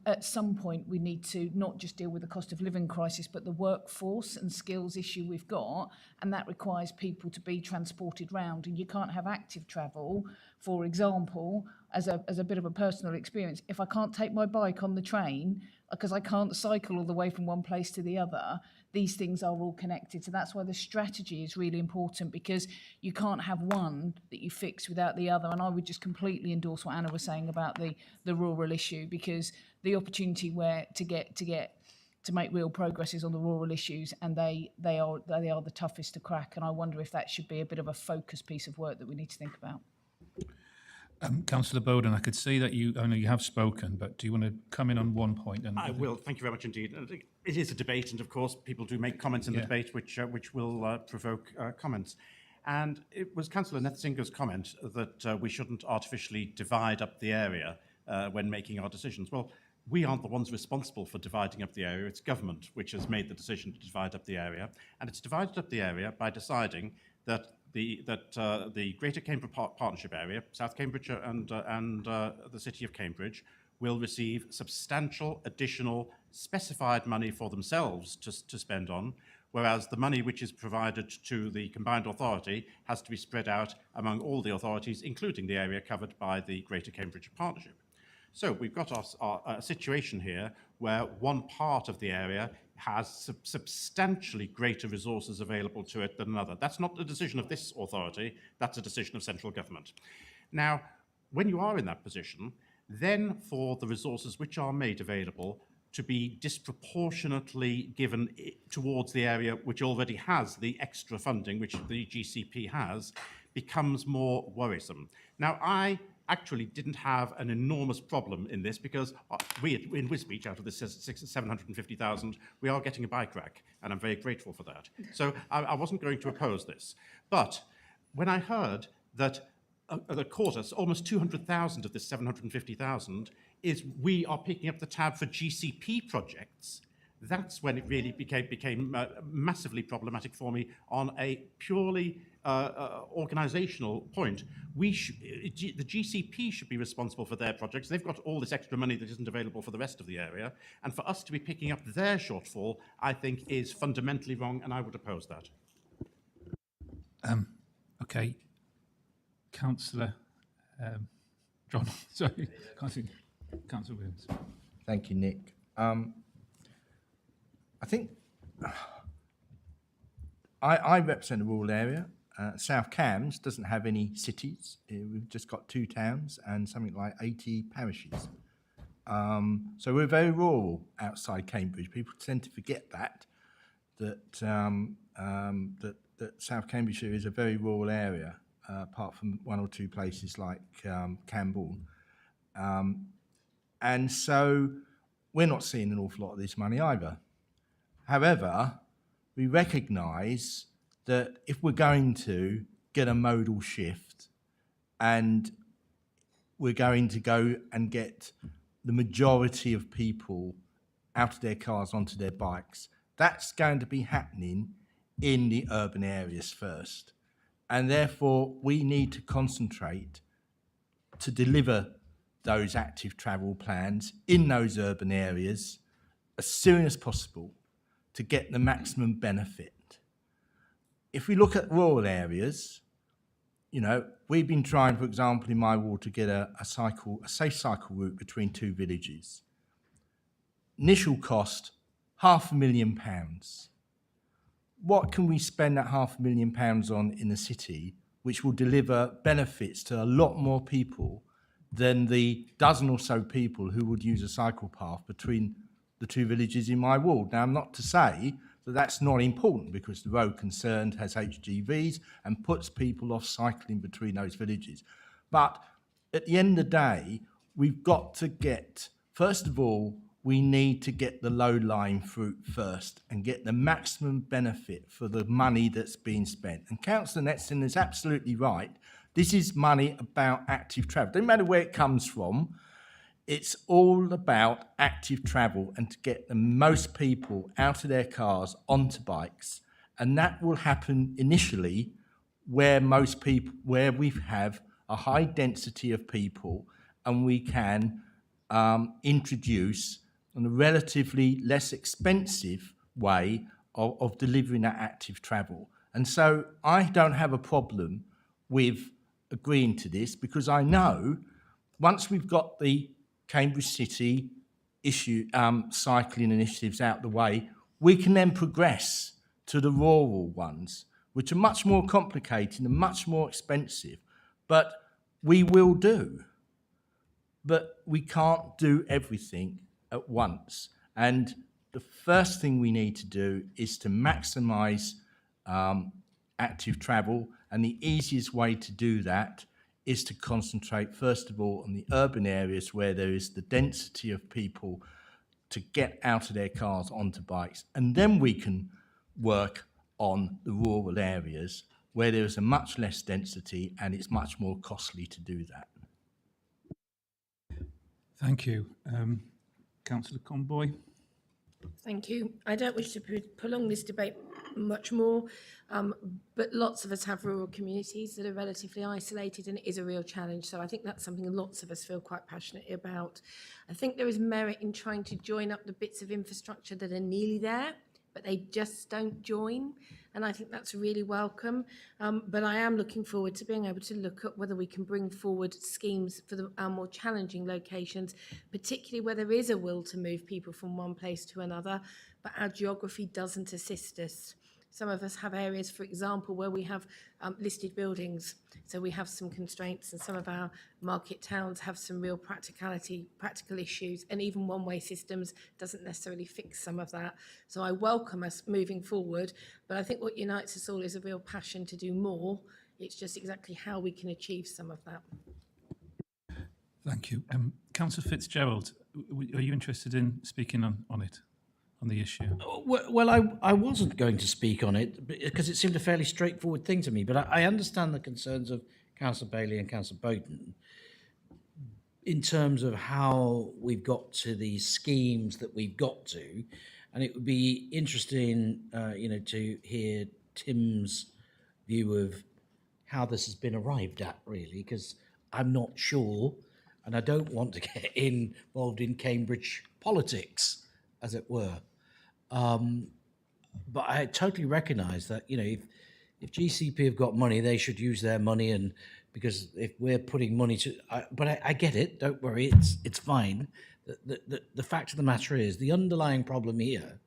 at some point we need to not just deal with the cost of living crisis, but the workforce and skills issue we've got, and that requires people to be transported round. And you can't have active travel, for example, as a bit of a personal experience, if I can't take my bike on the train because I can't cycle all the way from one place to the other. These things are all connected. So that's why the strategy is really important, because you can't have one that you fix without the other. And I would just completely endorse what Anna was saying about the rural issue, because the opportunity to make real progress is on the rural issues, and they are the toughest to crack. And I wonder if that should be a bit of a focus piece of work that we need to think about. Councillor Bowden, I could see that I know you have spoken, but do you want to come in on one point? I will. Thank you very much indeed. It is a debate, and of course, people do make comments in the debate which will provoke comments. And it was Councillor Netzinger's comment that we shouldn't artificially divide up the area when making our decisions. Well, we aren't the ones responsible for dividing up the area. It's government which has made the decision to divide up the area, and it's divided up the area by deciding that the Greater Cambridge Partnership area, South Cambridgeshire and the City of Cambridge, will receive substantial additional specified money for themselves to spend on, whereas the money which is provided to the Combined Authority has to be spread out among all the authorities, including the area covered by the Greater Cambridgeshire Partnership. So we've got a situation here where one part of the area has substantially greater resources available to it than another. That's not the decision of this authority, that's a decision of central government. Now, when you are in that position, then for the resources which are made available to be disproportionately given towards the area which already has the extra funding, which the GCP has, becomes more worrisome. Now, I actually didn't have an enormous problem in this, because we in Wisbech, out of this 750,000, we are getting a bike rack, and I'm very grateful for that. So I wasn't going to oppose this. But when I heard that the quarter, almost 200,000 of this 750,000, is we are picking up the tab for GCP projects, that's when it really became massively problematic for me on a purely organisational point. The GCP should be responsible for their projects. They've got all this extra money that isn't available for the rest of the area. And for us to be picking up their shortfall, I think is fundamentally wrong, and I would oppose that. Okay. Councillor John, sorry, Councillor Williams. Thank you, Nick. I think I represent a rural area. South Cambs doesn't have any cities. We've just got 2 towns and something like 80 parishes. So we're very rural outside Cambridge. People tend to forget that that South Cambridgeshire is a very rural area, apart from one or two places like Cambourne. And so we're not seeing an awful lot of this money either. However, we recognise that if we're going to get a modal shift and we're going to go and get the majority of people out of their cars onto their bikes, that's going to be happening in the urban areas first. And therefore, we need to concentrate to deliver those active travel plans in those urban areas as soon as possible to get the maximum benefit. If we look at rural areas, you know, we've been trying, for example, in my ward to get a safe cycle route between two villages. Initial cost, £500,000. What can we spend that £500,000 on in the city, which will deliver benefits to a lot more people than the dozen or so people who would use a cycle path between the two villages in my ward? Now, not to say that that's not important, because the road concerned has HGVs and puts people off cycling between those villages. But at the end of the day, we've got to get, first of all, we need to get the low-lying fruit first and get the maximum benefit for the money that's being spent. And Councillor Netson is absolutely right. This is money about active travel. Doesn't matter where it comes from. It's all about active travel and to get the most people out of their cars onto bikes. And that will happen initially where most people, where we have a high density of people, and we can introduce on a relatively less expensive way of delivering that active travel. And so I don't have a problem with agreeing to this, because I know once we've got the Cambridge City cycling initiatives out the way, we can then progress to the rural ones, which are much more complicated and much more expensive, but we will do. But we can't do everything at once. And the first thing we need to do is to maximise active travel, and the easiest way to do that is to concentrate, first of all, on the urban areas where there is the density of people to get out of their cars onto bikes. And then we can work on the rural areas where there is a much less density and it's much more costly to do that. Thank you. Councillor Conboy. Thank you. I don't wish to prolong this debate much more, but lots of us have rural communities that are relatively isolated, and it is a real challenge. So I think that's something lots of us feel quite passionate about. I think there is merit in trying to join up the bits of infrastructure that are nearly there, but they just don't join. And I think that's really welcome. But I am looking forward to being able to look at whether we can bring forward schemes for our more challenging locations, particularly where there is a will to move people from one place to another, but our geography doesn't assist us. Some of us have areas, for example, where we have listed buildings, so we have some constraints, and some of our market towns have some real practical issues, and even one-way systems doesn't necessarily fix some of that. So I welcome us moving forward, but I think what unites us all is a real passion to do more. It's just exactly how we can achieve some of that. Thank you. Councillor Fitzgerald, are you interested in speaking on it? On the issue? Well, I wasn't going to speak on it because it seemed a fairly straightforward thing to me, but I understand the concerns of Councillor Bailey and Councillor Bowden in terms of how we've got to these schemes that we've got to, and it would be interesting, to hear Tim's view of how this has been arrived at, really, because I'm not sure, and I don't want to get involved in Cambridge politics, as it were. But I totally recognise that, if GCP have got money, they should use their money, and because if we're putting money to, but I get it. Don't worry, it's fine. The fact of the matter is, the underlying problem here,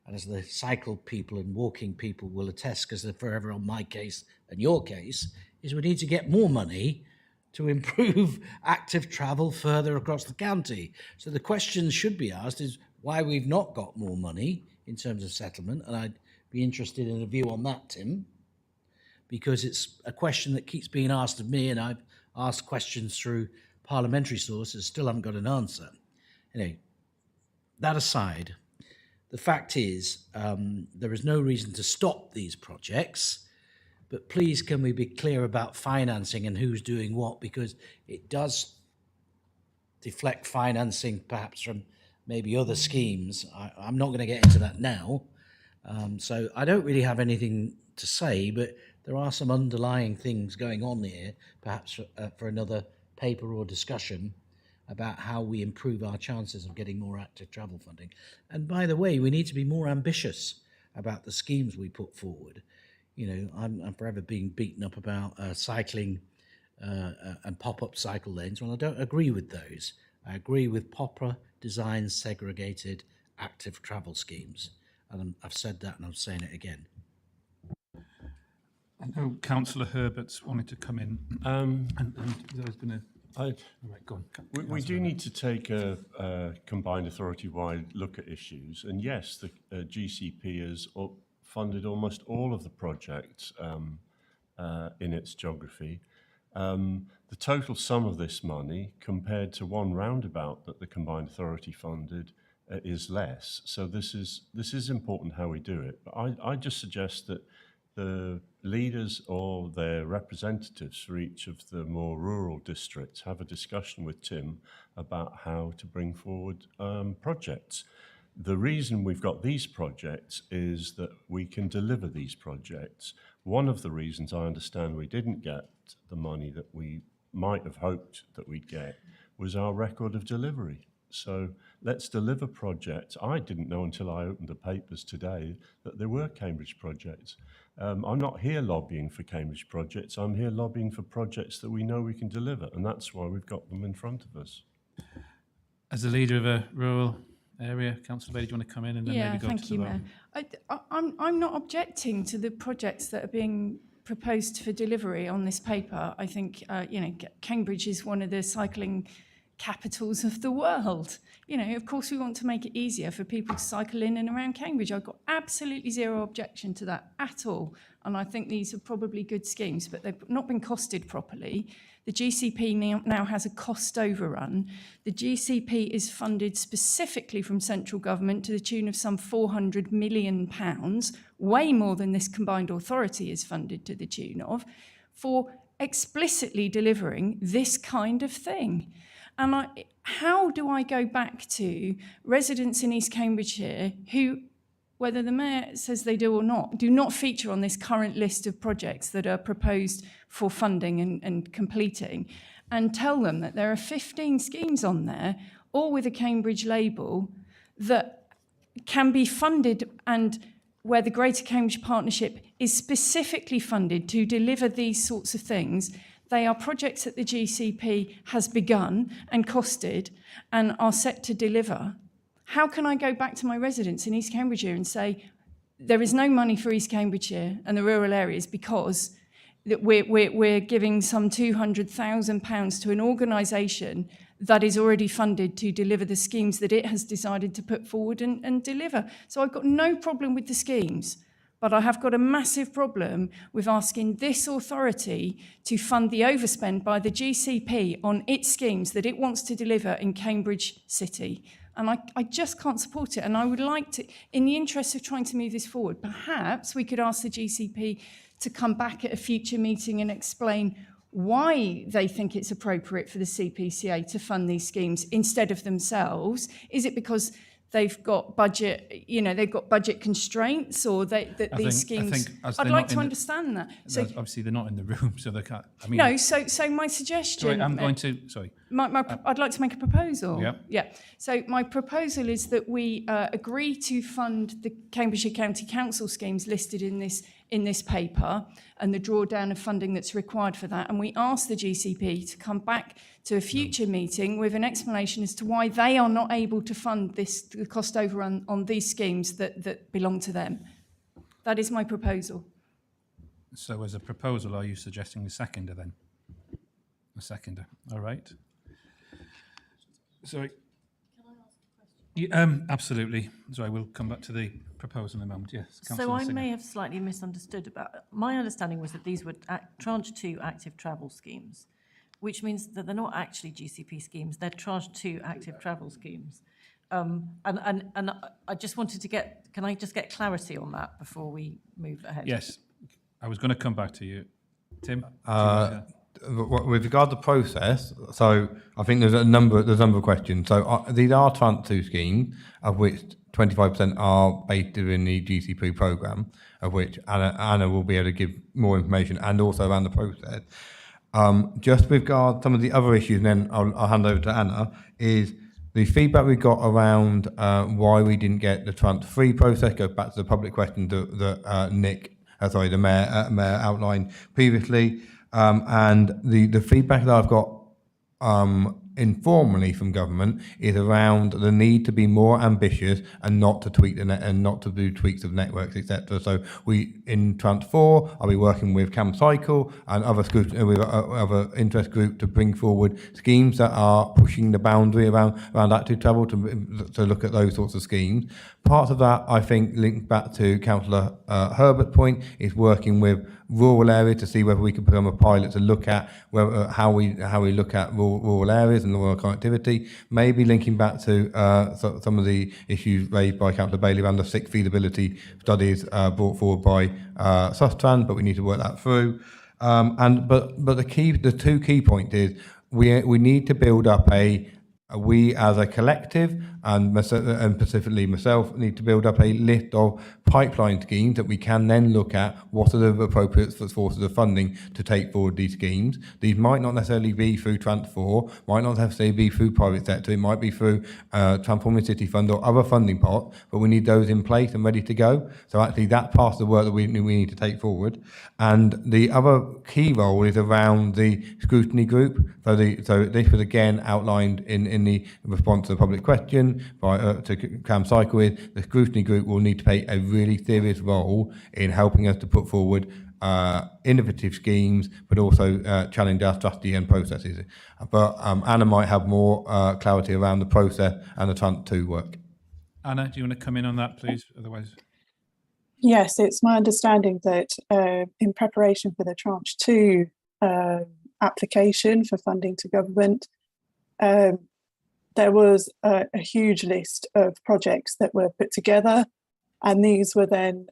and as the cycle people and walking people will attest, because they're forever on my case and your case, is we need to get more money to improve active travel further across the county. So the question should be asked is why we've not got more money in terms of settlement, and I'd be interested in a view on that, Tim. because it's a question that keeps being asked of me, and I've asked questions through parliamentary sources, still haven't got an answer. Anyway, that aside, the fact is there is no reason to stop these projects, but please can we be clear about financing and who's doing what, because it does deflect financing perhaps from maybe other schemes. I'm not going to get into that now. So I don't really have anything to say, but there are some underlying things going on here, perhaps for another paper or discussion about how we improve our chances of getting more active travel funding. And by the way, we need to be more ambitious about the schemes we put forward. You know, I'm forever being beaten up about cycling and pop-up cycle lanes. Well, I don't agree with those. I agree with proper design segregated active travel schemes. And I've said that and I'm saying it again. I know Councillor Herbert's wanted to come in, and I was going to... Right, go on. We do need to take a combined authority-wide look at issues. And yes, the GCP has funded almost all of the projects in its geography. The total sum of this money compared to one roundabout that the combined authority funded is less. So this is important how we do it. But I just suggest that the leaders or their representatives for each of the more rural districts have a discussion with Tim about how to bring forward projects. The reason we've got these projects is that we can deliver these projects. One of the reasons I understand we didn't get the money that we might have hoped that we'd get was our record of delivery. So let's deliver projects. I didn't know until I opened the papers today that there were Cambridge projects. I'm not here lobbying for Cambridge projects. I'm here lobbying for projects that we know we can deliver, and that's why we've got them in front of us. As the leader of a rural area, Councillor Bailey, do you want to come in and then maybe go thank to you, the Mayor. vote? I'm not objecting to the projects that are being proposed for delivery on this paper. I think Cambridge is one of the cycling capitals of the world. You know, of course we want to make it easier for people to cycle in and around Cambridge. I've got absolutely zero objection to that at all. And I think these are probably good schemes, but they've not been costed properly. The GCP now has a cost overrun. The GCP is funded specifically from central government to the tune of some £400 million, way more than this combined authority is funded to the tune of, for explicitly delivering this kind of thing. And how do I go back to residents in East Cambridgeshire who, whether the Mayor says they do or not, do not feature on this current list of projects that are proposed for funding and completing, and tell them that there are 15 schemes on there, all with a Cambridge label, that can be funded and where the Greater Cambridge Partnership is specifically funded to deliver these sorts of things. They are projects that the GCP has begun and costed and are set to deliver. How can I go back to my residents in East Cambridgeshire and say there is no money for East Cambridgeshire and the rural areas because that we're giving some £200,000 to an organisation that is already funded to deliver the schemes that it has decided to put forward and deliver? So I've got no problem with the schemes, but I have got a massive problem with asking this authority to fund the overspend by the GCP on its schemes that it wants to deliver in Cambridge City. And I just can't support it. And I would like to, in the interest of trying to move this forward, perhaps we could ask the GCP to come back at a future meeting and explain why they think it's appropriate for the CPCA to fund these schemes instead of themselves. Is it because they've got budget, they've got budget constraints, or these schemes? I'd like to understand that. So obviously they're not in the room, so they can't. I mean, no. So my suggestion. Sorry, I'd like to make a proposal. Yeah. Yeah. So my proposal is that we agree to fund the Cambridgeshire County Council schemes listed in this paper and the drawdown of funding that's required for that, and we ask the GCP to come back to a future meeting with an explanation as to why they are not able to fund the cost overrun on these schemes that belong to them. That is my proposal. So as a proposal, are you suggesting a seconder then? A seconder, all right. Sorry. Absolutely. Sorry, we'll come back to the proposal in a moment. Yes, So Councillor I Singer. may have slightly misunderstood about it. My understanding was that these were tranche 2 active travel schemes, which means that they're not actually GCP schemes, they're tranche 2 active travel schemes. And I just wanted to can I just get clarity on that before we move ahead? Yes, I was going to come back to you. Tim? do you With regard to process, so I think there's a number of questions. So these are tranche 2 schemes, of which 25% are based within the GCP programme, of which Anna will be able to give more information, and also around the process. Just with regard to some of the other issues, and then I'll hand over to Anna, is the feedback we got around why we didn't get the tranche 3 process goes back to the public question that the Mayor outlined previously. And the feedback that I've got informally from government is around the need to be more ambitious and not to tweak and not to do tweaks of networks, etc. So we in tranche 4, I'll be working with CamCycle and other interest group to bring forward schemes that are pushing the boundary around active travel to look at those sorts of schemes. Part of that, I think, linked back to Councillor Herbert's point, is working with rural areas to see whether we can become a pilot to look at how we look at rural areas and rural connectivity. Maybe linking back to some of the issues raised by Councillor Bailey around the 6 feasibility studies brought forward by Sustran, but we need to work that through. But the 2 key points is we need to build up we as a collective, and specifically myself, need to build up a list of pipeline schemes that we can then look at what are the appropriate sources of funding to take forward these schemes. These might not necessarily be through Tranche 4, might not necessarily be through private sector, it might be through Transforming City Fund or other funding pots, but we need those in place and ready to go. So actually that's part of the work that we need to take forward. And the other key role is around the scrutiny group. So this was again outlined in the response to the public question to CamCycle is the scrutiny group will need to play a really serious role in helping us to put forward innovative schemes, but also challenge our strategy and processes. But Anna might have more clarity around the process and the tranche 2 work. Anna, do you want to come in on that, please? Otherwise. Yes, it's my understanding that in preparation for the tranche 2 application for funding to government, there was a huge list of projects that were put together, and these were then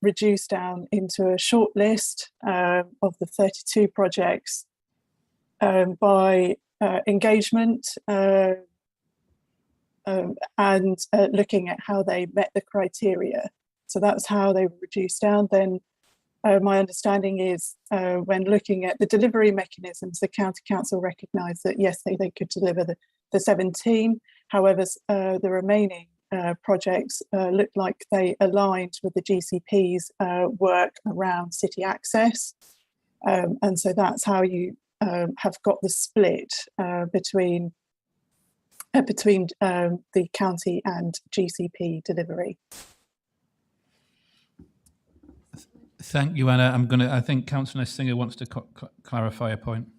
reduced down into a short list of the 32 projects by engagement and looking at how they met the criteria. So that's how they were reduced down. Then my understanding is when looking at the delivery mechanisms, the County Council recognised that yes, they could deliver the 17. However, the remaining projects looked like they aligned with the GCP's work around city access. And so that's how you have got the split between the county and GCP delivery. Thank you, Anna. I think Councillor Singer wants to clarify a point.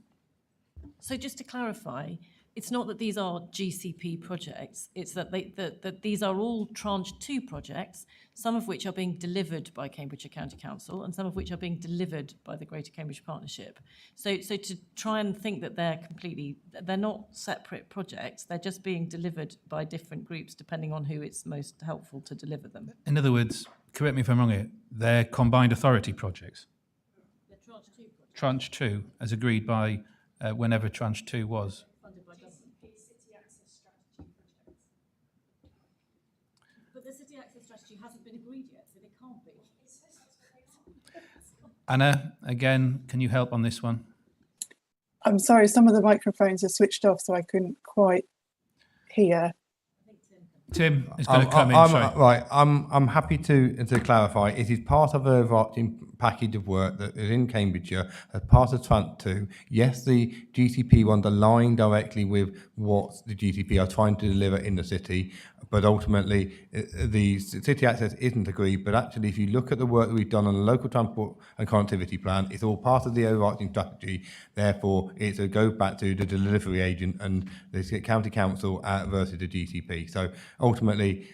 So just to clarify, it's not that these are GCP projects, it's that that these are all tranche 2 projects, some of which are being delivered by Cambridgeshire County Council and some of which are being delivered by the Greater Cambridge Partnership. So to try and think that they're not separate projects, they're just being delivered by different groups depending on who it's most helpful to deliver them. In other words, correct me if I'm wrong here, they're combined authority projects. They're tranche 2 projects. Tranche 2, as agreed by whenever tranche 2 was. But the city access strategy hasn't been agreed yet, so they can't be. Anna, again, can you help on this one? I'm sorry, some of the microphones are switched off, so I couldn't quite hear. Tim is going to come in. Right, I'm happy to clarify. It is part of the overarching package of work that is in Cambridgeshire as part of Trant 2. Yes, the GCP ones align directly with what the GCP are trying to deliver in the city, but ultimately the city access isn't agreed. But actually, if you look at the work that we've done on the local transport and connectivity plan, it's all part of the overarching strategy. Therefore, it's a go back to the delivery agent and the county council versus the GCP. So ultimately,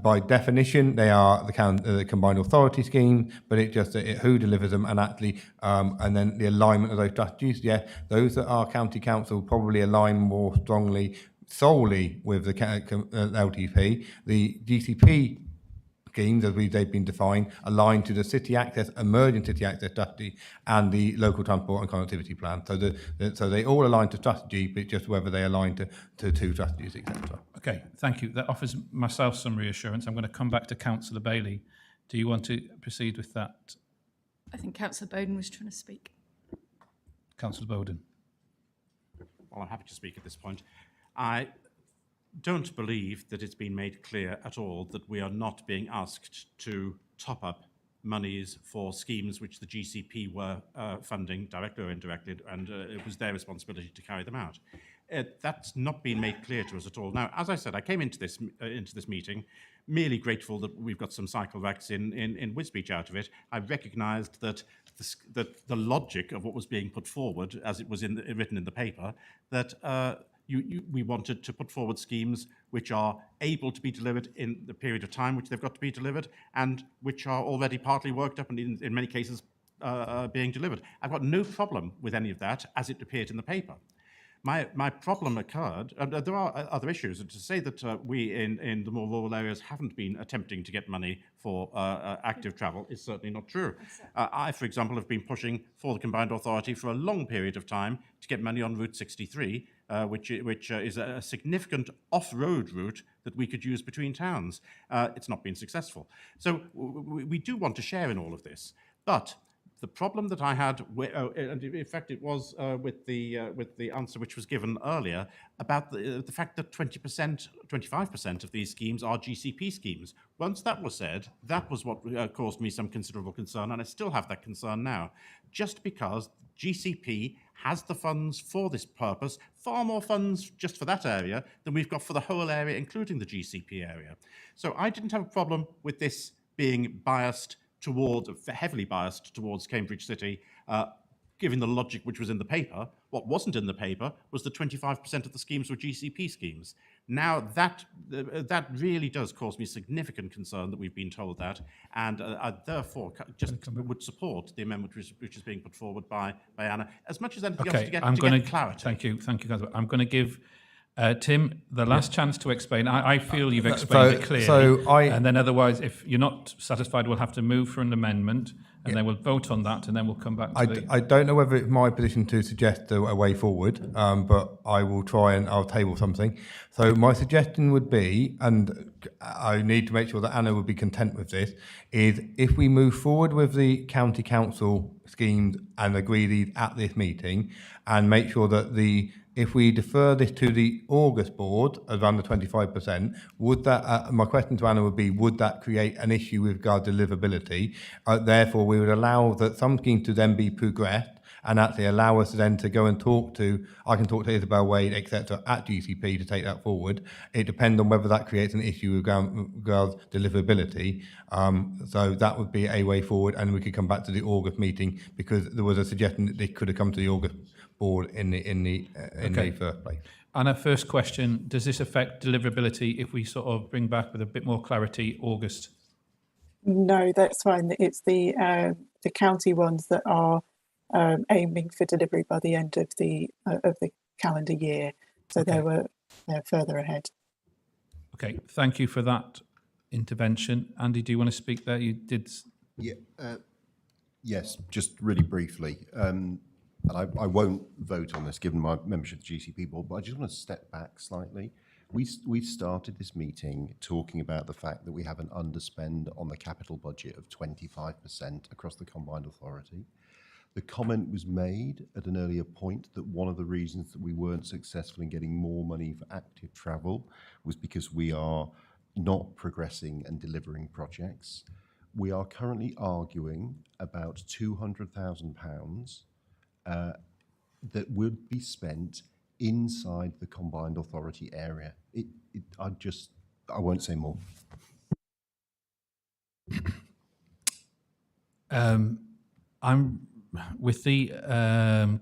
by definition, they are the combined authority scheme, but it's just who delivers them, and actually, and then the alignment of those strategies. Yeah, those that are county council probably align more strongly solely with the LTP. The GCP schemes, as they've been defined, align to the city access, emerging city access strategy, and the local transport and connectivity plan. So they all align to strategy, but just whether they align to two strategies, etc. Okay, thank you. That offers myself some reassurance. I'm going to come back to Councillor Bailey. Do you want to proceed with that? I think Councillor Bowden was trying to speak. Councillor Bowden. Well, I'm happy to speak at this point. I don't believe that it's been made clear at all that we are not being asked to top up monies for schemes which the GCP were funding directly or indirectly, and it was their responsibility to carry them out. That's not been made clear to us at all. Now, as I said, I came into this meeting merely grateful that we've got some cycle racks in Wisbech out of it. I recognised that the logic of what was being put forward, as it was written in the paper, that we wanted to put forward schemes which are able to be delivered in the period of time which they've got to be delivered, and which are already partly worked up and in many cases being delivered. I've got no problem with any of that as it appeared in the paper. My problem occurred, there are other issues, and to say that we in the more rural areas haven't been attempting to get money for active travel is certainly not true. I, for example, have been pushing for the Combined Authority for a long period of time to get money on Route 63, which is a significant off-road route that we could use between towns. It's not been successful. So we do want to share in all of this, but the problem that I had, and in fact it was with the answer which was given earlier about the fact that 20%, 25% of these schemes are GCP schemes. Once that was said, that was what caused me some considerable concern, and I still have that concern now. Just because GCP has the funds for this purpose, far more funds just for that area than we've got for the whole area, including the GCP area. So I didn't have a problem with this being biased heavily biased towards Cambridge City, given the logic which was in the paper. What wasn't in the paper was that 25% of the schemes were GCP schemes. Now that really does cause me significant concern that we've been told that, and I therefore just would support the amendment which is being put forward by Anna, as much as anything else to get clarity. Thank you, Councillor. I'm going to give Tim, the last chance to explain. I feel you've explained it clearly. And then otherwise, if you're not satisfied, we'll have to move for an amendment, and then we'll vote on that, and then we'll come back to I don't know whether it's my position to suggest a way forward, but I will try and I'll table something. So my suggestion would be, and I need to make sure that Anna would be content with this, is if we move forward with the county council schemes and agree these at this meeting, and make sure that if we defer this to the August board, around the 25%, would that, my question to Anna would be, would that create an issue with regard to deliverability? Therefore, we would allow that some schemes to then be progressed, and actually allow us then to go and I can talk to Isabel Wade, etc., at GCP to take that forward. It depends on whether that creates an issue with regards deliverability. So that would be a way forward, and we could come back to the August meeting, because there was a suggestion that they could have come to the August board in the first place. Anna, first question, does this affect deliverability if we sort of bring back with a bit more clarity August? No, that's fine. It's the county ones that are aiming for delivery by the end of the calendar year. So they're further ahead. Okay, thank you for that intervention. Andy, do you want to speak there? You did. Yeah. Yes, just really briefly. And I won't vote on this given my membership of the GCP board, but I just want to step back slightly. We started this meeting talking about the fact that we have an underspend on the capital budget of 25% across the Combined Authority. The comment was made at an earlier point that one of the reasons that we weren't successful in getting more money for active travel was because we are not progressing and delivering projects. we are currently arguing about £200,000 that would be spent inside the combined authority area. I won't say more. I'm with the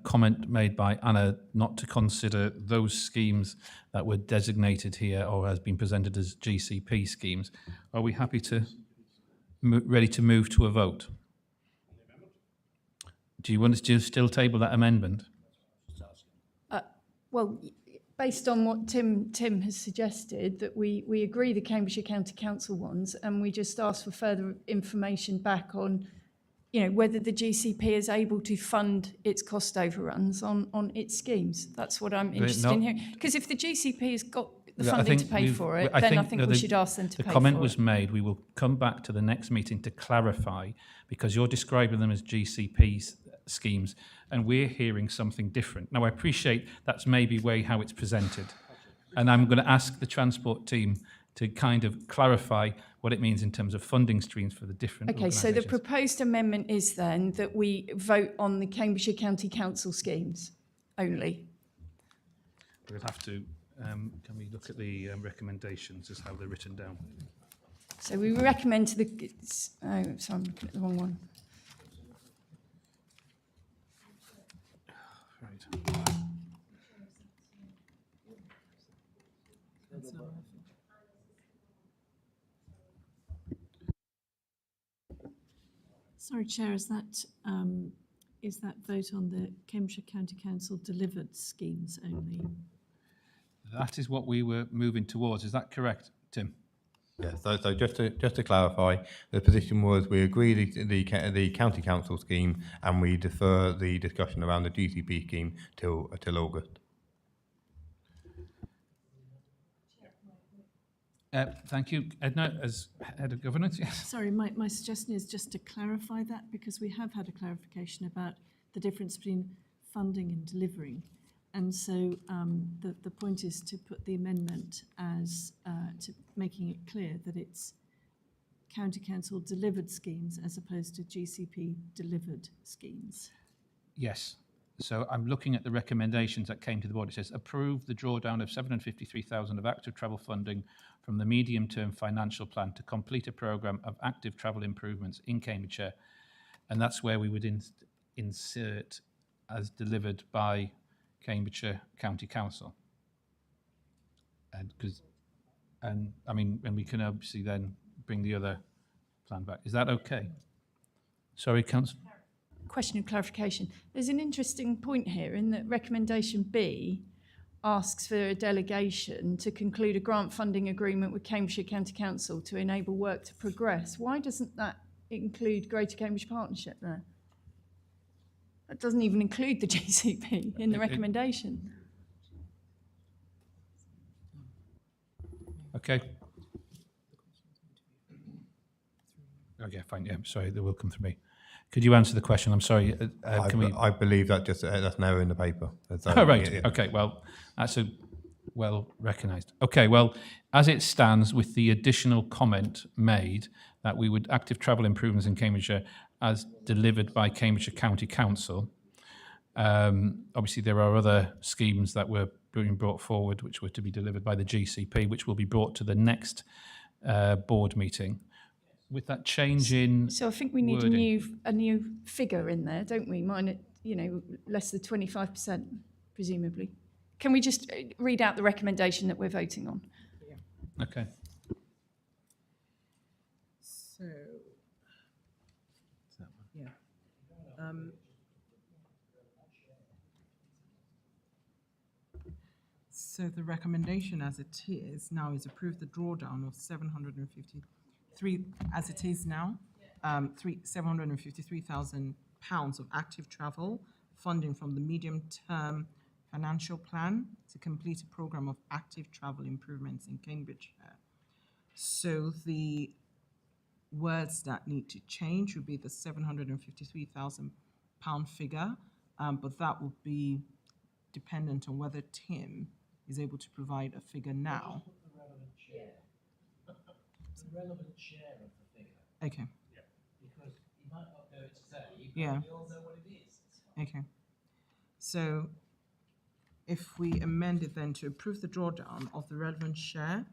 comment made by Anna not to consider those schemes that were designated here or has been presented as GCP schemes. Are we happy to ready to move to a vote? Do you want us to still table that amendment? Well, based on what Tim has suggested, that we agree the Cambridgeshire County Council ones, and we just ask for further information back on, whether the GCP is able to fund its cost overruns on its schemes. That's what I'm interested in hearing. Because if the GCP has got the funding to pay for it, then I think we should ask them to pay for it. The comment was made. We will come back to the next meeting to clarify, because you're describing them as GCP schemes, and we're hearing something different. Now, I appreciate that's maybe how it's presented, and I'm going to ask the transport team to kind of clarify what it means in terms of funding streams for the different organisations. So the proposed amendment is then that we vote on the Cambridgeshire County Council schemes only. We'll have to, can we look at the recommendations as how they're written down? So we recommend to the, sorry, I'm looking at the wrong one. Right. Sorry, Chair, is that vote on the Cambridgeshire County Council delivered schemes only? That is what we were moving towards. Is that correct, Tim? Yeah. So just to clarify, the position was we agree the county council scheme and we defer the discussion around the GCP scheme till August. Thank you, Edna, as head of governance. Yes. Sorry, my suggestion is just to clarify that, because we have had a clarification about the difference between funding and delivering. And so the point is to put the amendment as to making it clear that it's county council delivered schemes as opposed to GCP delivered schemes. Yes. So I'm looking at the recommendations that came to the board. It says approve the drawdown of 753,000 of active travel funding from the medium-term financial plan to complete a programme of active travel improvements in Cambridgeshire. And that's where we would insert as delivered by Cambridgeshire County Council. And we can obviously then bring the other plan back. Is that okay? Sorry, Councillor. Question of clarification. There's an interesting point here in that recommendation B asks for a delegation to conclude a grant funding agreement with Cambridgeshire County Council to enable work to progress. Why doesn't that include Greater Cambridge Partnership there? That doesn't even include the GCP in the recommendation. Okay. Okay, fine. Yeah, sorry, they will come through me. Could you answer the question? I'm sorry. I believe that that's now in the paper. Oh, right. Yeah. Okay. Well, that's well recognised. Okay. Well, as it stands, with the additional comment made that we would active travel improvements in Cambridgeshire as delivered by Cambridgeshire County Council. Obviously, there are other schemes that were being brought forward, which were to be delivered by the GCP, which will be brought to the next board meeting. With that change in so I think we need a new figure in there, don't we? Mine, less than 25%, presumably. Can we just read out the recommendation that we're voting on? Yeah. Okay. So, yeah. So the recommendation as it is now is approve the drawdown of 753 as it is now, £753,000 of active travel funding from the medium-term financial plan to complete a programme of active travel improvements in Cambridgeshire. So the words that need to change would be the £753,000 figure, but that will be dependent on whether Tim is able to provide a figure now. The relevant share of the figure. Okay. Yeah. Yeah. Okay. So if we amend it then to approve the drawdown of the relevant share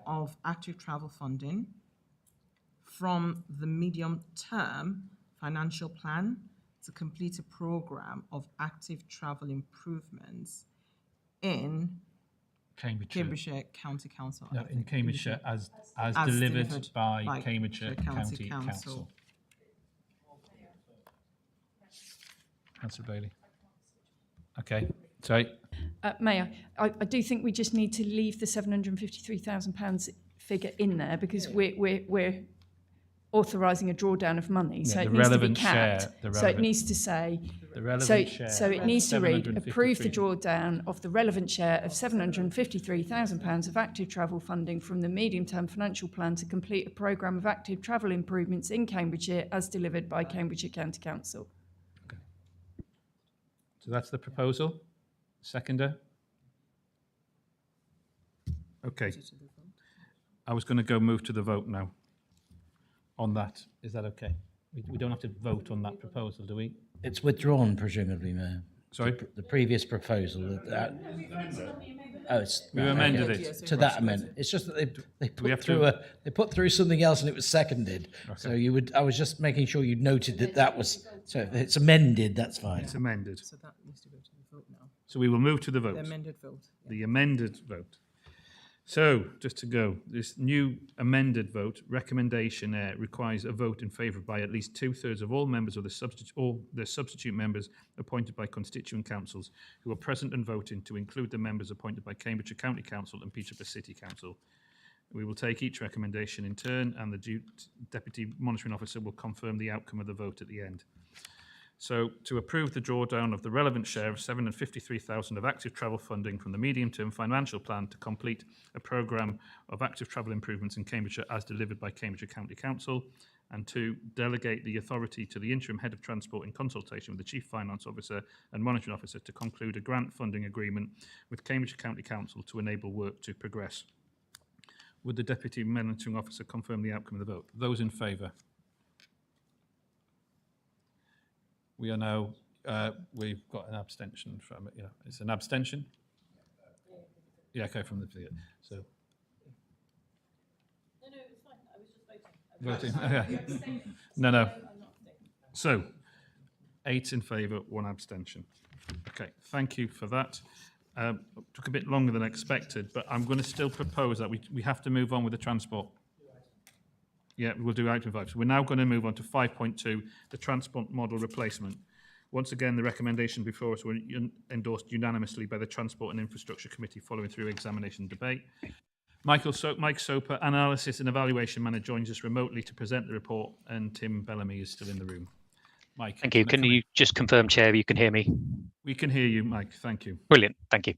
of active travel funding from the medium-term financial plan to complete a program of active travel improvements in Cambridgeshire County Council. No, in Cambridgeshire as delivered by Cambridgeshire County Council. Councillor Bailey. Okay, sorry. Mayor, I do think we just need to leave the £753,000 figure in there because we're authorising a drawdown of money, so Yeah, it the needs to be relevant capped. share, the So it relevant- needs to say. The relevant share. So it needs to read: approve the 753. drawdown of the relevant share of £753,000 of active travel funding from the medium-term financial plan to complete a programme of active travel improvements in Cambridgeshire as delivered by Cambridgeshire County Council. So that's the proposal. Seconder? Okay. I was going to go move to the vote now on that. Is that okay? We don't have to vote on that proposal, do we? It's withdrawn, presumably, Mayor. Sorry? The previous proposal. Oh, it's We amended it. to that amendment. It's just that they We have put through to- they put through something else and it was seconded. So you would. I was just making sure you noted that was. So if it's amended, that's fine. It's amended. So that needs to go to the vote now. So we will move to the vote. The amended vote. The amended vote. So, just to go, this new amended vote recommendation requires a vote in favour by at least 2/3 of all members of the substitute members appointed by constituent councils who are present and voting, to include the members appointed by Cambridgeshire County Council and Peterborough City Council. We will take each recommendation in turn, and the Deputy Monitoring Officer will confirm the outcome of the vote at the end. So, to approve the drawdown of the relevant share of £753,000 of active travel funding from the medium-term financial plan to complete a programme of active travel improvements in Cambridgeshire as delivered by Cambridgeshire County Council, and to delegate the authority to the interim head of transport in consultation with the Chief Finance Officer and Monitoring Officer to conclude a grant funding agreement with Cambridgeshire County Council to enable work to progress. Would the Deputy Monitoring Officer confirm the outcome of the vote? Those in favour? We are now, we've got an abstention from it. Yeah, it's an abstention. Yeah, okay, from the so. No, it's fine. I was just voting. Voting. Okay. No. So, 8 in favour, 1 abstention. Okay, thank you for that. Took a bit longer than expected, but I'm going to still propose that we have to move on with the transport. Yeah, we'll do item 5. So we're now going to move on to 5.2, the transport model replacement. Once again, the recommendation before us were endorsed unanimously by the Transport and Infrastructure Committee following through examination and debate. Mike Soper, Analysis and Evaluation Manager, joins us remotely to present the report, and Tim Bellamy is still in the room. Mike. Thank you. Can you just confirm, Chair, you can hear me? We can hear you, Mike. Thank you. Brilliant. Thank you.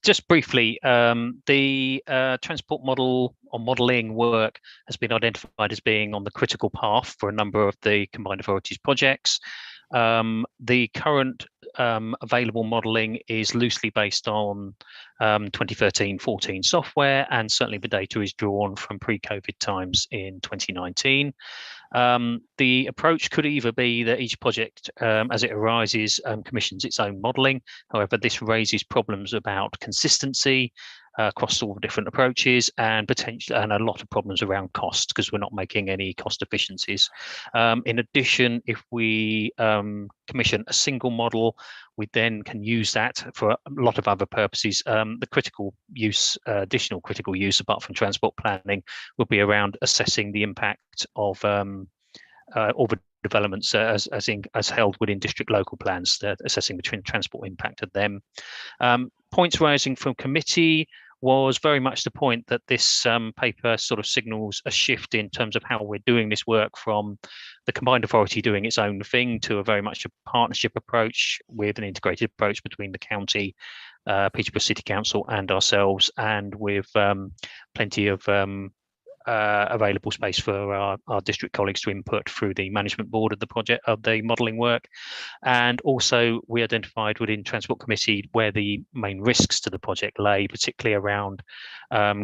Just briefly, the transport model or modelling work has been identified as being on the critical path for a number of the combined authorities projects. The current available modelling is loosely based on 2013-14 software, and certainly the data is drawn from pre-COVID times in 2019. The approach could either be that each project, as it arises, commissions its own modelling. However, this raises problems about consistency across all the different approaches, and potentially a lot of problems around cost, because we're not making any cost efficiencies. In addition, if we commission a single model, we then can use that for a lot of other purposes. The critical use, additional critical use, apart from transport planning, will be around assessing the impact of all the developments as held within district local plans, assessing the transport impact of them. Points rising from committee was very much the point that this paper sort of signals a shift in terms of how we're doing this work, from the combined authority doing its own thing to a very much a partnership approach with an integrated approach between the county, Peterborough City Council and ourselves, and with plenty of available space for our district colleagues to input through the management board of the project, of the modelling work. And also we identified within Transport Committee where the main risks to the project lay, particularly around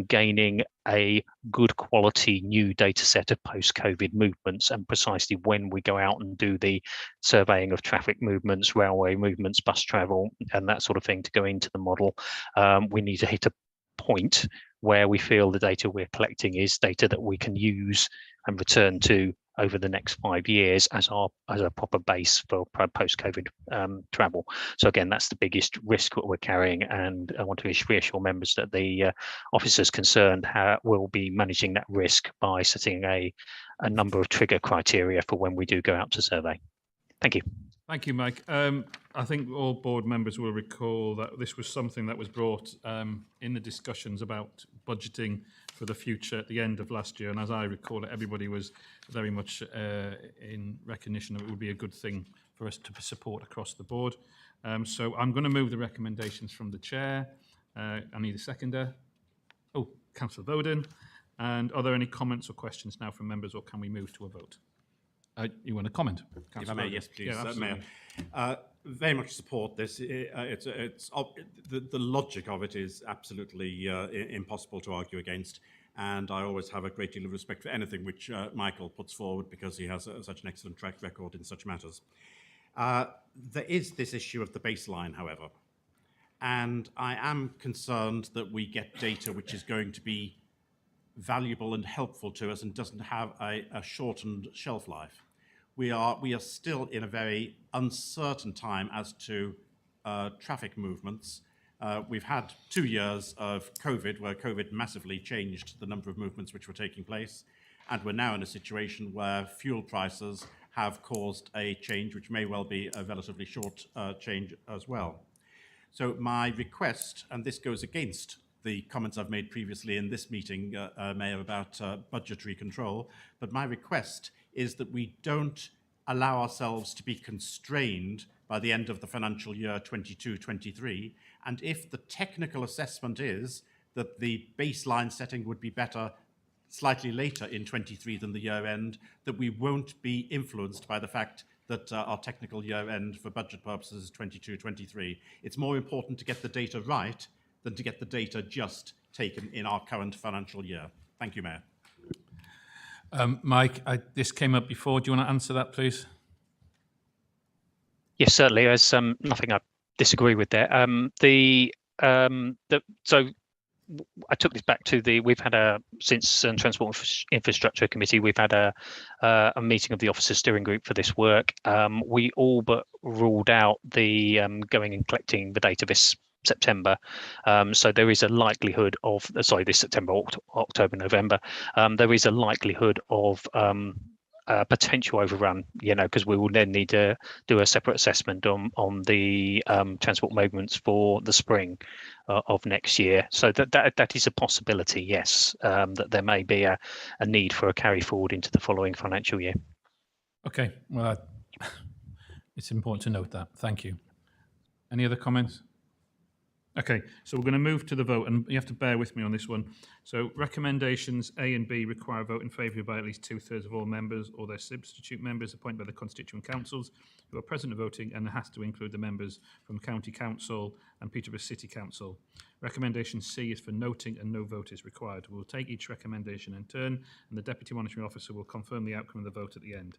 gaining a good quality new data set of post-COVID movements, and precisely when we go out and do the surveying of traffic movements, railway movements, bus travel, and that sort of thing to go into the model. We need to hit a point where we feel the data we're collecting is data that we can use and return to over the next 5 years as a proper base for post-COVID travel. So again, that's the biggest risk that we're carrying, and I want to reassure members that the officers concerned will be managing that risk by setting a number of trigger criteria for when we do go out to survey. Thank you. Thank you, Mike. I think all board members will recall that this was something that was brought in the discussions about budgeting for the future at the end of last year. And as I recall it, everybody was very much in recognition that it would be a good thing for us to support across the board. So I'm going to move the recommendations from the chair. I need a seconder. Oh, Councillor Bowden. And are there any comments or questions now from members, or can we move to a vote? You want to comment? If I may, yes, please, Yeah, Mayor. Very much support this. The logic of it is absolutely impossible to argue against, and I always have a great deal of respect for anything which Michael puts forward, because he has such an excellent track record in such matters. There is this issue of the baseline, however, and I am concerned that we get data which is going to be valuable and helpful to us and doesn't have a shortened shelf life. We are still in a very uncertain time as to traffic movements. We've had 2 years of COVID, where COVID massively changed the number of movements which were taking place, and we're now in a situation where fuel prices have caused a change which may well be a relatively short change as well. So my request, and this goes against the comments I've made previously in this meeting, Mayor, about budgetary control, but my request is that we don't allow ourselves to be constrained by the end of the financial year 22-23, and if the technical assessment is that the baseline setting would be better slightly later in 23 than the year end, that we won't be influenced by the fact that our technical year end for budget purposes is 22-23. It's more important to get the data right than to get the data just taken in our current financial year. Thank you, Mayor. Mike, this came up before. Do you want to answer that, please? Yes, certainly. There's nothing I disagree with there. So I took this back to we've had since Transport Infrastructure Committee, we've had a meeting of the officer steering group for this work. We all but ruled out the going and collecting the data this September. So there is a likelihood of, this September, October, November, there is a likelihood of potential overrun, because we will then need to do a separate assessment on the transport movements for the spring of next year. So that is a possibility, yes, that there may be a need for a carry forward into the following financial year. Okay, well, it's important to note that. Thank you. Any other comments? Okay, so we're going to move to the vote, and you have to bear with me on this one. So recommendations A and B require a vote in favour by at least 2/3 of all members or their substitute members appointed by the constituent councils who are present and voting, and it has to include the members from County Council and Peterborough City Council. Recommendation C is for noting, and no vote is required. We'll take each recommendation in turn, and the Deputy Monitoring Officer will confirm the outcome of the vote at the end.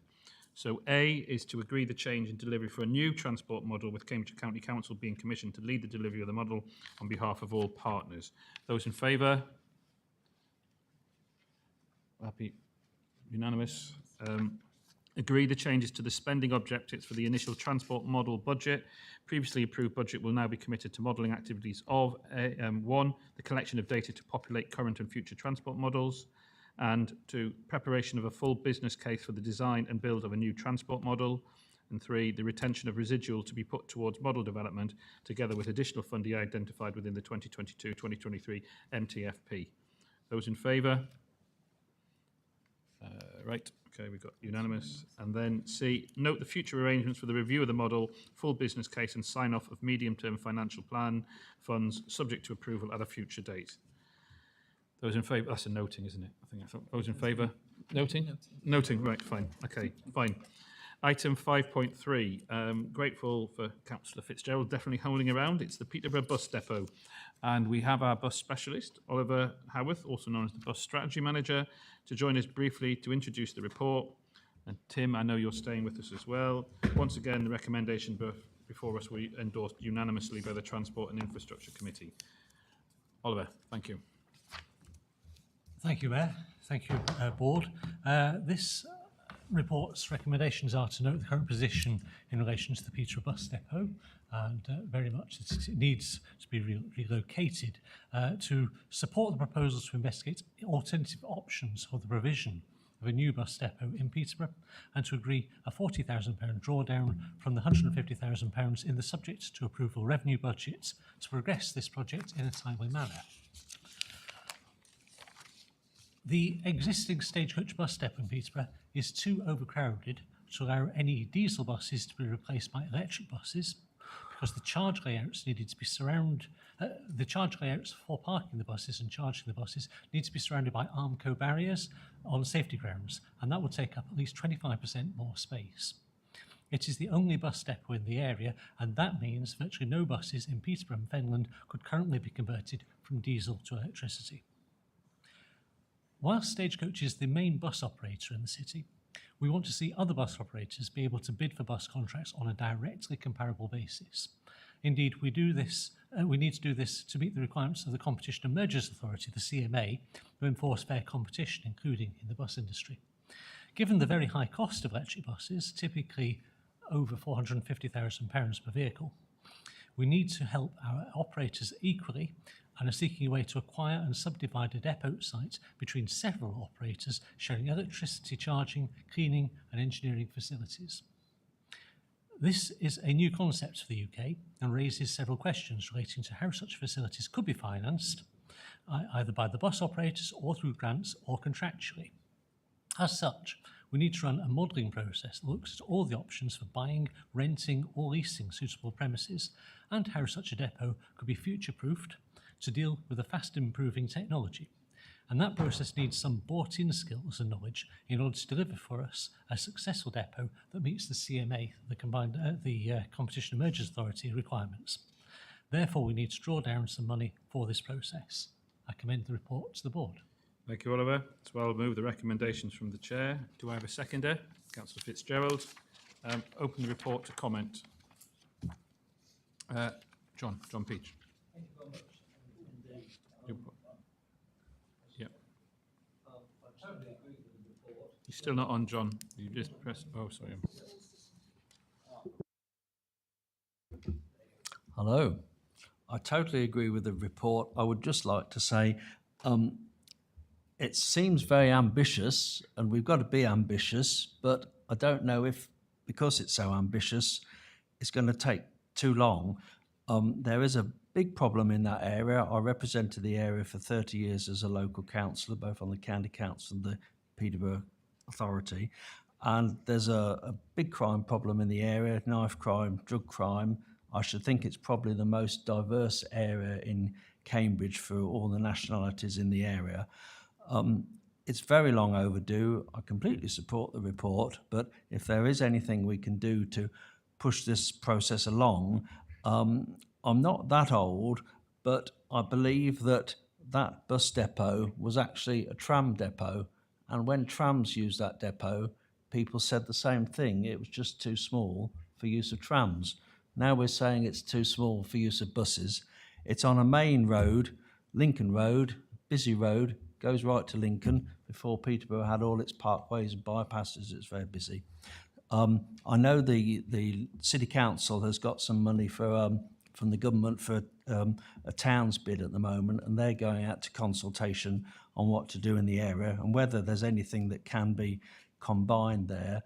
So A is to agree the change in delivery for a new transport model, with Cambridgeshire County Council being commissioned to lead the delivery of the model on behalf of all partners. Those in favour? Happy? Unanimous? Agree the changes to the spending objectives for the initial transport model budget. Previously approved budget will now be committed to modelling activities of 1, the collection of data to populate current and future transport models, and 2, preparation of a full business case for the design and build of a new transport model, and 3, the retention of residual to be put towards model development, together with additional funding identified within the 2022-2023 MTFP. Those in favour? Right, okay, we've got unanimous. And then C, note the future arrangements for the review of the model, full business case and sign-off of medium-term financial plan funds, subject to approval at a future date. Those in favour, that's a noting, isn't it? I thought those in favour, noting? Noting, right, fine, okay, fine. Item 5.3, grateful for Councillor Fitzgerald definitely holding around. It's the Peterborough Bus Depot. And we have our bus specialist, Oliver Howarth, also known as the Bus Strategy Manager, to join us briefly to introduce the report. And Tim, I know you're staying with us as well. Once again, the recommendation before us we endorsed unanimously by the Transport and Infrastructure Committee. Oliver, thank you. Thank you, Mayor. Thank you, Board. This report's recommendations are to note the current position in relation to the Peterborough Bus Depot and very much that it needs to be relocated, to support the proposal to investigate alternative options for the provision of a new bus depot in Peterborough and to agree a £40,000 drawdown from the £150,000 in the subject to approval revenue budget to progress this project in a timely manner. The existing Stagecoach bus depot in Peterborough is too overcrowded to allow any diesel buses to be replaced by electric buses because the charge layouts needed to be the charge layouts for parking the buses and charging the buses need to be surrounded by Armco barriers on safety grounds, and that would take up at least 25% more space. It is the only bus depot in the area, and that means virtually no buses in Peterborough and Fenland could currently be converted from diesel to electricity. While Stagecoach is the main bus operator in the city, we want to see other bus operators be able to bid for bus contracts on a directly comparable basis. Indeed, we need to do this to meet the requirements of the Competition and Mergers Authority, the CMA, to enforce fair competition, including in the bus industry. Given the very high cost of electric buses, typically over £450,000 per vehicle, we need to help our operators equally and are seeking a way to acquire and subdivide a depot site between several operators sharing electricity charging, cleaning and engineering facilities. This is a new concept for the UK and raises several questions relating to how such facilities could be financed, either by the bus operators or through grants or contractually. As such, we need to run a modelling process that looks at all the options for buying, renting or leasing suitable premises and how such a depot could be future-proofed to deal with a fast improving technology. And that process needs some bought-in skills and knowledge in order to deliver for us a successful depot that meets the CMA, the Competition and Mergers Authority requirements. Therefore, we need to draw down some money for this process. I commend the report to the board. Thank you, Oliver. As well, move the recommendations from the chair. Do I have a seconder? Councillor Fitzgerald. Open the report to comment. John Peach. Thank you very much indeed. Yeah. I totally agree with the report. You're still not on, John. You just press. Oh, sorry. Hello. I totally agree with the report. I would just like to say it seems very ambitious, and we've got to be ambitious, but I don't know if, because it's so ambitious, it's going to take too long. There is a big problem in that area. I represented the area for 30 years as a local councillor, both on the county council and the Peterborough Authority. And there's a big crime problem in the area, knife crime, drug crime. I should think it's probably the most diverse area in Cambridge for all the nationalities in the area. It's very long overdue. I completely support the report, but if there is anything we can do to push this process along, I'm not that old, but I believe that that bus depot was actually a tram depot. And when trams used that depot, people said the same thing. It was just too small for use of trams. Now we're saying it's too small for use of buses. It's on a main road, Lincoln Road, busy road, goes right to Lincoln. Before Peterborough had all its parkways and bypasses, it's very busy. I know the City Council has got some money for from the government for a town's bid at the moment, and they're going out to consultation on what to do in the area and whether there's anything that can be combined there.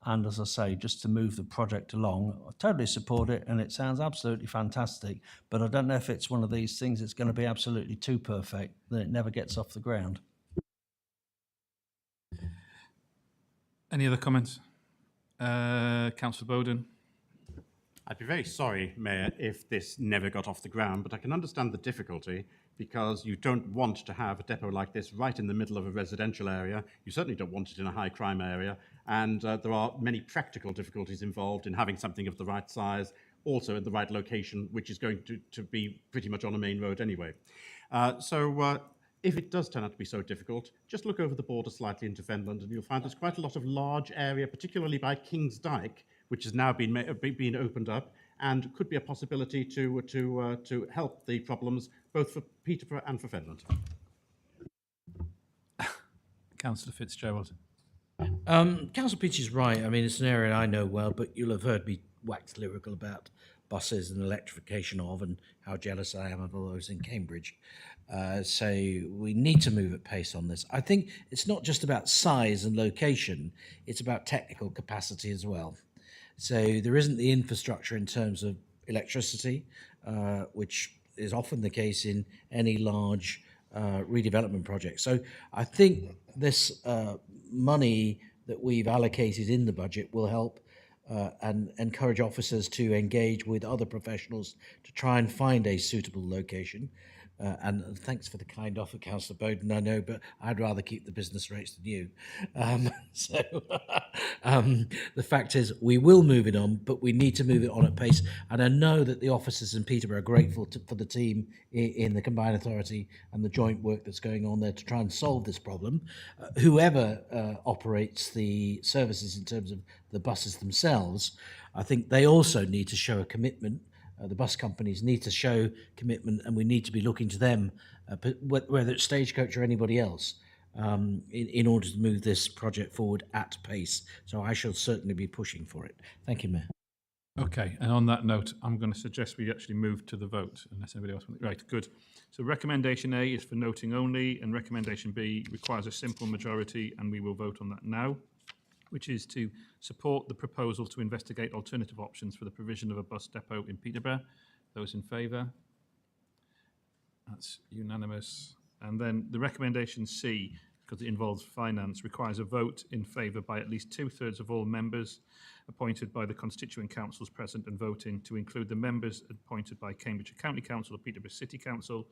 And as I say, just to move the project along, I totally support it, and it sounds absolutely fantastic, but I don't know if it's one of these things that's going to be absolutely too perfect that it never gets off the ground. Any other comments? Councillor Bowden. I'd be very sorry, Mayor, if this never got off the ground, but I can understand the difficulty because you don't want to have a depot like this right in the middle of a residential area. You certainly don't want it in a high crime area. And there are many practical difficulties involved in having something of the right size, also in the right location, which is going to be pretty much on a main road anyway. If it does turn out to be so difficult, just look over the border slightly into Fenland and you'll find there's quite a lot of large area, particularly by King's Dyke, which has now been opened up and could be a possibility to help the problems both for Peterborough and for Fenland. Councillor Fitzgerald. Councillor Peach is right. I mean, it's an area I know well, but you'll have heard me wax lyrical about buses and electrification of and how jealous I am of all those in Cambridge. So we need to move at pace on this. I think it's not just about size and location, it's about technical capacity as well. So there isn't the infrastructure in terms of electricity, which is often the case in any large redevelopment project. So I think this money that we've allocated in the budget will help and encourage officers to engage with other professionals to try and find a suitable location. And thanks for the kind offer, Councillor Bowden, I know, but I'd rather keep the business rates than you. The fact is, we will move it on, but we need to move it on at pace. And I know that the officers in Peterborough are grateful for the team in the Combined Authority and the joint work that's going on there to try and solve this problem. Whoever operates the services in terms of the buses themselves, I think they also need to show a commitment. The bus companies need to show commitment, and we need to be looking to them, whether it's Stagecoach or anybody else, in order to move this project forward at pace. So I shall certainly be pushing for it. Thank you, Mayor. Okay, and on that note, I'm going to suggest we actually move to the vote, unless anybody else wants. Right, good. So recommendation A is for noting only, and recommendation B requires a simple majority, and we will vote on that now, which is to support the proposal to investigate alternative options for the provision of a bus depot in Peterborough. Those in favour? That's unanimous. And then the recommendation C, because it involves finance, requires a vote in favour by at least 2/3 of all members appointed by the constituent councils present and voting, to include the members appointed by Cambridgeshire County Council or Peterborough City Council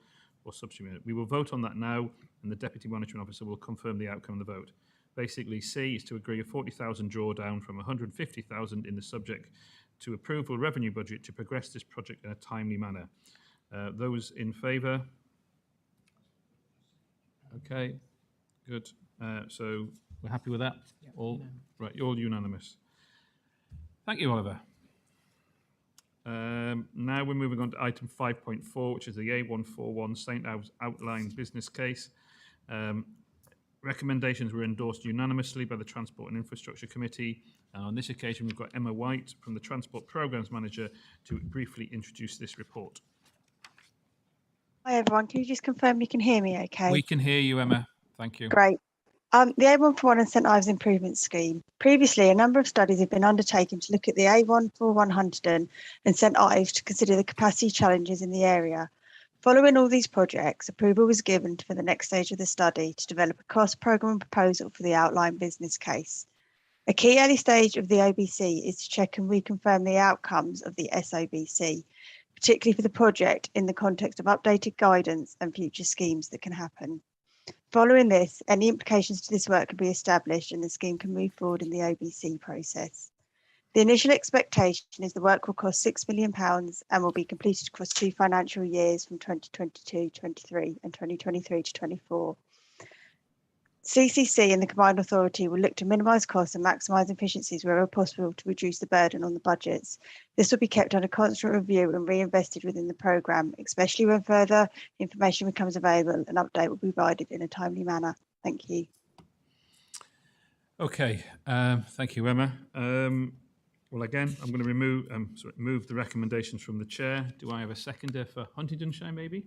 or substitute. We will vote on that now, and the Deputy Monitoring Officer will confirm the outcome of the vote. Basically, C is to agree a 40,000 drawdown from 150,000 in the subject to approval revenue budget to progress this project in a timely manner. Those in favour? Okay, good. So we're happy with that? Yep. All right, all unanimous. Thank you, Oliver. Now we're moving on to item 5.4, which is the A141 St Ives outline business case. Recommendations were endorsed unanimously by the Transport and Infrastructure Committee. And on this occasion, we've got Emma White from the Transport Programmes Manager to briefly introduce this report. Hi everyone, can you just confirm you can hear me okay? We can hear you, Emma. Thank you. Great. The A141 and St Ives Improvement Scheme. Previously, a number of studies have been undertaken to look at the A141 Huntingdon and St Ives to consider the capacity challenges in the area. Following all these projects, approval was given for the next stage of the study to develop a cost programme and proposal for the outline business case. A key early stage of the OBC is to check and reconfirm the outcomes of the SOBC, particularly for the project in the context of updated guidance and future schemes that can happen. Following this, any implications to this work can be established and the scheme can move forward in the OBC process. The initial expectation is the work will cost £6 million and will be completed across 2 financial years from 2022-23 and 2023-24. CCC and the Combined Authority will look to minimise costs and maximise efficiencies wherever possible to reduce the burden on the budgets. This will be kept under constant review and reinvested within the programme, especially when further information becomes available. An update will be provided in a timely manner. Thank you. Okay, thank you, Emma. Well, again, I'm going to move the recommendations from the chair. Do I have a seconder for Huntingdonshire, maybe?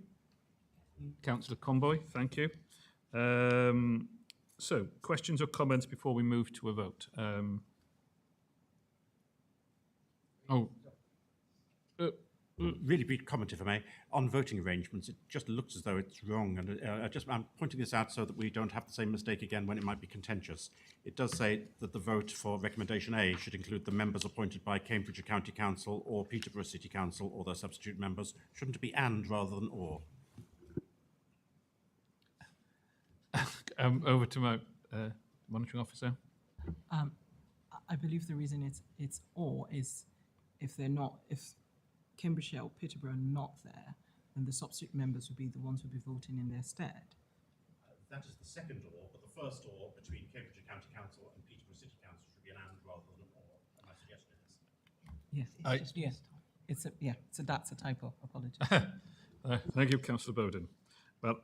Councillor Conboy, thank you. So, questions or comments before we move to a vote? Really brief comment, if I may. On voting arrangements, it just looks as though it's wrong, and I'm pointing this out so that we don't have the same mistake again when it might be contentious. It does say that the vote for recommendation A should include the members appointed by Cambridgeshire County Council or Peterborough City Council or their substitute members. Shouldn't it be and rather than or? Over to my monitoring officer. I believe the reason it's or is if Cambridgeshire or Peterborough are not there, then the substitute members would be the ones who would be voting in their stead. That is the second or, but the first or between Cambridgeshire County Council and Peterborough City Council should be an and rather than an or. And my suggestion is. Yes, so that's a typo. Apologies. Thank you, Councillor Bowden. Well,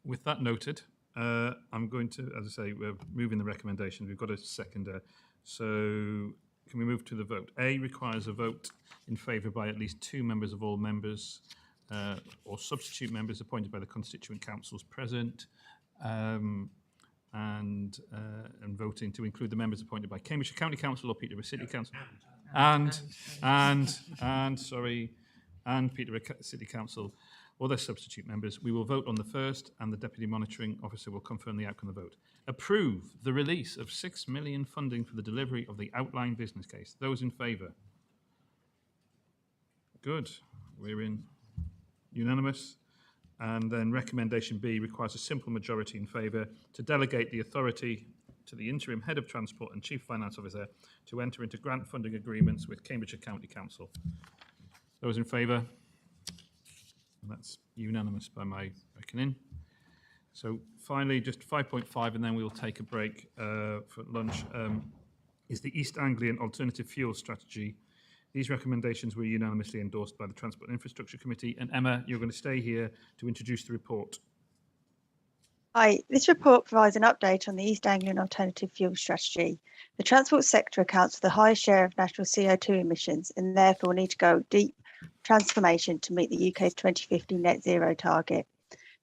with that noted, I'm going to, as I say, we're moving the recommendation. We've got a seconder. So can we move to the vote? A requires a vote in favour by at least 2 members of all members or substitute members appointed by the constituent councils present, and voting to include the members appointed by Cambridgeshire County Council or Peterborough City Council, and Peterborough City Council or their substitute members. We will vote on the first, and the Deputy Monitoring Officer will confirm the outcome of the vote. Approve the release of £6 million funding for the delivery of the outline business case. Those in favour? Good. We're in unanimous. And then recommendation B requires a simple majority in favour to delegate the authority to the interim head of transport and chief finance officer to enter into grant funding agreements with Cambridgeshire County Council. Those in favour? That's unanimous by my reckoning. So finally, just 5.5, and then we'll take a break for lunch, is the East Anglian Alternative Fuel Strategy. These recommendations were unanimously endorsed by the Transport and Infrastructure Committee. And Emma, you're going to stay here to introduce the report. Hi, this report provides an update on the East Anglian Alternative Fuel Strategy. The transport sector accounts for the highest share of national CO2 emissions and therefore will need to go deep transformation to meet the UK's 2050 net zero target.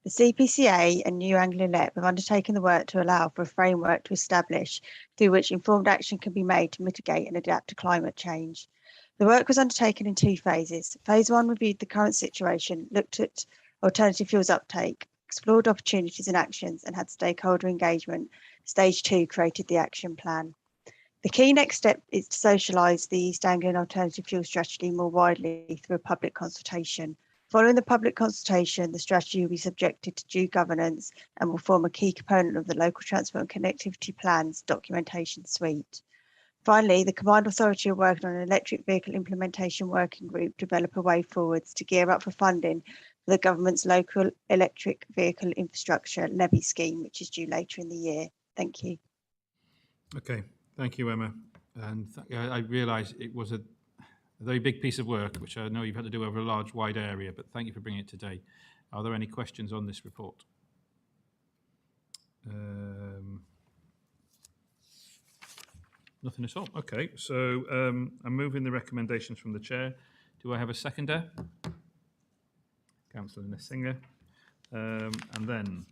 The CPCA and New Anglian LEP have undertaken the work to allow for a framework to establish through which informed action can be made to mitigate and adapt to climate change. The work was undertaken in 2 phases. Phase 1 reviewed the current situation, looked at alternative fuels uptake, explored opportunities and actions, and had stakeholder engagement. Stage 2 created the action plan. The key next step is to socialise the East Anglian Alternative Fuel Strategy more widely through a public consultation. Following the public consultation, the strategy will be subjected to due governance and will form a key component of the local transport and connectivity plans documentation suite. Finally, the Combined Authority are working on an electric vehicle implementation working group to develop a way forwards to gear up for funding for the government's local electric vehicle infrastructure levy scheme, which is due later in the year. Thank you. Okay, thank you, Emma. And I realise it was a very big piece of work, which I know you've had to do over a large, wide area, but thank you for bringing it today. Are there any questions on this report? Nothing at all. Okay, so I'm moving the recommendations from the chair. Do I have a seconder? Councillor Nessinger. And then,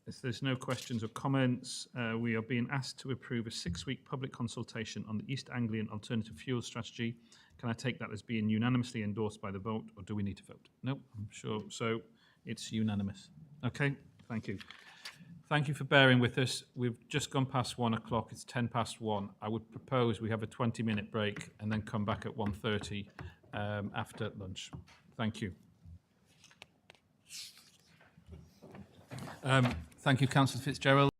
if there's no questions or comments, we are being asked to approve a 6-week public consultation on the East Anglian Alternative Fuel Strategy. Can I take that as being unanimously endorsed by the vote, or do we need to vote? No, I'm sure. So it's unanimous. Okay, thank you. Thank you for bearing with us. We've just gone past 1 o'clock. It's 10 past 1. I would propose we have a 20-minute break and then come back at 1:30 after lunch. Thank you. Thank you, Councillor Fitzgerald.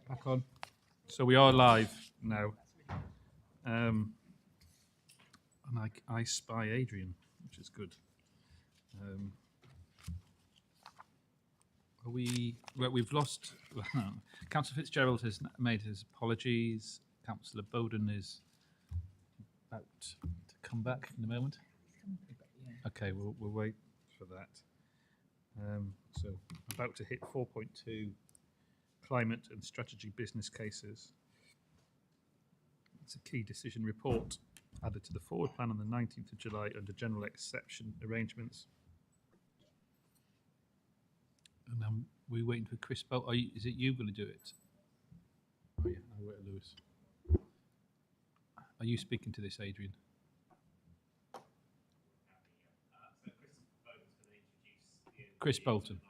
Back on. So we are live now. And I spy Adrian, which is good. We've lost. Councillor Fitzgerald has made his apologies. Councillor Bowden is about to come back in a moment. Okay, we'll wait for that. So about to hit 4.2, climate and strategy business cases. It's a key decision report added to the forward plan on the 19th of July under general exception arrangements. And we're waiting for Chris Bolt. Is it you going to do it? Oh yeah, I'll wait, Lewis. Are you speaking to this, Adrian? Chris Bolton.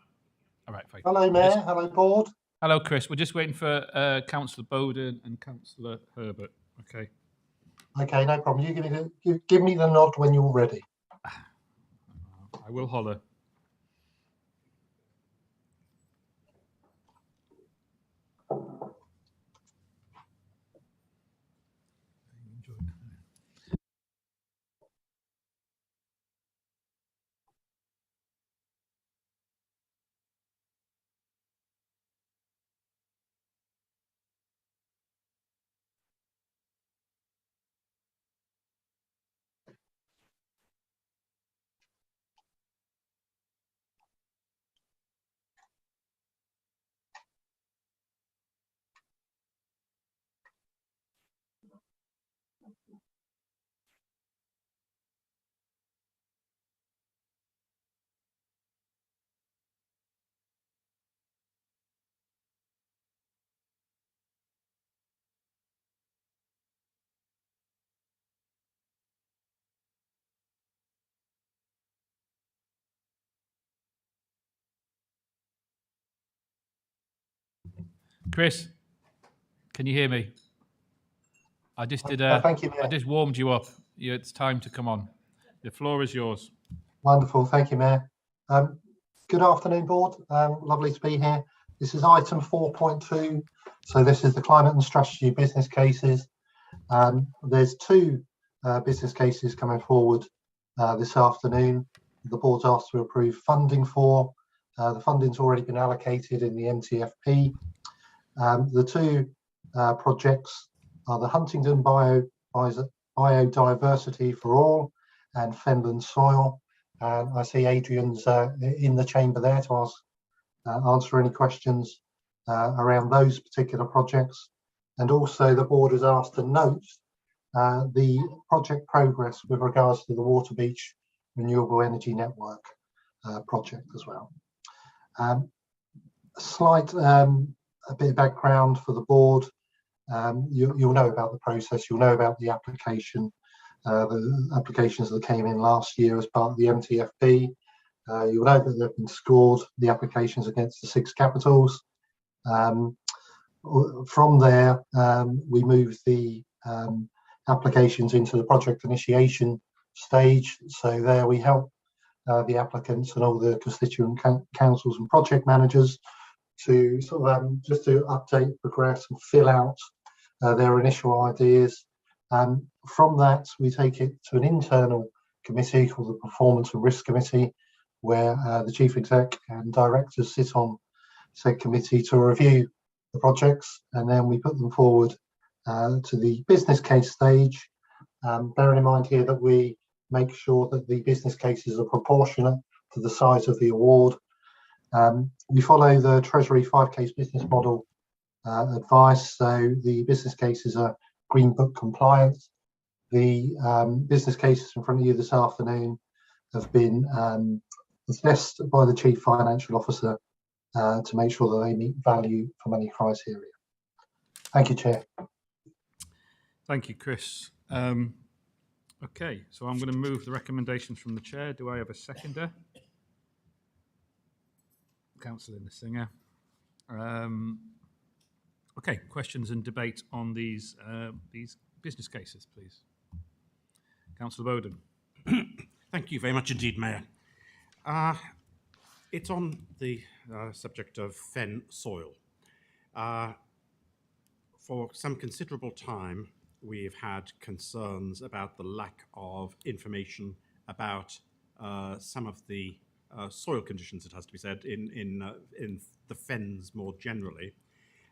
All right, fine. Hello, Mayor. Hello, Board. Hello, Chris. We're just waiting for Councillor Bowden and Councillor Herbert. Okay. Okay, no problem. You give me the nod when you're ready. I will holler. Chris, can you hear me? I just did thank you, Mayor. I just warmed you up. It's time to come on. The floor is yours. Wonderful. Thank you, Mayor. Good afternoon, Board. Lovely to be here. This is item 4.2. So this is the climate and strategy business cases. There's two business cases coming forward this afternoon. The Board's asked to approve funding for. The funding's already been allocated in the MTFP. The two projects are the Huntingdon Biodiversity for All and Fenland Soil. And I see Adrian's in the chamber there to answer any questions around those particular projects. And also the Board is asked to note the project progress with regards to the Waterbeach Renewable Energy Network project as well. A bit of background for the Board. You'll know about the process, you'll know about the application, the applications that came in last year as part of the MTFP. You'll know that they've been scored, the applications against the 6 capitals. From there, we move the applications into the project initiation stage. So there we help the applicants and all the constituent councils and project managers to sort of just to update, progress and fill out their initial ideas. From that, we take it to an internal committee called the Performance and Risk Committee, where the Chief Exec and directors sit on said committee to review the projects, and then we put them forward to the business case stage, bearing in mind here that we make sure that the business cases are proportionate to the size of the award. We follow the Treasury 5-case business model advice, so the business cases are Green Book compliant. The business cases in front of you this afternoon have been assessed by the Chief Financial Officer to make sure that they meet value for money criteria. Thank you, Chair. Thank you, Chris. Okay, so I'm going to move the recommendations from the Chair. Do I have a seconder? Councillor Singer. Okay, questions and debate on these business cases, please. Councillor Bowden. Thank you very much indeed, Mayor. It's on the subject of fen soil. for some considerable time, we've had concerns about the lack of information about some of the soil conditions, it has to be said, in the fens more generally,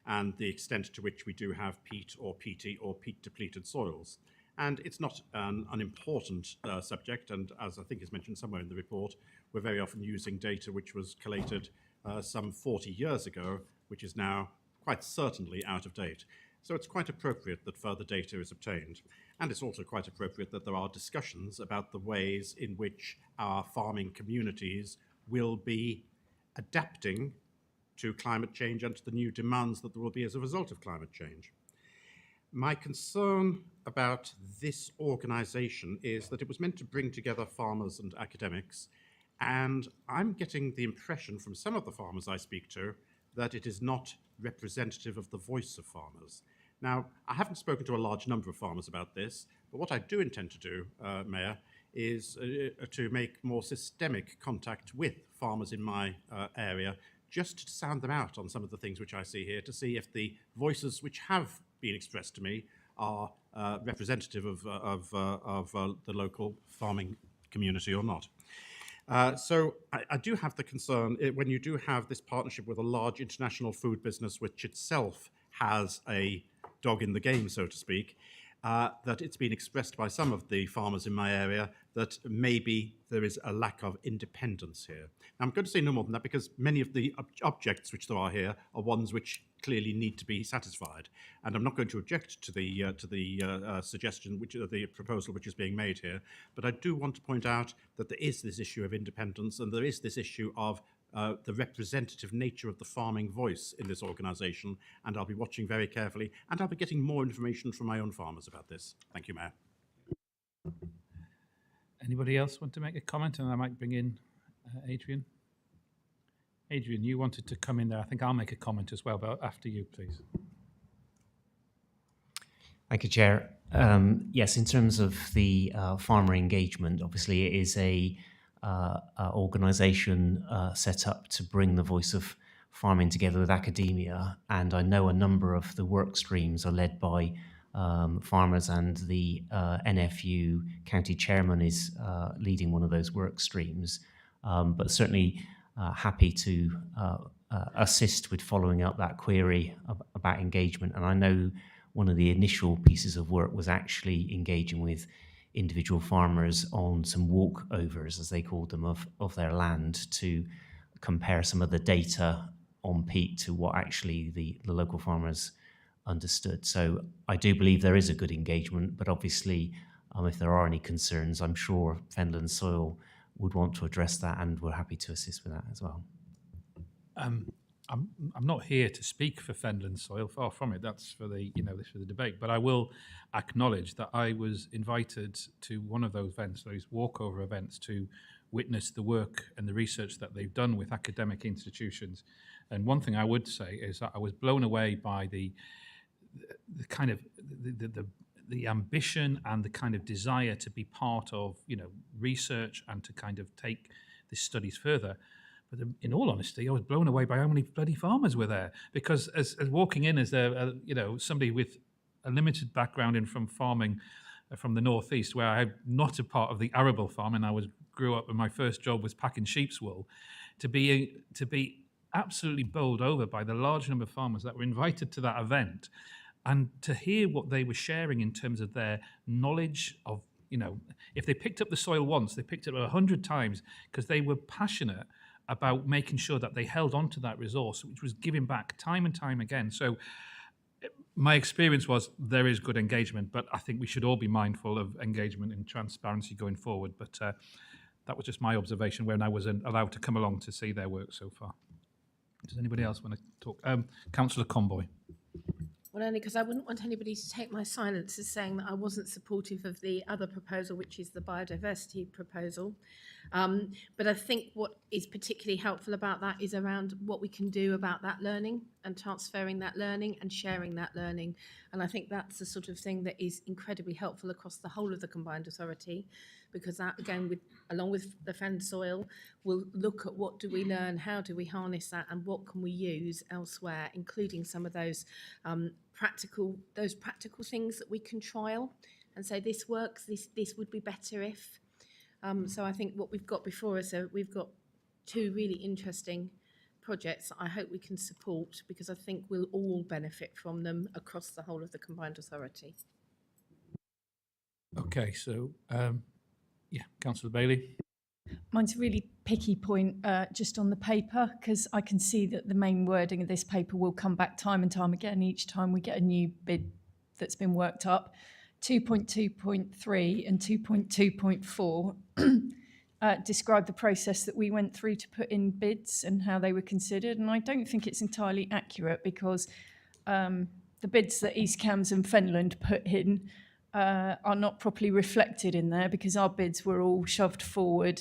and the extent to which we do have peat or peaty or peat-depleted soils. And it's not an unimportant subject, and as I think is mentioned somewhere in the report, we're very often using data which was collated some 40 years ago, which is now quite certainly out of date. So it's quite appropriate that further data is obtained. And it's also quite appropriate that there are discussions about the ways in which our farming communities will be adapting to climate change and to the new demands that there will be as a result of climate change. My concern about this organisation is that it was meant to bring together farmers and academics, and I'm getting the impression from some of the farmers I speak to that it is not representative of the voice of farmers. Now, I haven't spoken to a large number of farmers about this, but what I do intend to do, Mayor, is to make more systemic contact with farmers in my area, just to sound them out on some of the things which I see here, to see if the voices which have been expressed to me are representative of the local farming community or not. So I do have the concern, when you do have this partnership with a large international food business, which itself has a dog in the game, so to speak, that it's been expressed by some of the farmers in my area that maybe there is a lack of independence here. Now, I'm going to say no more than that because many of the objects which there are here are ones which clearly need to be satisfied, and I'm not going to object to the suggestion, the proposal which is being made here. But I do want to point out that there is this issue of independence, and there is this issue of the representative nature of the farming voice in this organisation, and I'll be watching very carefully, and I'll be getting more information from my own farmers about this. Thank you, Mayor. Anybody else want to make a comment? And I might bring in Adrian. Adrian, you wanted to come in there. I think I'll make a comment as well, but after you, please. Thank you, Chair. Yes, in terms of the farmer engagement, obviously it is a organisation set up to bring the voice of farming together with academia, and I know a number of the work streams are led by farmers, and the NFU county chairman is leading one of those work streams, but certainly happy to assist with following up that query about engagement. And I know one of the initial pieces of work was actually engaging with individual farmers on some walkovers, as they called them, of their land to compare some of the data on peat to what actually the local farmers understood. So I do believe there is a good engagement, but obviously if there are any concerns, I'm sure Fenland Soil would want to address that, and we're happy to assist with that as well. I'm not here to speak for Fenland Soil, far from it. That's for the this for the debate. But I will acknowledge that I was invited to one of those events, those walkover events, to witness the work and the research that they've done with academic institutions. And one thing I would say is that I was blown away by the kind of the ambition and the kind of desire to be part of research and to kind of take these studies further. But in all honesty, I was blown away by how many bloody farmers were there. Because as walking in as somebody with a limited background from farming from the northeast, where I'm not a part of the arable farm, and I grew up and my first job was packing sheep's wool, to be absolutely bowled over by the large number of farmers that were invited to that event, and to hear what they were sharing in terms of their knowledge of, if they picked up the soil once, they picked it up 100 times because they were passionate about making sure that they held on to that resource, which was giving back time and time again. So my experience was there is good engagement, but I think we should all be mindful of engagement and transparency going forward. But that was just my observation when I was allowed to come along to see their work so far. Does anybody else want to talk? Councillor Conboy. Well, only because I wouldn't want anybody to take my silence as saying that I wasn't supportive of the other proposal, which is the biodiversity proposal. But I think what is particularly helpful about that is around what we can do about that learning and transferring that learning and sharing that learning. And I think that's the sort of thing that is incredibly helpful across the whole of the Combined Authority, because that, again, along with the Fen Soil, we'll look at what do we learn, how do we harness that, and what can we use elsewhere, including some of those practical things that we can trial and say, this works, this would be better if. So I think what we've got before us, we've got two really interesting projects that I hope we can support, because I think we'll all benefit from them across the whole of the Combined Authority. Okay, so Councillor Bailey. Mine's a really picky point just on the paper, because I can see that the main wording of this paper will come back time and time again each time we get a new bid that's been worked up. 2.2.3 and 2.2.4 describe the process that we went through to put in bids and how they were considered. And I don't think it's entirely accurate, because the bids that East Cambs and Fenland put in are not properly reflected in there, because our bids were all shoved forward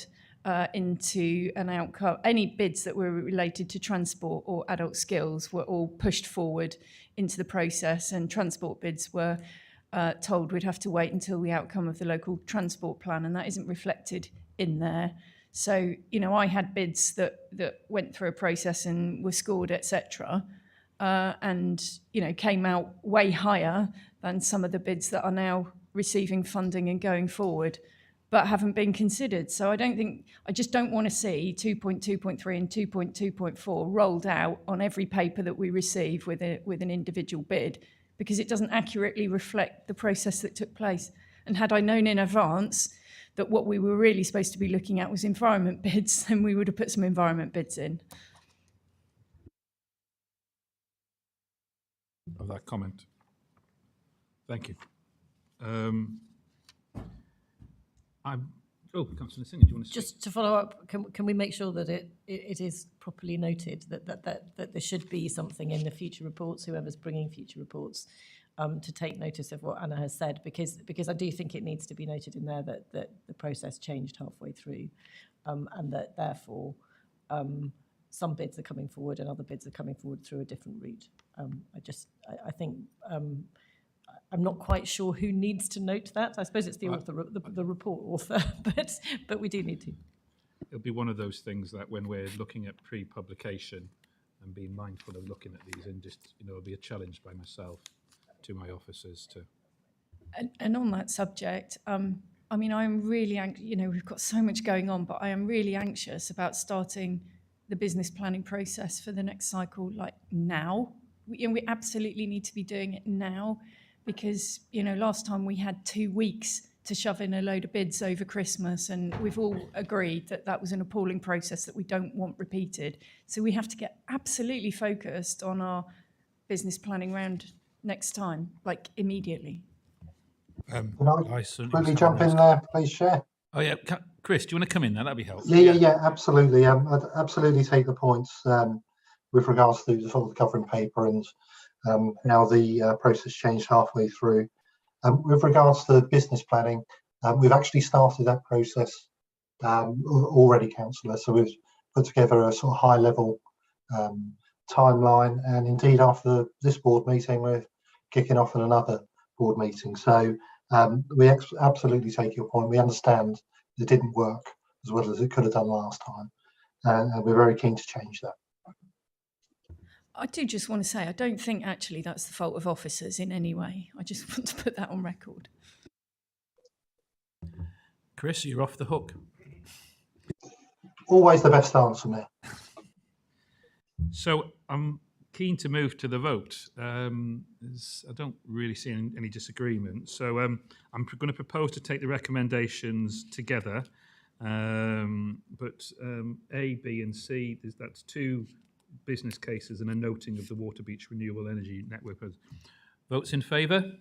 into an outcome. Any bids that were related to transport or adult skills were all pushed forward into the process, and transport bids were told we'd have to wait until the outcome of the local transport plan, and that isn't reflected in there. So, I had bids that went through a process and were scored, etc., and, came out way higher than some of the bids that are now receiving funding and going forward, but haven't been considered. So I just don't want to see 2.2.3 and 2.2.4 rolled out on every paper that we receive with an individual bid, because it doesn't accurately reflect the process that took place. And had I known in advance that what we were really supposed to be looking at was environment bids, then we would have put some environment bids in. Of that comment. Thank you. Councillor Singh, do you want to speak? Just to follow up, can we make sure that it is properly noted that there should be something in the future reports, whoever's bringing future reports, to take notice of what Anna has said, because I do think it needs to be noted in there that the process changed halfway through, and that therefore some bids are coming forward and other bids are coming forward through a different route. I think I'm not quite sure who needs to note that. I suppose it's the author, the report author, but we do need to. It'll be one of those things that when we're looking at pre-publication and being mindful of looking at these, and just, it'll be a challenge by myself to my officers to. And on that subject, I'm really, we've got so much going on, but I am really anxious about starting the business planning process for the next cycle, like now. We absolutely need to be doing it now, because, last time we had 2 weeks to shove in a load of bids over Christmas, and we've all agreed that that was an appalling process that we don't want repeated. So we have to get absolutely focused on our business planning round next time, like immediately. Can I quickly jump in there, please, Chair? Oh yeah, Chris, do you want to come in there? That'd be helpful. Yeah, absolutely. I'd absolutely take the points with regards to the sort of covering paper and how the process changed halfway through. With regards to business planning, we've actually started that process already, Councillor. So we've put together a sort of high-level timeline, and indeed after this board meeting, we're kicking off in another board meeting. So we absolutely take your point. We understand it didn't work as well as it could have done last time, and we're very keen to change that. I do just want to say, I don't think actually that's the fault of officers in any way. I just want to put that on record. Chris, you're off the hook. Always the best answer, Mayor. So I'm keen to move to the vote. I don't really see any disagreement. So I'm going to propose to take the recommendations together. But A, B and C, that's 2 business cases and a noting of the Waterbeach Renewable Energy Network. Votes in favour?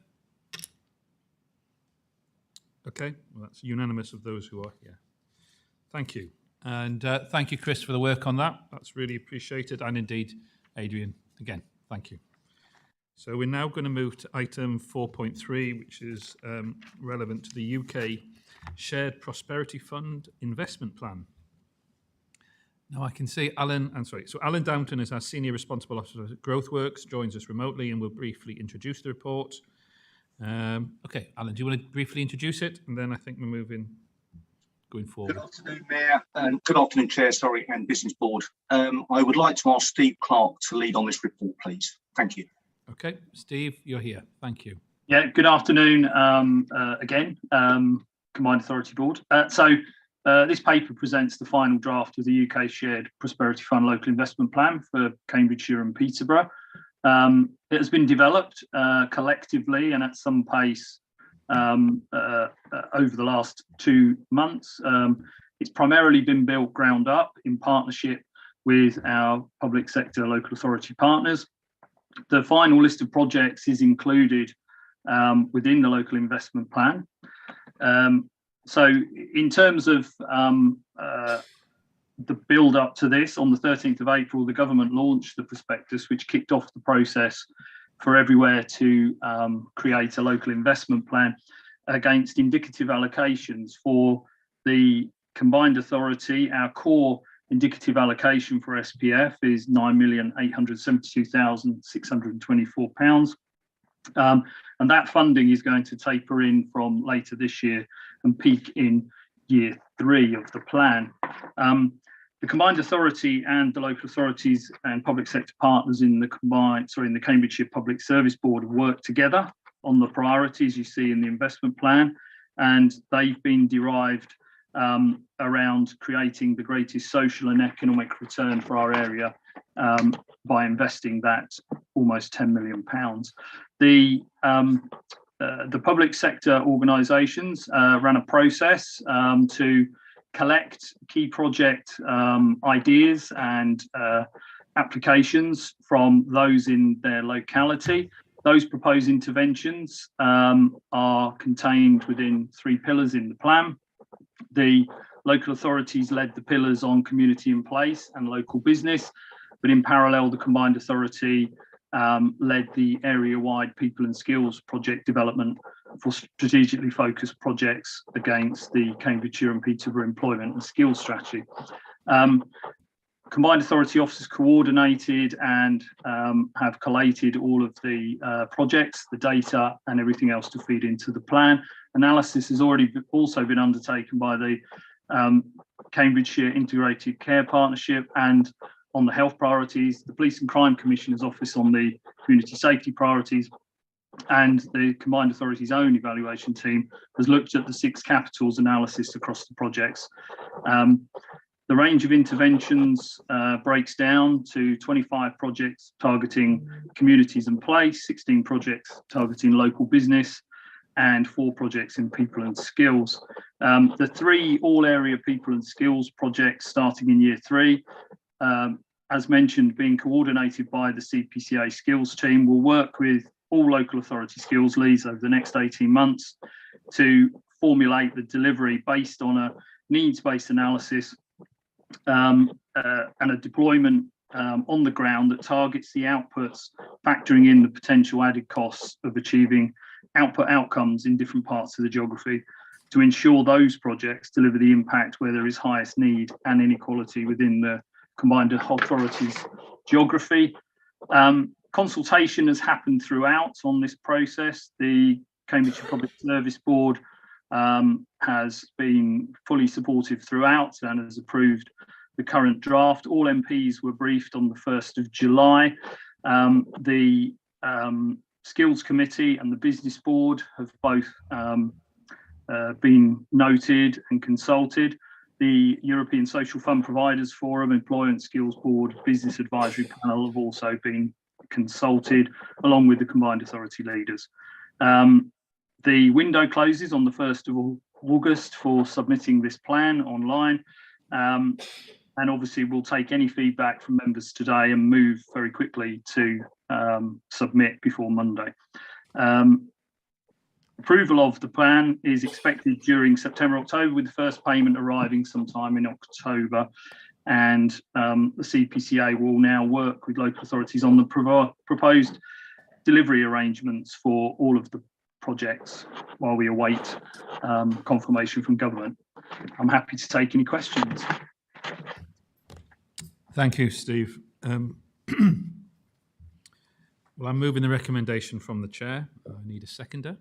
Okay, well, that's unanimous of those who are here. Thank you. And thank you, Chris, for the work on that. That's really appreciated. And indeed, Adrian, again, thank you. So we're now going to move to item 4.3, which is relevant to the UK Shared Prosperity Fund Investment Plan. Now I can see Alan Downton is our Senior Responsible Officer at GrowthWorks, joins us remotely and will briefly introduce the report. Okay, Alan, do you want to briefly introduce it? And then I think we're going forward. Good afternoon, Mayor, and good afternoon, Chair, and Business Board. I would like to ask Steve Clark to lead on this report, please. Thank you. Okay, Steve, you're here. Thank you. Yeah, good afternoon again, Combined Authority Board. This paper presents the final draft of the UK Shared Prosperity Fund Local Investment Plan for Cambridgeshire and Peterborough. It has been developed collectively and at some pace over the last 2 months. It's primarily been built ground up in partnership with our public sector local authority partners. The final list of projects is included within the local investment plan. So in terms of the build up to this, on the 13th of April, the government launched the prospectus, which kicked off the process for everywhere to create a local investment plan against indicative allocations for the combined authority. Our core indicative allocation for SPF is £9,872,624. And that funding is going to taper in from later this year and peak in year 3 of the plan. The combined authority and the local authorities and public sector partners in the Cambridgeshire Public Service Board have worked together on the priorities you see in the investment plan, and they've been derived around creating the greatest social and economic return for our area by investing that almost £10 million. The public sector organisations ran a process to collect key project ideas and applications from those in their locality. Those proposed interventions are contained within 3 pillars in the plan. The local authorities led the pillars on community in place and local business, but in parallel, the combined authority led the area-wide people and skills project development for strategically focused projects against the Cambridgeshire and Peterborough employment and skills strategy. Combined authority officers coordinated and have collated all of the projects, the data and everything else to feed into the plan. Analysis has also been undertaken by the Cambridgeshire Integrated Care Partnership and on the health priorities, the Police and Crime Commissioner's Office on the community safety priorities, and the Combined Authority's own evaluation team has looked at the 6 capitals analysis across the projects. The range of interventions breaks down to 25 projects targeting communities and place, 16 projects targeting local business, and 4 projects in people and skills. The 3 all-area people and skills projects starting in year 3, as mentioned, being coordinated by the CPCA skills team, will work with all local authority skills leads over the next 18 months to formulate the delivery based on a needs-based analysis and a deployment on the ground that targets the outputs, factoring in the potential added costs of achieving output outcomes in different parts of the geography to ensure those projects deliver the impact where there is highest need and inequality within the combined authorities geography. Consultation has happened throughout on this process. The Cambridgeshire Public Service Board has been fully supportive throughout and has approved the current draft. All MPs were briefed on the 1st of July. The Skills Committee and the Business Board have both been noted and consulted. The European Social Fund Providers Forum, Employment Skills Board, Business Advisory Panel have also been consulted, along with the combined authority leaders. The window closes on the 1st of August for submitting this plan online. And obviously we'll take any feedback from members today and move very quickly to submit before Monday. Approval of the plan is expected during September, October, with the first payment arriving sometime in October. And the CPCA will now work with local authorities on the proposed delivery arrangements for all of the projects while we await confirmation from government. I'm happy to take any questions. Thank you, Steve. Well, I'm moving the recommendation from the chair. I need a seconder.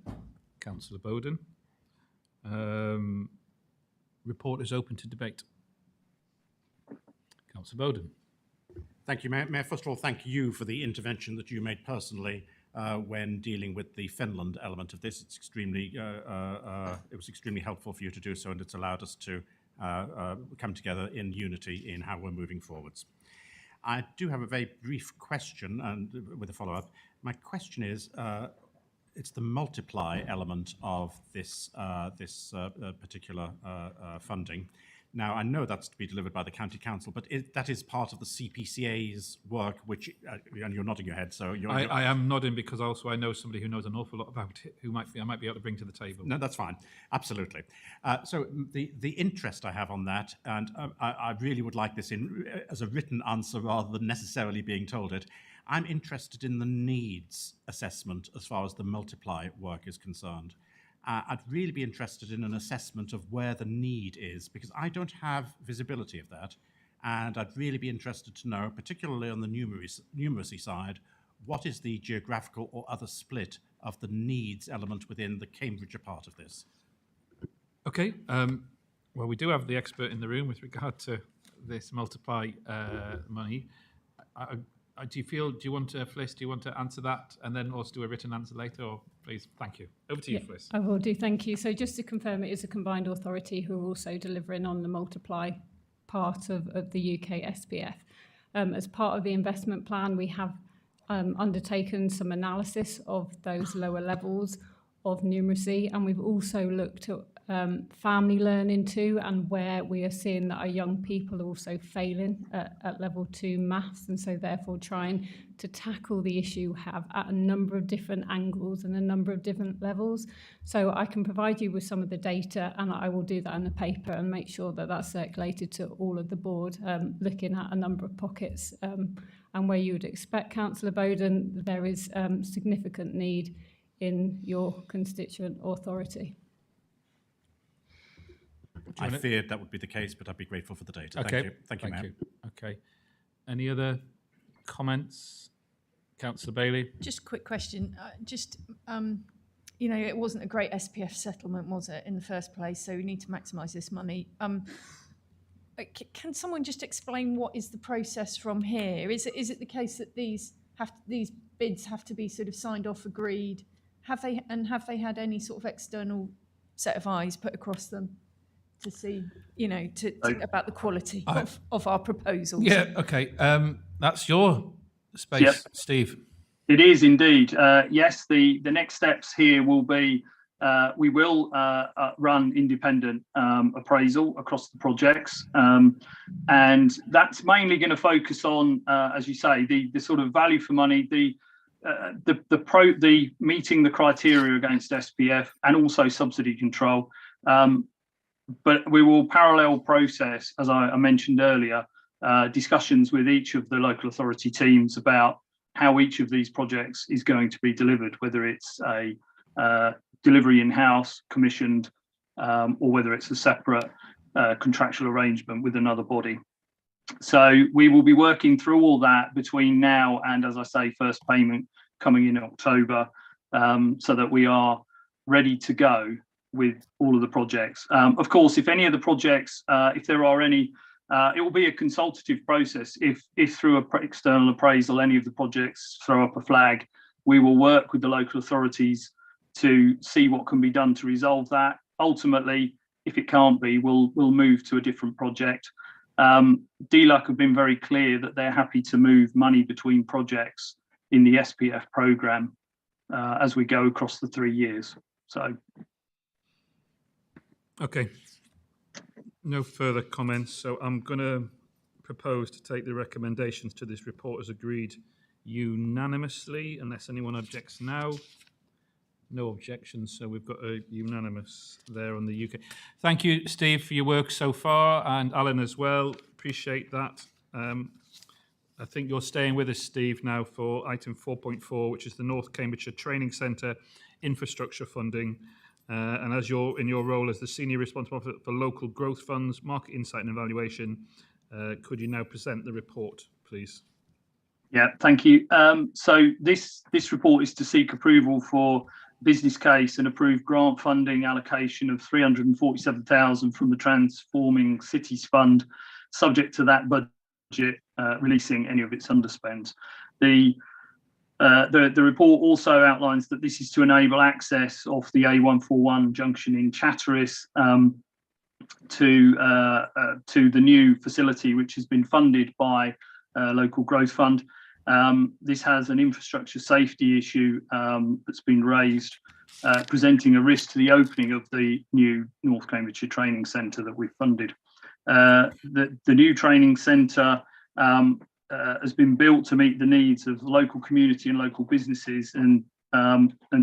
Councillor Bowden. Report is open to debate. Councillor Bowden. Thank you, Mayor. Mayor, first of all, thank you for the intervention that you made personally when dealing with the Finland element of this. It's extremely, it was extremely helpful for you to do so, and it's allowed us to come together in unity in how we're moving forwards. I do have a very brief question, and with a follow-up. My question is, it's the multiply element of this particular funding. Now, I know that's to be delivered by the County Council, but that is part of the CPCA's work, which, and you're nodding your head, so I am nodding because also I know somebody who knows an awful lot about it, who I might be able to bring to the table. No, that's fine. Absolutely. So the interest I have on that, and I really would like this in as a written answer rather than necessarily being told it, I'm interested in the needs assessment as far as the multiply work is concerned. I'd really be interested in an assessment of where the need is, because I don't have visibility of that. And I'd really be interested to know, particularly on the numeracy side, what is the geographical or other split of the needs element within the Cambridgeshire part of this? Okay. Well, we do have the expert in the room with regard to this multiply money. Do you want to, Fliss, do you want to answer that and then also do a written answer later? Or please, thank you. Over to you, Fliss. I will do, thank you. So just to confirm, it is a combined authority who are also delivering on the multiply part of the UK SPF. As part of the investment plan, we have undertaken some analysis of those lower levels of numeracy, and we've also looked at family learning too, and where we are seeing that our young people are also failing at level 2 maths, and so therefore trying to tackle the issue at a number of different angles and a number of different levels. So I can provide you with some of the data, and I will do that in the paper and make sure that that's circulated to all of the board, looking at a number of pockets, and where you would expect, Councillor Bowden, there is significant need in your constituent authority. I feared that would be the case, but I'd be grateful for the data. Okay. Thank you. Thank you, Mayor. Okay. Any other comments? Councillor Bailey? Just a quick question. You know, it wasn't a great SPF settlement, was it, in the first place? So we need to maximise this money. Can someone just explain what is the process from here? Is it the case that these bids have to be sort of signed off, agreed? Have they had any sort of external set of eyes put across them to see, you know, about the quality of our proposals? Yeah. Okay. That's your space, Yep. Steve. It is indeed. Yes, the next steps here will be we will run independent appraisal across the projects, and that's mainly going to focus on, as you say, the sort of value for money, the meeting the criteria against SPF and also subsidy control. But we will parallel process, as I mentioned earlier, discussions with each of the local authority teams about how each of these projects is going to be delivered, whether it's a delivery in-house, commissioned, or whether it's a separate contractual arrangement with another body. So we will be working through all that between now and, as I say, first payment coming in October, so that we are ready to go with all of the projects. Of course, if any of the projects, if there are any, it will be a consultative process. If through an external appraisal, any of the projects throw up a flag, we will work with the local authorities to see what can be done to resolve that. Ultimately, if it can't be, we'll move to a different project. DLUC have been very clear that they're happy to move money between projects in the SPF programme as we go across the 3 years. So. Okay. No further comments. So I'm going to propose to take the recommendations to this report as agreed unanimously, unless anyone objects now. No objections, so we've got a unanimous there on the UK. Thank you, Steve, for your work so far, and Alan as well. Appreciate that. I think you're staying with us, Steve, now for item 4.4, which is the North Cambridgeshire Training Centre infrastructure funding. And as you're in your role as the senior responsible for local growth funds, market insight and evaluation, could you now present the report, please? Yeah, thank you. So this report is to seek approval for business case and approved grant funding allocation of 347,000 from the Transforming Cities Fund, subject to that budget releasing any of its underspends. The report also outlines that this is to enable access of the A141 junction in Chatteris to the new facility, which has been funded by Local Growth Fund. This has an infrastructure safety issue that's been raised, presenting a risk to the opening of the new North Cambridgeshire Training Centre that we've funded. The new training centre has been built to meet the needs of the local community and local businesses and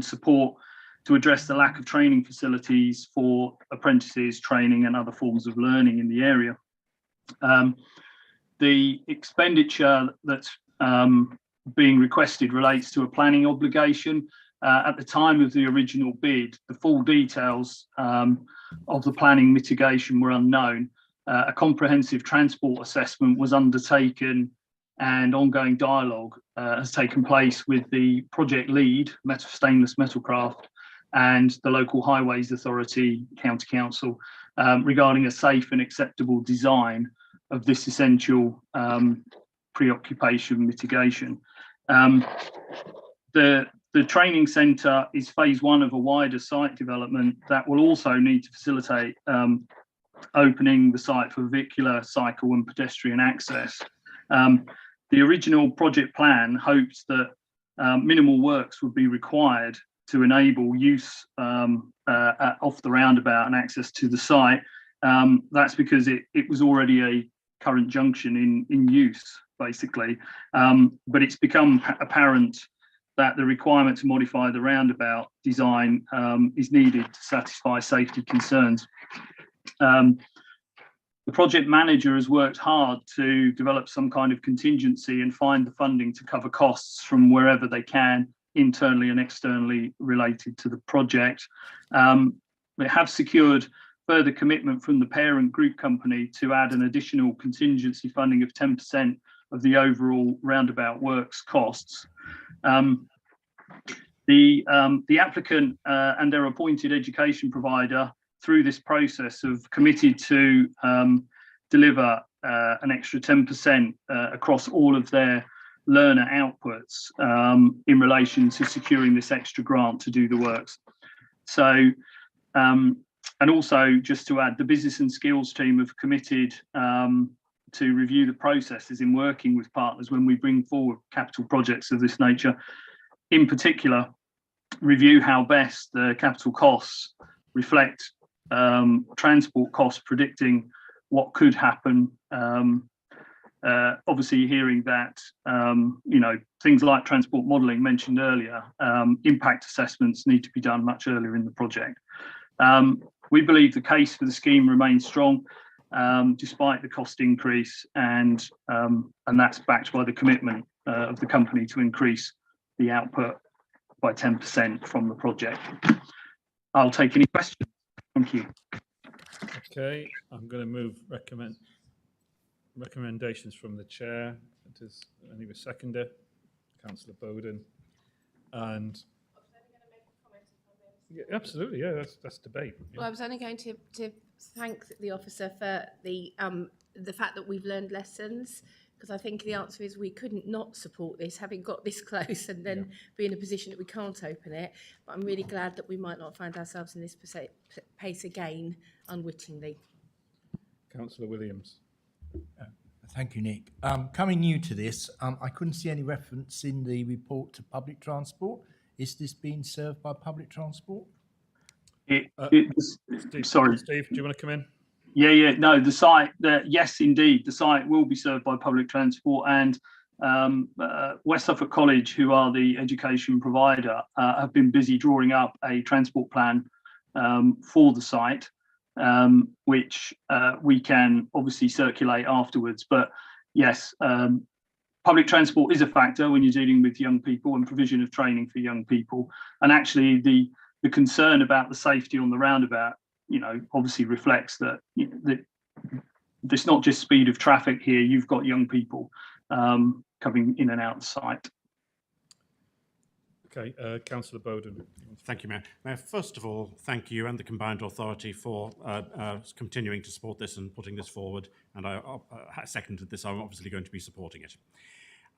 support to address the lack of training facilities for apprentices, training and other forms of learning in the area. The expenditure that's being requested relates to a planning obligation. At the time of the original bid, the full details of the planning mitigation were unknown. A comprehensive transport assessment was undertaken and ongoing dialogue has taken place with the project lead, Stainless Metalcraft, and the local highways authority, County Council, regarding a safe and acceptable design of this essential preoccupation mitigation. The training centre is phase one of a wider site development that will also need to facilitate opening the site for vehicular, cycle and pedestrian access. The original project plan hopes that minimal works would be required to enable use off the roundabout and access to the site. That's because it was already a current junction in use, basically. But it's become apparent that the requirement to modify the roundabout design is needed to satisfy safety concerns. The project manager has worked hard to develop some kind of contingency and find the funding to cover costs from wherever they can, internally and externally related to the project. They have secured further commitment from the parent group company to add an additional contingency funding of 10% of the overall roundabout works costs. The applicant and their appointed education provider through this process have committed to deliver an extra 10% across all of their learner outputs in relation to securing this extra grant to do the works. So, and also just to add, the business and skills team have committed to review the processes in working with partners when we bring forward capital projects of this nature. In particular, review how best the capital costs reflect transport costs, predicting what could happen. Obviously, hearing that things like transport modelling mentioned earlier, impact assessments need to be done much earlier in the project. We believe the case for the scheme remains strong despite the cost increase, and that's backed by the commitment of the company to increase the output by 10% from the project. I'll take any questions. Thank you. Okay, I'm going to move recommendations from the chair. Does any of a seconder? Councillor Bowden. And yeah, absolutely, yeah, that's debate. Yeah. Well, I was only going to thank the officer for the fact that we've learned lessons, because I think the answer is we couldn't not support this, having got this close and then be in a position that we can't open it. But I'm really glad that we might not find ourselves in this pace again unwittingly. Councillor Williams. Thank you, Nick. Coming new to this, I couldn't see any reference in the report to public transport. Is this being served by public transport? Sorry. Steve, do you want to come in? Yeah, no, the site, yes, indeed, the site will be served by public transport, and West Suffolk College, who are the education provider, have been busy drawing up a transport plan for the site, which we can obviously circulate afterwards. But yes, public transport is a factor when you're dealing with young people and provision of training for young people. And actually the concern about the safety on the roundabout, obviously reflects that, that there's not just speed of traffic here, you've got young people coming in and out of sight. Okay, Councillor Bowden. Thank you, Mayor. Mayor, first of all, thank you and the Combined Authority for continuing to support this and putting this forward. And I seconded this. I'm obviously going to be supporting it.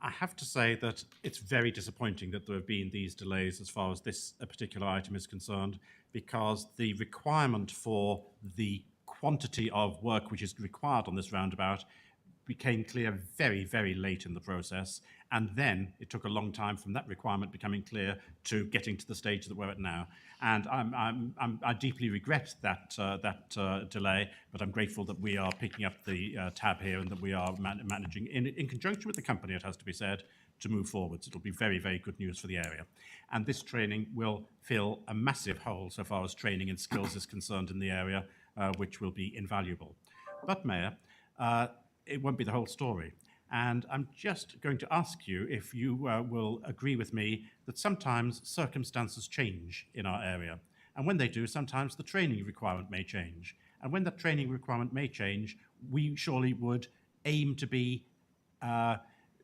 I have to say that it's very disappointing that there have been these delays as far as this particular item is concerned, because the requirement for the quantity of work which is required on this roundabout became clear very, very late in the process. And then it took a long time from that requirement becoming clear to getting to the stage that we're at now. And I deeply regret that delay, but I'm grateful that we are picking up the tab here and that we are managing, in conjunction with the company, it has to be said, to move forwards. It'll be very, very good news for the area. And this training will fill a massive hole so far as training and skills is concerned in the area, which will be invaluable. But, Mayor, it won't be the whole story. And I'm just going to ask you if you will agree with me that sometimes circumstances change in our area. And when they do, sometimes the training requirement may change. And when that training requirement may change, we surely would aim to be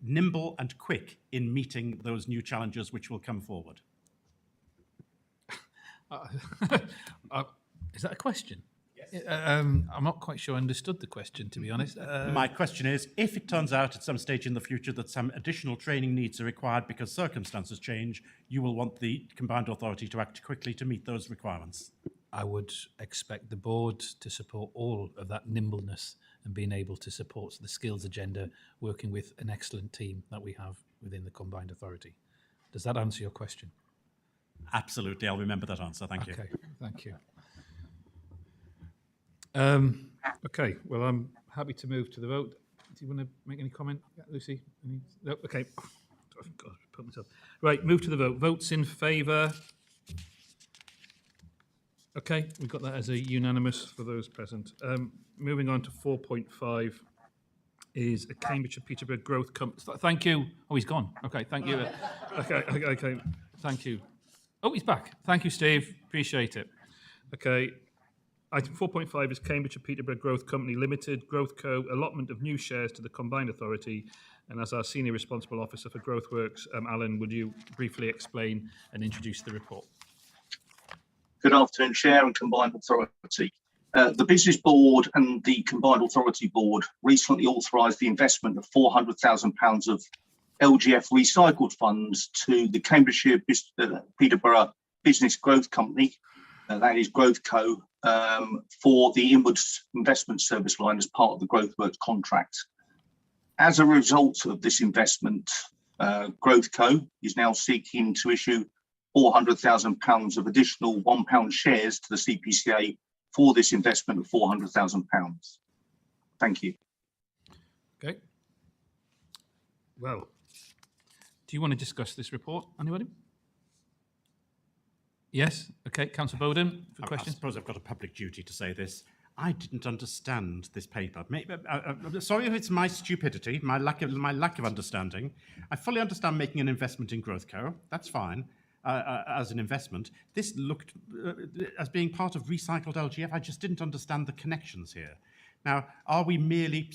nimble and quick in meeting those new challenges which will come forward. Is that a question? I'm not quite sure I understood the question, to be honest. My question is, if it turns out at some stage in the future that some additional training needs are required because circumstances change, you will want the Combined Authority to act quickly to meet those requirements. I would expect the board to support all of that nimbleness and being able to support the skills agenda, working with an excellent team that we have within the Combined Authority. Does that answer your question? Absolutely, I'll remember that answer. Thank you. Okay, thank you. Okay, well, I'm happy to move to the vote. Do you want to make any comment, Lucy? No? Okay. Oh, God, put myself. Right, move to the vote. Votes in favour. Okay, we've got that as a unanimous for those present. Moving on to 4.5 is a Cambridgeshire Peterborough growth company. Thank you. Oh, he's gone. Okay, thank you. Okay, thank you. Oh, he's back. Thank you, Steve. Appreciate it. Okay. Item 4.5 is Cambridgeshire Peterborough Growth Company Limited, Growth Co, allotment of new shares to the Combined Authority. And as our Senior Responsible Officer for Growth Works, Alan, would you briefly explain and introduce the report? Good afternoon, Chair and Combined Authority. The Business Board and the Combined Authority Board recently authorised the investment of £400,000 of LGF recycled funds to the Cambridgeshire Peterborough Business Growth Company, that is Growth Co, for the inwards investment service line as part of the Growth Works contract. As a result of this investment, Growth Co is now seeking to issue £400,000 of additional £1 shares to the CPCA for this investment of £400,000. Thank you. Okay. Well, do you want to discuss this report? Anybody? Yes. Okay. Councillor Bowden for questions. I suppose I've got a public duty to say this. I didn't understand this paper. Sorry if it's my stupidity, my lack of understanding. I fully understand making an investment in Growth Co. That's fine as an investment. This looked as being part of recycled LGF. I just didn't understand the connections here. Now, are we merely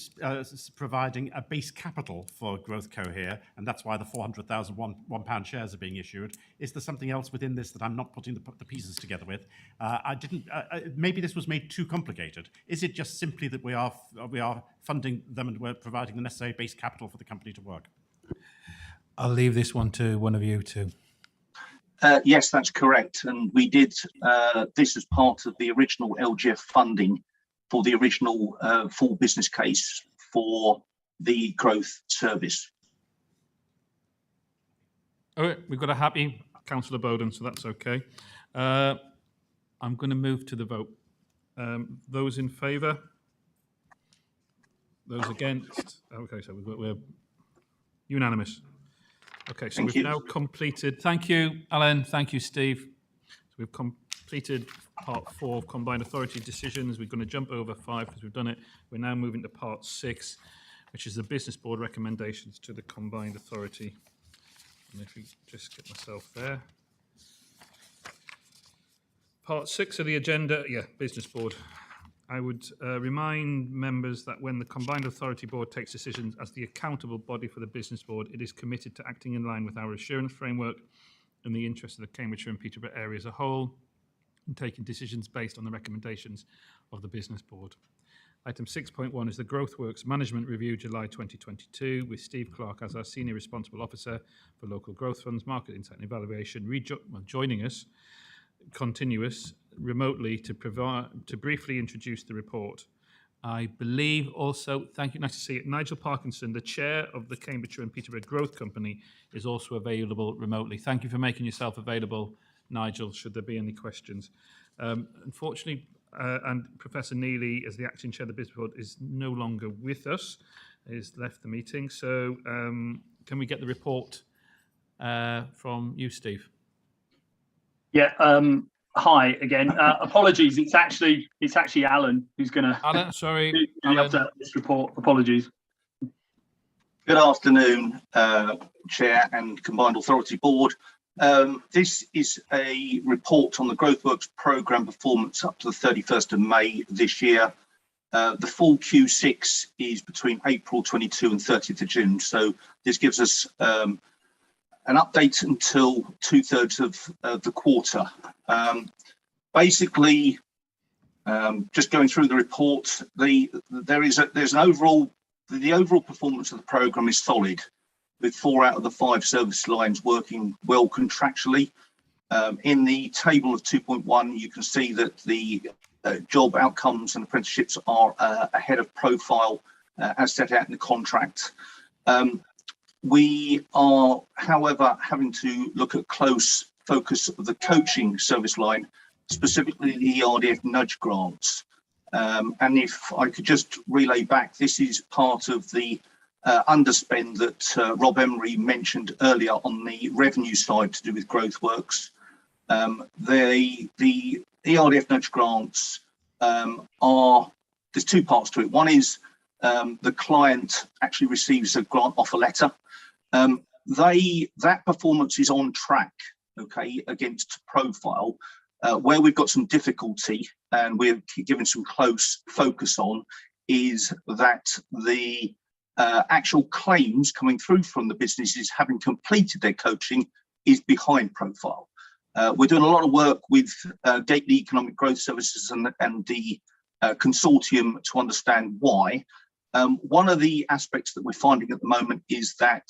providing a base capital for Growth Co here, and that's why the £400,000 £1 shares are being issued? Is there something else within this that I'm not putting the pieces together with? Maybe this was made too complicated. Is it just simply that we are funding them and we're providing the necessary base capital for the company to work? I'll leave this one to one of you two. Yes, that's correct. And we did this as part of the original LGF funding for the original full business case for the growth service. All right, we've got a happy Councillor Bowden, so that's okay. I'm going to move to the vote. Those in favour? Those against? Okay, so we're unanimous. Okay, so we've now completed. Thank you, Alan. Thank you, Steve. So we've completed part 4 of Combined Authority decisions. We're going to jump over 5 because we've done it. We're now moving to part 6, which is the Business Board recommendations to the Combined Authority. And if we just get myself there. Part 6 of the agenda, Business Board. I would remind members that when the Combined Authority Board takes decisions as the accountable body for the Business Board, it is committed to acting in line with our assurance framework in the interest of the Cambridgeshire and Peterborough area as a whole, and taking decisions based on the recommendations of the Business Board. Item 6.1 is the Growth Works Management Review, July 2022, with Steve Clark as our Senior Responsible Officer for Local Growth Funds, Market Insight and Evaluation, joining us continuous remotely to briefly introduce the report. I believe also, thank you, nice to see it, Nigel Parkinson, the chair of the Cambridgeshire and Peterborough Growth Company, is also available remotely. Thank you for making yourself available, Nigel, should there be any questions. Unfortunately, and Professor Neely, as the acting chair of the Business Board, is no longer with us, has left the meeting. So can we get the report from you, Steve? Yeah. Hi again. Apologies. It's actually Alan who's going to. Alan, sorry. This report. Apologies. Good afternoon, Chair and Combined Authority Board. This is a report on the GrowthWorks programme performance up to the 31st of May this year. The full Q6 is between April 22 and 30th of June. So this gives us an update until 2/3 of the quarter. Basically, just going through the report, there's an overall, the overall performance of the programme is solid, with 4 out of the 5 service lines working well contractually. In the table of 2.1, you can see that the job outcomes and apprenticeships are ahead of profile as set out in the contract. We are, however, having to look at close focus of the coaching service line, specifically the ERDF nudge grants. And if I could just relay back, this is part of the underspend that Rob Emery mentioned earlier on the revenue side to do with GrowthWorks. The ERDF nudge grants there's 2 parts to it. One is the client actually receives a grant offer letter. That performance is on track, okay, against profile. Where we've got some difficulty and we're given some close focus on is that the actual claims coming through from the businesses having completed their coaching is behind profile. We're doing a lot of work with Gately Economic Growth Services and the consortium to understand why. One of the aspects that we're finding at the moment is that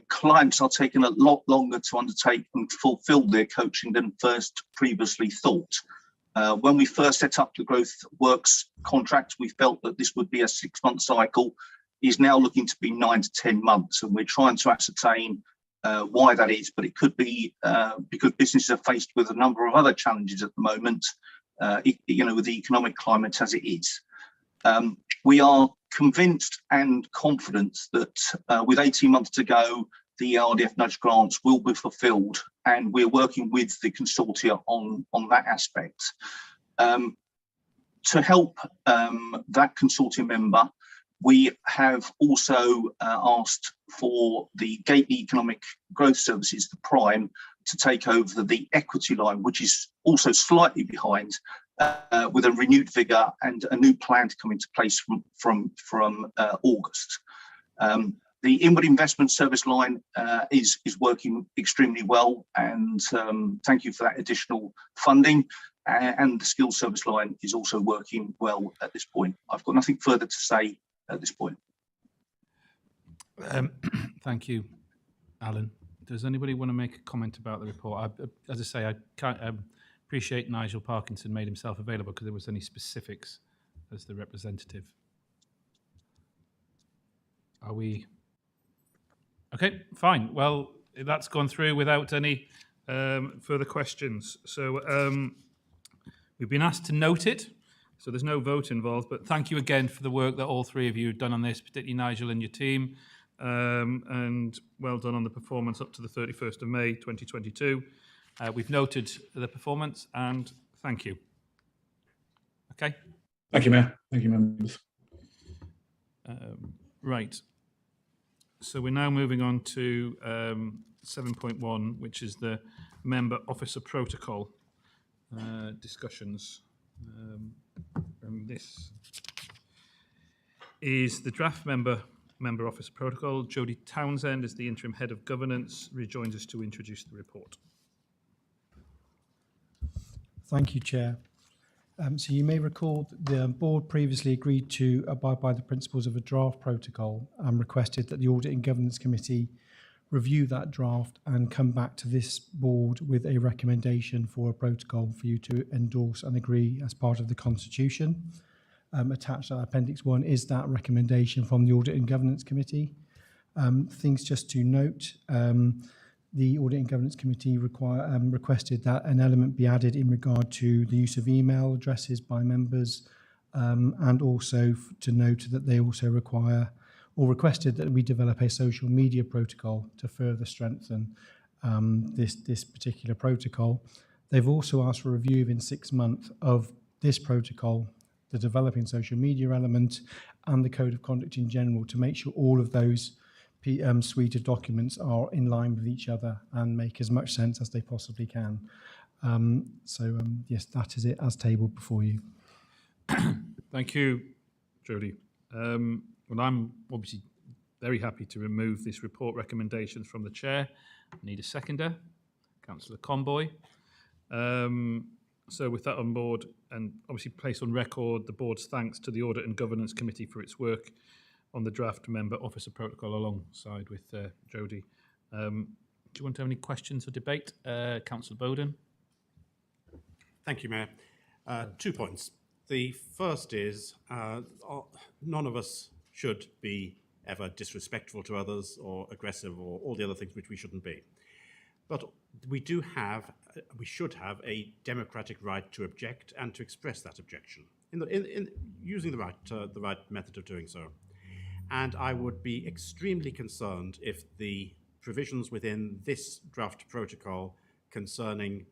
clients are taking a lot longer to undertake and fulfill their coaching than first previously thought. When we first set up the GrowthWorks contract, we felt that this would be a 6-month cycle. Is now looking to be 9 to 10 months, and we're trying to ascertain why that is. But it could be because businesses are faced with a number of other challenges at the moment, with the economic climate as it is. We are convinced and confident that with 18 months to go, the RDF nudge grants will be fulfilled, and we're working with the consortia on that aspect. To help that consortium member, we have also asked for the Gately Economic Growth Services, the Prime, to take over the equity line, which is also slightly behind, with a renewed vigour and a new plan to come into place from August. The inward investment service line is working extremely well, and thank you for that additional funding. And the skills service line is also working well at this point. I've got nothing further to say at this point. Thank you, Alan. Does anybody want to make a comment about the report? As I say, I can't appreciate Nigel Parkinson made himself available because there was any specifics as the representative. Are we? Okay, fine. Well, that's gone through without any further questions. So we've been asked to note it. So there's no vote involved, but thank you again for the work that all three of you have done on this, particularly Nigel and your team, and well done on the performance up to the 31st of May 2022. We've noted the performance and thank you. Okay. Thank you, Mayor. Thank you, members. Right. So we're now moving on to 7.1, which is the member officer protocol discussions. And this is the draft member officer protocol. Jodie Townsend is the interim head of governance, rejoins us to introduce the report. Thank you, Chair. So you may recall that the board previously agreed to abide by the principles of a draft protocol and requested that the Audit and Governance Committee review that draft and come back to this board with a recommendation for a protocol for you to endorse and agree as part of the Constitution. Attached to Appendix 1 is that recommendation from the Audit and Governance Committee. Things just to note, the Audit and Governance Committee requested that an element be added in regard to the use of email addresses by members, and also to note that they also require or requested that we develop a social media protocol to further strengthen this particular protocol. They've also asked for a review within 6 months of this protocol, the developing social media element, and the code of conduct in general, to make sure all of those suite of documents are in line with each other and make as much sense as they possibly can. Yes, that is it as tabled before you. Thank you, Jodie. Well, I'm obviously very happy to remove this report recommendations from the chair. I need a seconder, Councillor Conboy. So with that on board, and obviously place on record the board's thanks to the Audit and Governance Committee for its work on the draft member officer protocol alongside with Jodie. Do you want to have any questions or debate? Councillor Bowden. Thank you, Mayor. 2 points. The first is none of us should be ever disrespectful to others or aggressive or all the other things which we shouldn't be. But we should have a democratic right to object and to express that objection in using the right method of doing so. And I would be extremely concerned if the provisions within this draft protocol concerning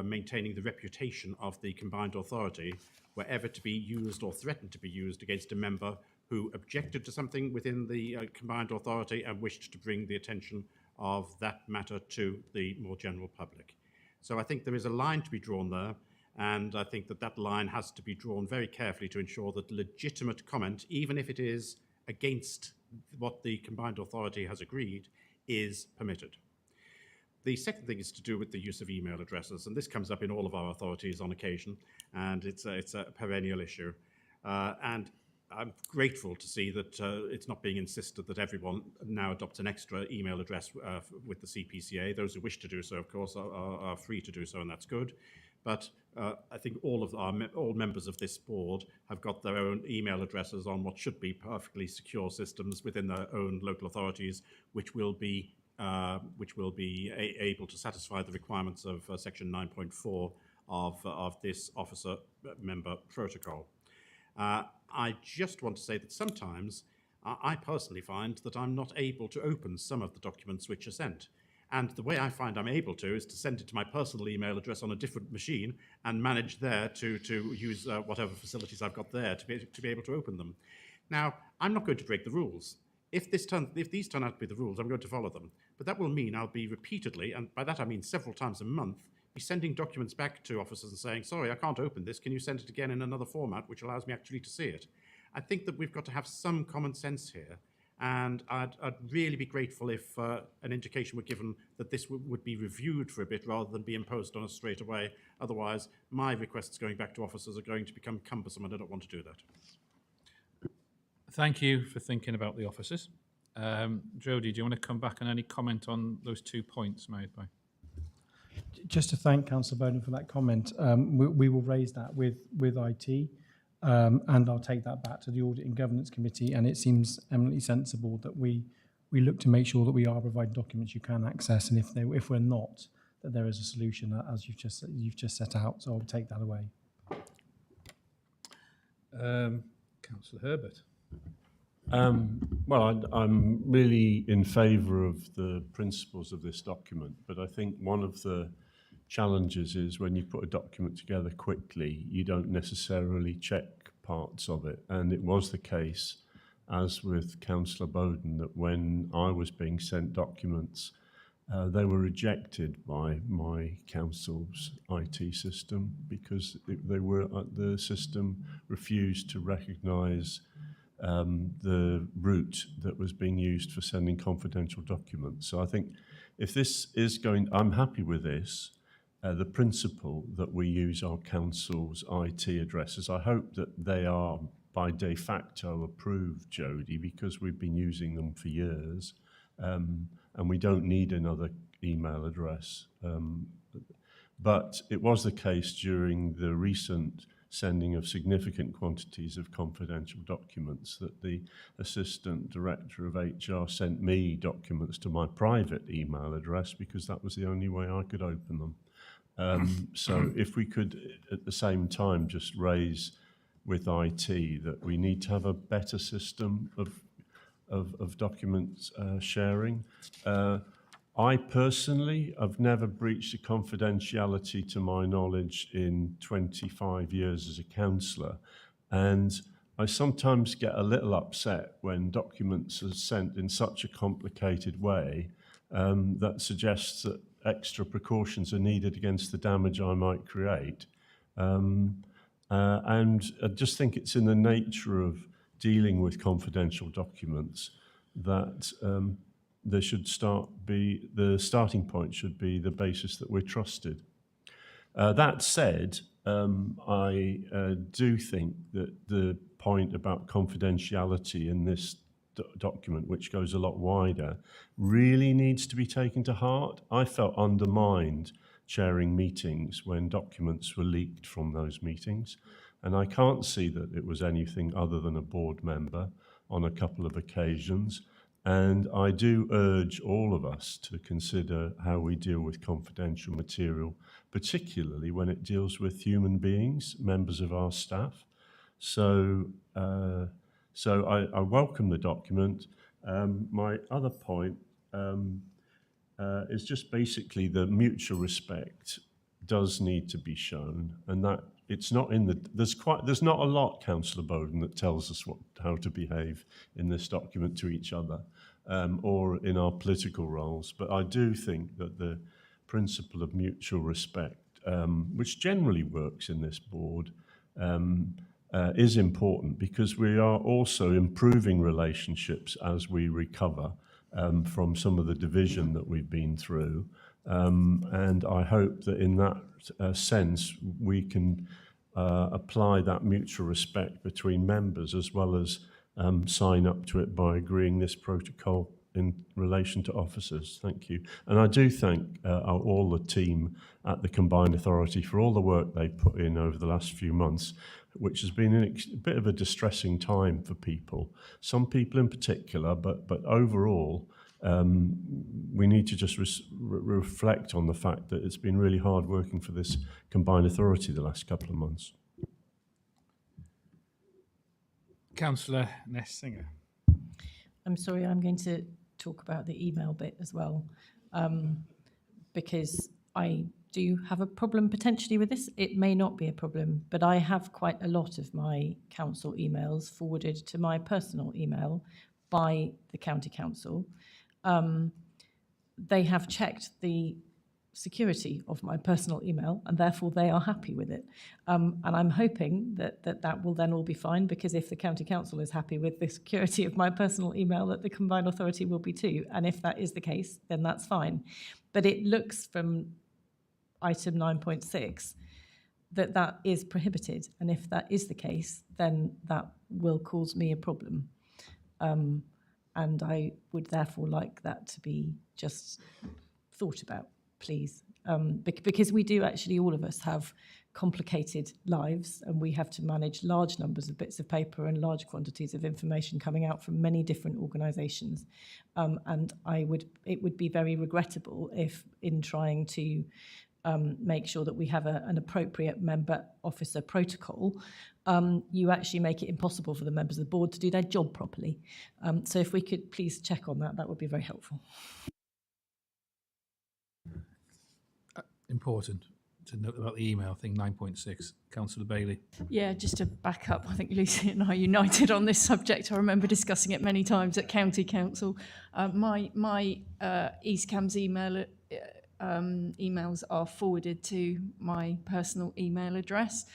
maintaining the reputation of the combined authority were ever to be used or threatened to be used against a member who objected to something within the combined authority and wished to bring the attention of that matter to the more general public. So I think there is a line to be drawn there, and I think that line has to be drawn very carefully to ensure that legitimate comment, even if it is against what the combined authority has agreed, is permitted. The second thing is to do with the use of email addresses, and this comes up in all of our authorities on occasion, and it's a perennial issue. And I'm grateful to see that it's not being insisted that everyone now adopts an extra email address with the CPCA. Those who wish to do so, of course, are free to do so, and that's good. But I think all members of this board have got their own email addresses on what should be perfectly secure systems within their own local authorities, which will be able to satisfy the requirements of Section 9.4 of this officer member protocol. I just want to say that sometimes I personally find that I'm not able to open some of the documents which are sent. And the way I find I'm able to is to send it to my personal email address on a different machine and manage there to use whatever facilities I've got there to be able to open them. Now, I'm not going to break the rules. If these turn out to be the rules, I'm going to follow them. But that will mean I'll be repeatedly, and by that I mean several times a month, be sending documents back to officers and saying, sorry, I can't open this. Can you send it again in another format which allows me actually to see it? I think that we've got to have some common sense here. And I'd really be grateful if an indication were given that this would be reviewed for a bit rather than be imposed on us straight away. Otherwise, my requests going back to officers are going to become cumbersome, and I don't want to do that. Thank you for thinking about the officers. Jodie, do you want to come back on any comment on those 2 points made by? Just to thank Councillor Bowden for that comment, we will raise that with IT, and I'll take that back to the Audit and Governance Committee, and it seems eminently sensible that we look to make sure that we are providing documents you can access, and if we're not, that there is a solution as you've just set out. So I'll take that away. Councillor Herbert. Well, I'm really in favour of the principles of this document, but I think one of the challenges is when you put a document together quickly, you don't necessarily check parts of it. And it was the case as with Councillor Bowden, that when I was being sent documents, they were rejected by my council's IT system because the system refused to recognise the route that was being used for sending confidential documents. So I think if this is going, I'm happy with this. The principle that we use our council's IT addresses, I hope that they are by de facto approved, Jodie, because we've been using them for years, and we don't need another email address. But it was the case during the recent sending of significant quantities of confidential documents that the Assistant Director of HR sent me documents to my private email address because that was the only way I could open them. So if we could at the same time just raise with IT that we need to have a better system of documents sharing. I personally have never breached a confidentiality to my knowledge in 25 years as a councillor, and I sometimes get a little upset when documents are sent in such a complicated way that suggests that extra precautions are needed against the damage I might create. And I just think it's in the nature of dealing with confidential documents that the starting point should be the basis that we're trusted. That said, I do think that the point about confidentiality in this document, which goes a lot wider, really needs to be taken to heart. I felt undermined chairing meetings when documents were leaked from those meetings, and I can't see that it was anything other than a board member on a couple of occasions. And I do urge all of us to consider how we deal with confidential material, particularly when it deals with human beings, members of our staff. So I welcome the document. My other point is just basically the mutual respect does need to be shown, and that it's not in the there's not a lot, Councillor Bowden, that tells us how to behave in this document to each other or in our political roles. But I do think that the principle of mutual respect, which generally works in this board, is important because we are also improving relationships as we recover from some of the division that we've been through. And I hope that in that sense we can apply that mutual respect between members as well as sign up to it by agreeing this protocol in relation to officers. Thank you. And I do thank all the team at the Combined Authority for all the work they've put in over the last few months, which has been a bit of a distressing time for people, some people in particular, but overall, we need to just reflect on the fact that it's been really hard working for this Combined Authority the last couple of months. Councillor Ness-Singer. I'm sorry, I'm going to talk about the email bit as well, because I do have a problem potentially with this. It may not be a problem, but I have quite a lot of my council emails forwarded to my personal email by the county council. They have checked the security of my personal email and therefore they are happy with it. And I'm hoping that will then all be fine, because if the county council is happy with the security of my personal email, that the Combined Authority will be too. And if that is the case, then that's fine. But it looks from item 9.6 that is prohibited. And if that is the case, then that will cause me a problem. And I would therefore like that to be just thought about, please. Because we do actually, all of us have complicated lives, and we have to manage large numbers of bits of paper and large quantities of information coming out from many different organisations. And it would be very regrettable if, in trying to make sure that we have an appropriate member officer protocol, you actually make it impossible for the members of the board to do their job properly. So if we could please check on that, that would be very helpful. Important. to note about the email thing, 9.6. Councillor Bailey. Yeah, just to back up, I think Lucy and I are united on this subject. I remember discussing it many times at County Council. My East Cams emails are forwarded to my personal email address.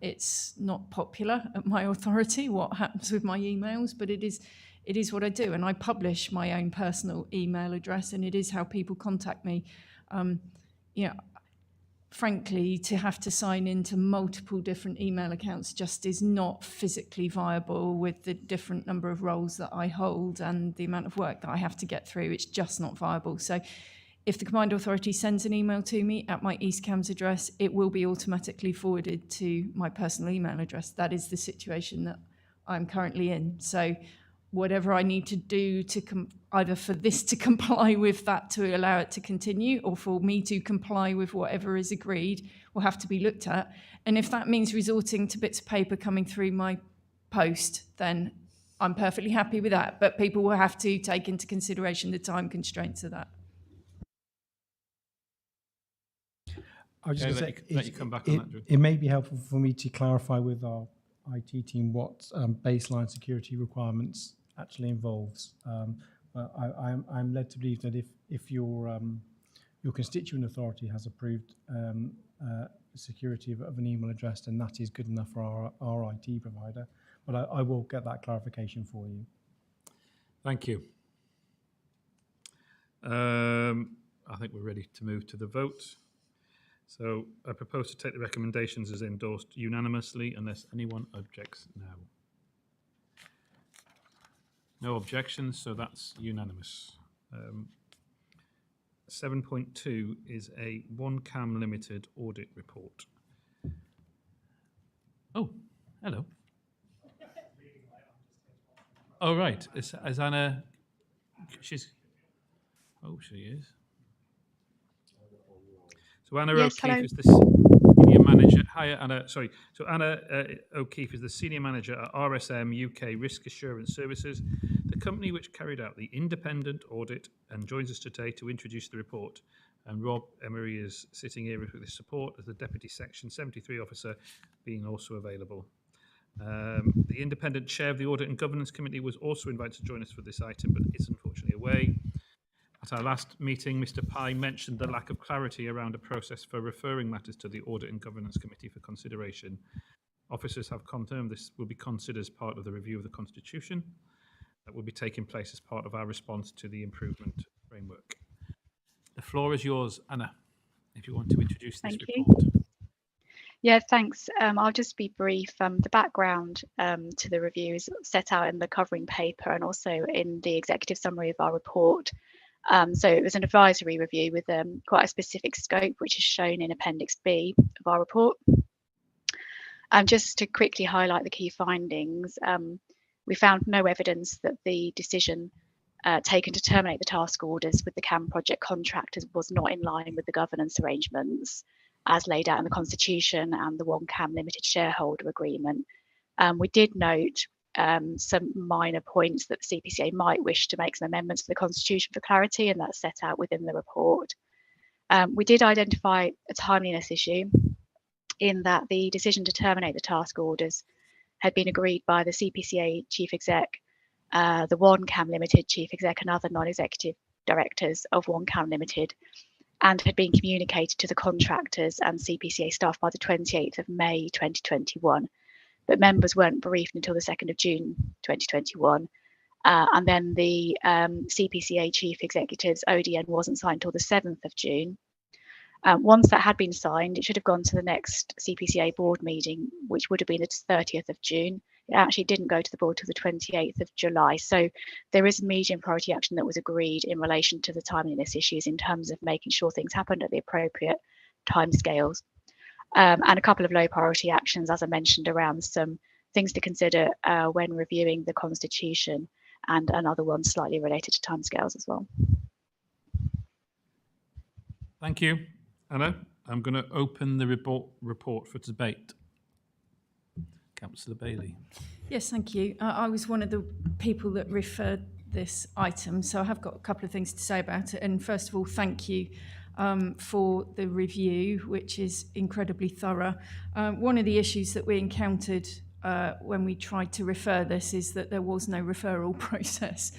It's not popular at my authority what happens with my emails, but it is what I do, and I publish my own personal email address, and it is how people contact me. Frankly, to have to sign into multiple different email accounts just is not physically viable with the different number of roles that I hold and the amount of work that I have to get through. It's just not viable. So if the Combined Authority sends an email to me at my East Cams address, it will be automatically forwarded to my personal email address. That is the situation that I'm currently in. So whatever I need to do to either for this to comply with that to allow it to continue, or for me to comply with whatever is agreed, will have to be looked at. And if that means resorting to bits of paper coming through my post, then I'm perfectly happy with that. But people will have to take into consideration the time constraints of that. I was just going to say, let you come back on that, Drew. it may be helpful for me to clarify with our IT team what baseline security requirements actually involves. But I'm led to believe that if your constituent authority has approved security of an email address, then that is good enough for our IT provider. But I will get that clarification for you. Thank you. I think we're ready to move to the vote. So I propose to take the recommendations as endorsed unanimously unless anyone objects now. No objections, so that's unanimous. 7.2 is a One Cam Limited audit report. Oh, hello. Oh, right. Is Anna... she is. So Anna O'Keefe is the senior manager. Hi, Anna. Sorry. So Anna O'Keefe is the senior manager at RSM UK Risk Assurance Services, the company which carried out the independent audit, and joins us today to introduce the report. And Rob Emery is sitting here with his support as the Deputy Section 73 officer, being also available. The independent chair of the Audit and Governance Committee was also invited to join us for this item, but is unfortunately away. At our last meeting, Mr. Pye mentioned the lack of clarity around a process for referring matters to the Audit and Governance Committee for consideration. Officers have confirmed this will be considered as part of the review of the Constitution that will be taking place as part of our response to the improvement framework. The floor is yours, Anna, if you want to introduce this report. Yeah, thanks. I'll just be brief. The background to the review is set out in the covering paper and also in the executive summary of our report. So it was an advisory review with quite a specific scope, which is shown in Appendix B of our report. Just to quickly highlight the key findings, we found no evidence that the decision taken to terminate the task orders with the CAM project contractors was not in line with the governance arrangements as laid out in the Constitution and the One Cam Limited shareholder agreement. We did note some minor points that the CPCA might wish to make some amendments to the Constitution for clarity, and that's set out within the report. We did identify a timeliness issue in that the decision to terminate the task orders had been agreed by the CPCA chief exec, the One Cam Limited chief exec, and other non-executive directors of One Cam Limited, and had been communicated to the contractors and CPCA staff by the 28th of May 2021. But members weren't briefed until the 2nd of June 2021. And then the CPCA chief executive's ODN wasn't signed until the 7th of June. Once that had been signed, it should have gone to the next CPCA board meeting, which would have been the 30th of June. It actually didn't go to the board till the 28th of July. So there is medium priority action that was agreed in relation to the timeliness issues in terms of making sure things happened at the appropriate timescales. And a couple of low priority actions, as I mentioned, around some things to consider when reviewing the Constitution, and another one slightly related to timescales as well. Thank you, Anna. I'm going to open the report for debate. Councillor Bailey. Yes, thank you. I was one of the people that referred this item, so I have got a couple of things to say about it. And first of all, thank you for the review, which is incredibly thorough. One of the issues that we encountered when we tried to refer this is that there was no referral process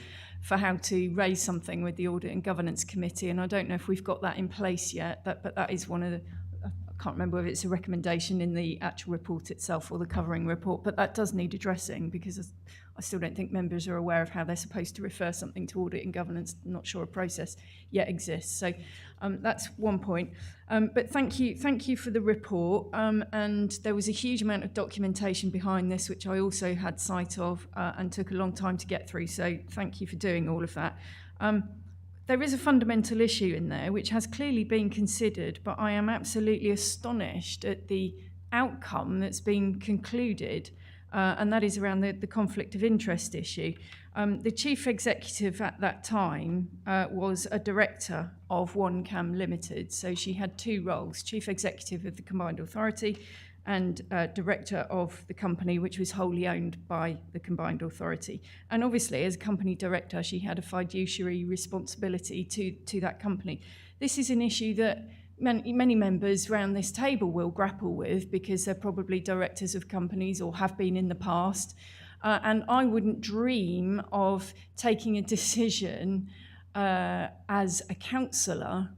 for how to raise something with the Audit and Governance Committee, and I don't know if we've got that in place yet, but that is one of the, I can't remember whether it's a recommendation in the actual report itself or the covering report, but that does need addressing because I still don't think members are aware of how they're supposed to refer something to Audit and Governance. I'm not sure a process yet exists. So that's one point. But thank you for the report. And there was a huge amount of documentation behind this, which I also had sight of and took a long time to get through. So thank you for doing all of that. There is a fundamental issue in there which has clearly been considered, but I am absolutely astonished at the outcome that's been concluded, and that is around the conflict of interest issue. The chief executive at that time was a director of OneCam Limited, so she had two roles, chief executive of the combined authority and director of the company, which was wholly owned by the combined authority. And obviously, as a company director, she had a fiduciary responsibility to that company. This is an issue that many members around this table will grapple with because they're probably directors of companies or have been in the past. And I wouldn't dream of taking a decision as a councillor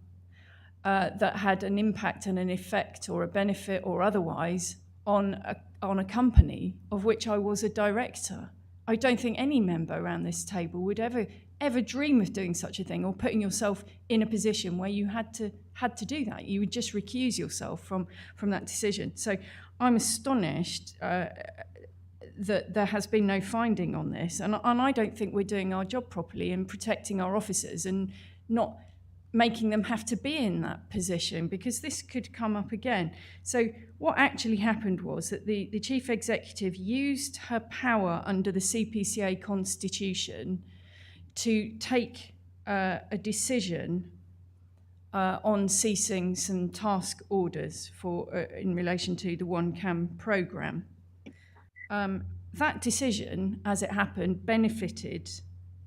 that had an impact and an effect or a benefit or otherwise on a company of which I was a director. I don't think any member around this table would ever dream of doing such a thing or putting yourself in a position where you had to do that. You would just recuse yourself from that decision. So I'm astonished that there has been no finding on this, and I don't think we're doing our job properly in protecting our officers and not making them have to be in that position, because this could come up again. So what actually happened was that the chief executive used her power under the CPCA constitution to take a decision on ceasing some task orders in relation to the OneCam programme. That decision, as it happened, benefited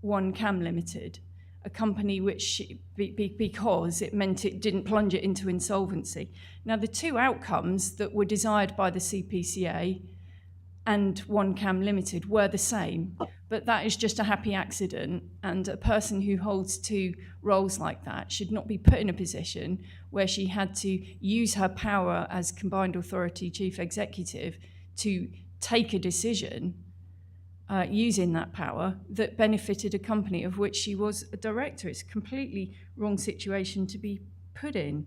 OneCam Limited, a company which, because it meant it didn't plunge it into insolvency. Now, the two outcomes that were desired by the CPCA and OneCam Limited were the same, but that is just a happy accident, and a person who holds two roles like that should not be put in a position where she had to use her power as combined authority chief executive to take a decision using that power that benefited a company of which she was a director. It's a completely wrong situation to be put in.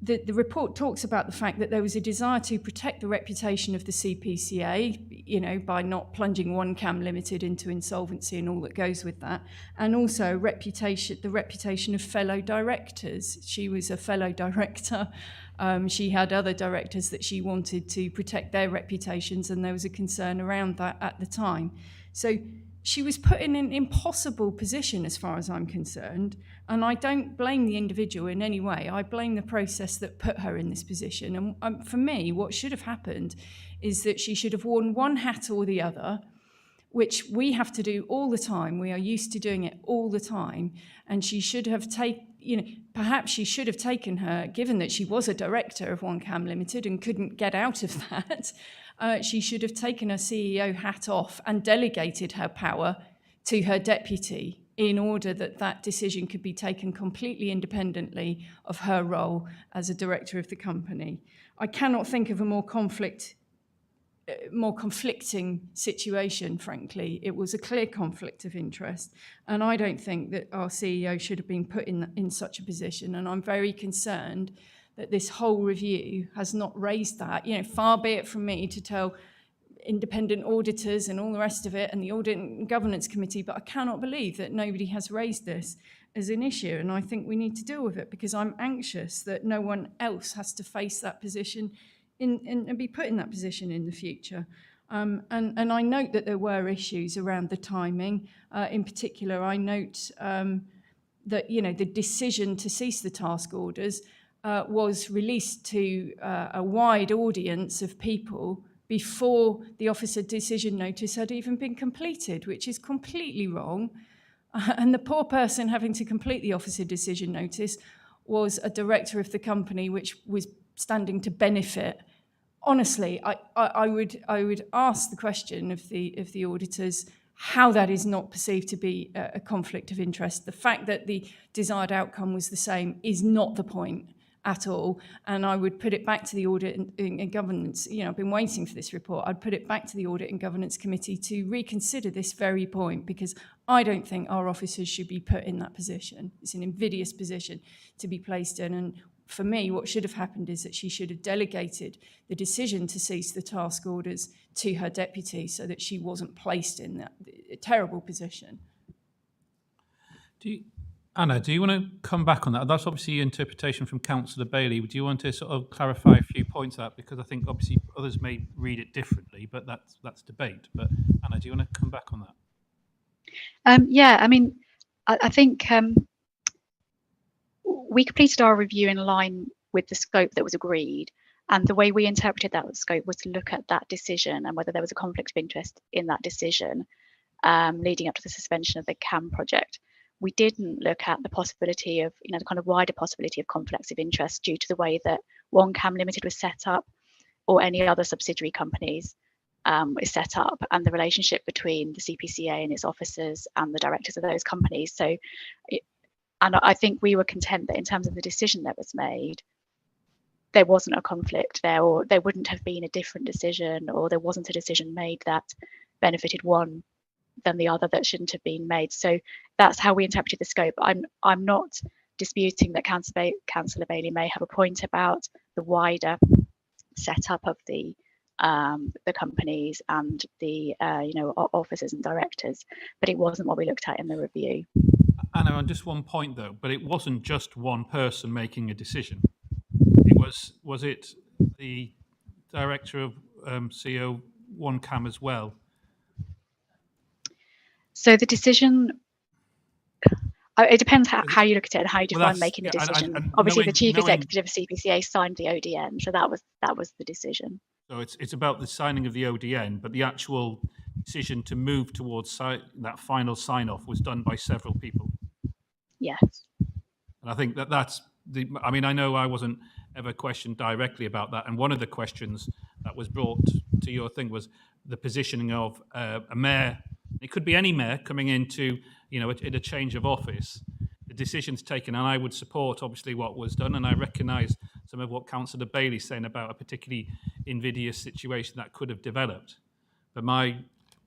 The report talks about the fact that there was a desire to protect the reputation of the CPCA, by not plunging OneCam Limited into insolvency and all that goes with that, and also the reputation of fellow directors. She was a fellow director. She had other directors that she wanted to protect their reputations, and there was a concern around that at the time. So she was put in an impossible position as far as I'm concerned, and I don't blame the individual in any way. I blame the process that put her in this position. And for me, what should have happened is that she should have worn one hat or the other, which we have to do all the time. We are used to doing it all the time. And she should have perhaps she should have taken her, given that she was a director of OneCam Limited and couldn't get out of that, she should have taken her CEO hat off and delegated her power to her deputy in order that that decision could be taken completely independently of her role as a director of the company. I cannot think of a more conflicting situation, frankly. It was a clear conflict of interest, and I don't think that our CEO should have been put in such a position, and I'm very concerned that this whole review has not raised that. Far be it from me to tell independent auditors and all the rest of it and the Audit and Governance Committee, but I cannot believe that nobody has raised this as an issue, and I think we need to deal with it, because I'm anxious that no one else has to face that position and be put in that position in the future. And I note that there were issues around the timing. In particular, I note that the decision to cease the task orders was released to a wide audience of people before the officer decision notice had even been completed, which is completely wrong. And the poor person having to complete the officer decision notice was a director of the company which was standing to benefit. Honestly, I would ask the question of the auditors how that is not perceived to be a conflict of interest. The fact that the desired outcome was the same is not the point at all. And I would put it back to the Audit and Governance. I've been waiting for this report. I'd put it back to the Audit and Governance Committee to reconsider this very point, because I don't think our officers should be put in that position. It's an invidious position to be placed in. And for me, what should have happened is that she should have delegated the decision to cease the task orders to her deputy, so that she wasn't placed in that terrible position. Anna, do you want to come back on that? That's obviously your interpretation from Councillor Bailey. Do you want to sort of clarify a few points of that? Because I think obviously others may read it differently, but that's debate. But Anna, do you want to come back on that? Yeah, I mean, I think we completed our review in line with the scope that was agreed. And the way we interpreted that scope was to look at that decision and whether there was a conflict of interest in that decision leading up to the suspension of the CAM project. We didn't look at the possibility of, the kind of wider possibility of conflicts of interest due to the way that One Cam Limited was set up, or any other subsidiary companies is set up, and the relationship between the CPCA and its officers and the directors of those companies. So, and I think we were content that in terms of the decision that was made, there wasn't a conflict there, or there wouldn't have been a different decision, or there wasn't a decision made that benefited one than the other that shouldn't have been made. So that's how we interpreted the scope. I'm not disputing that Councillor Bailey may have a point about the wider setup of the companies and the officers and directors, but it wasn't what we looked at in the review. Anna, on just one point though, but it wasn't just one person making a decision. Was it the director of CEO One Cam as well? So the decision, it depends how you look at it and how you define making a decision. And obviously, the chief executive of CPCA signed the ODN, so that was the decision. So it's about the signing of the ODN, but the actual decision to move towards that final sign-off was done by several people. Yes. And I think that's I mean, I know I wasn't ever questioned directly about that, and one of the questions that was brought to your thing was the positioning of a mayor. It could be any mayor coming into, in a change of office. The decisions taken, and I would support obviously what was done, and I recognise some of what Councillor Bailey's saying about a particularly invidious situation that could have developed. But my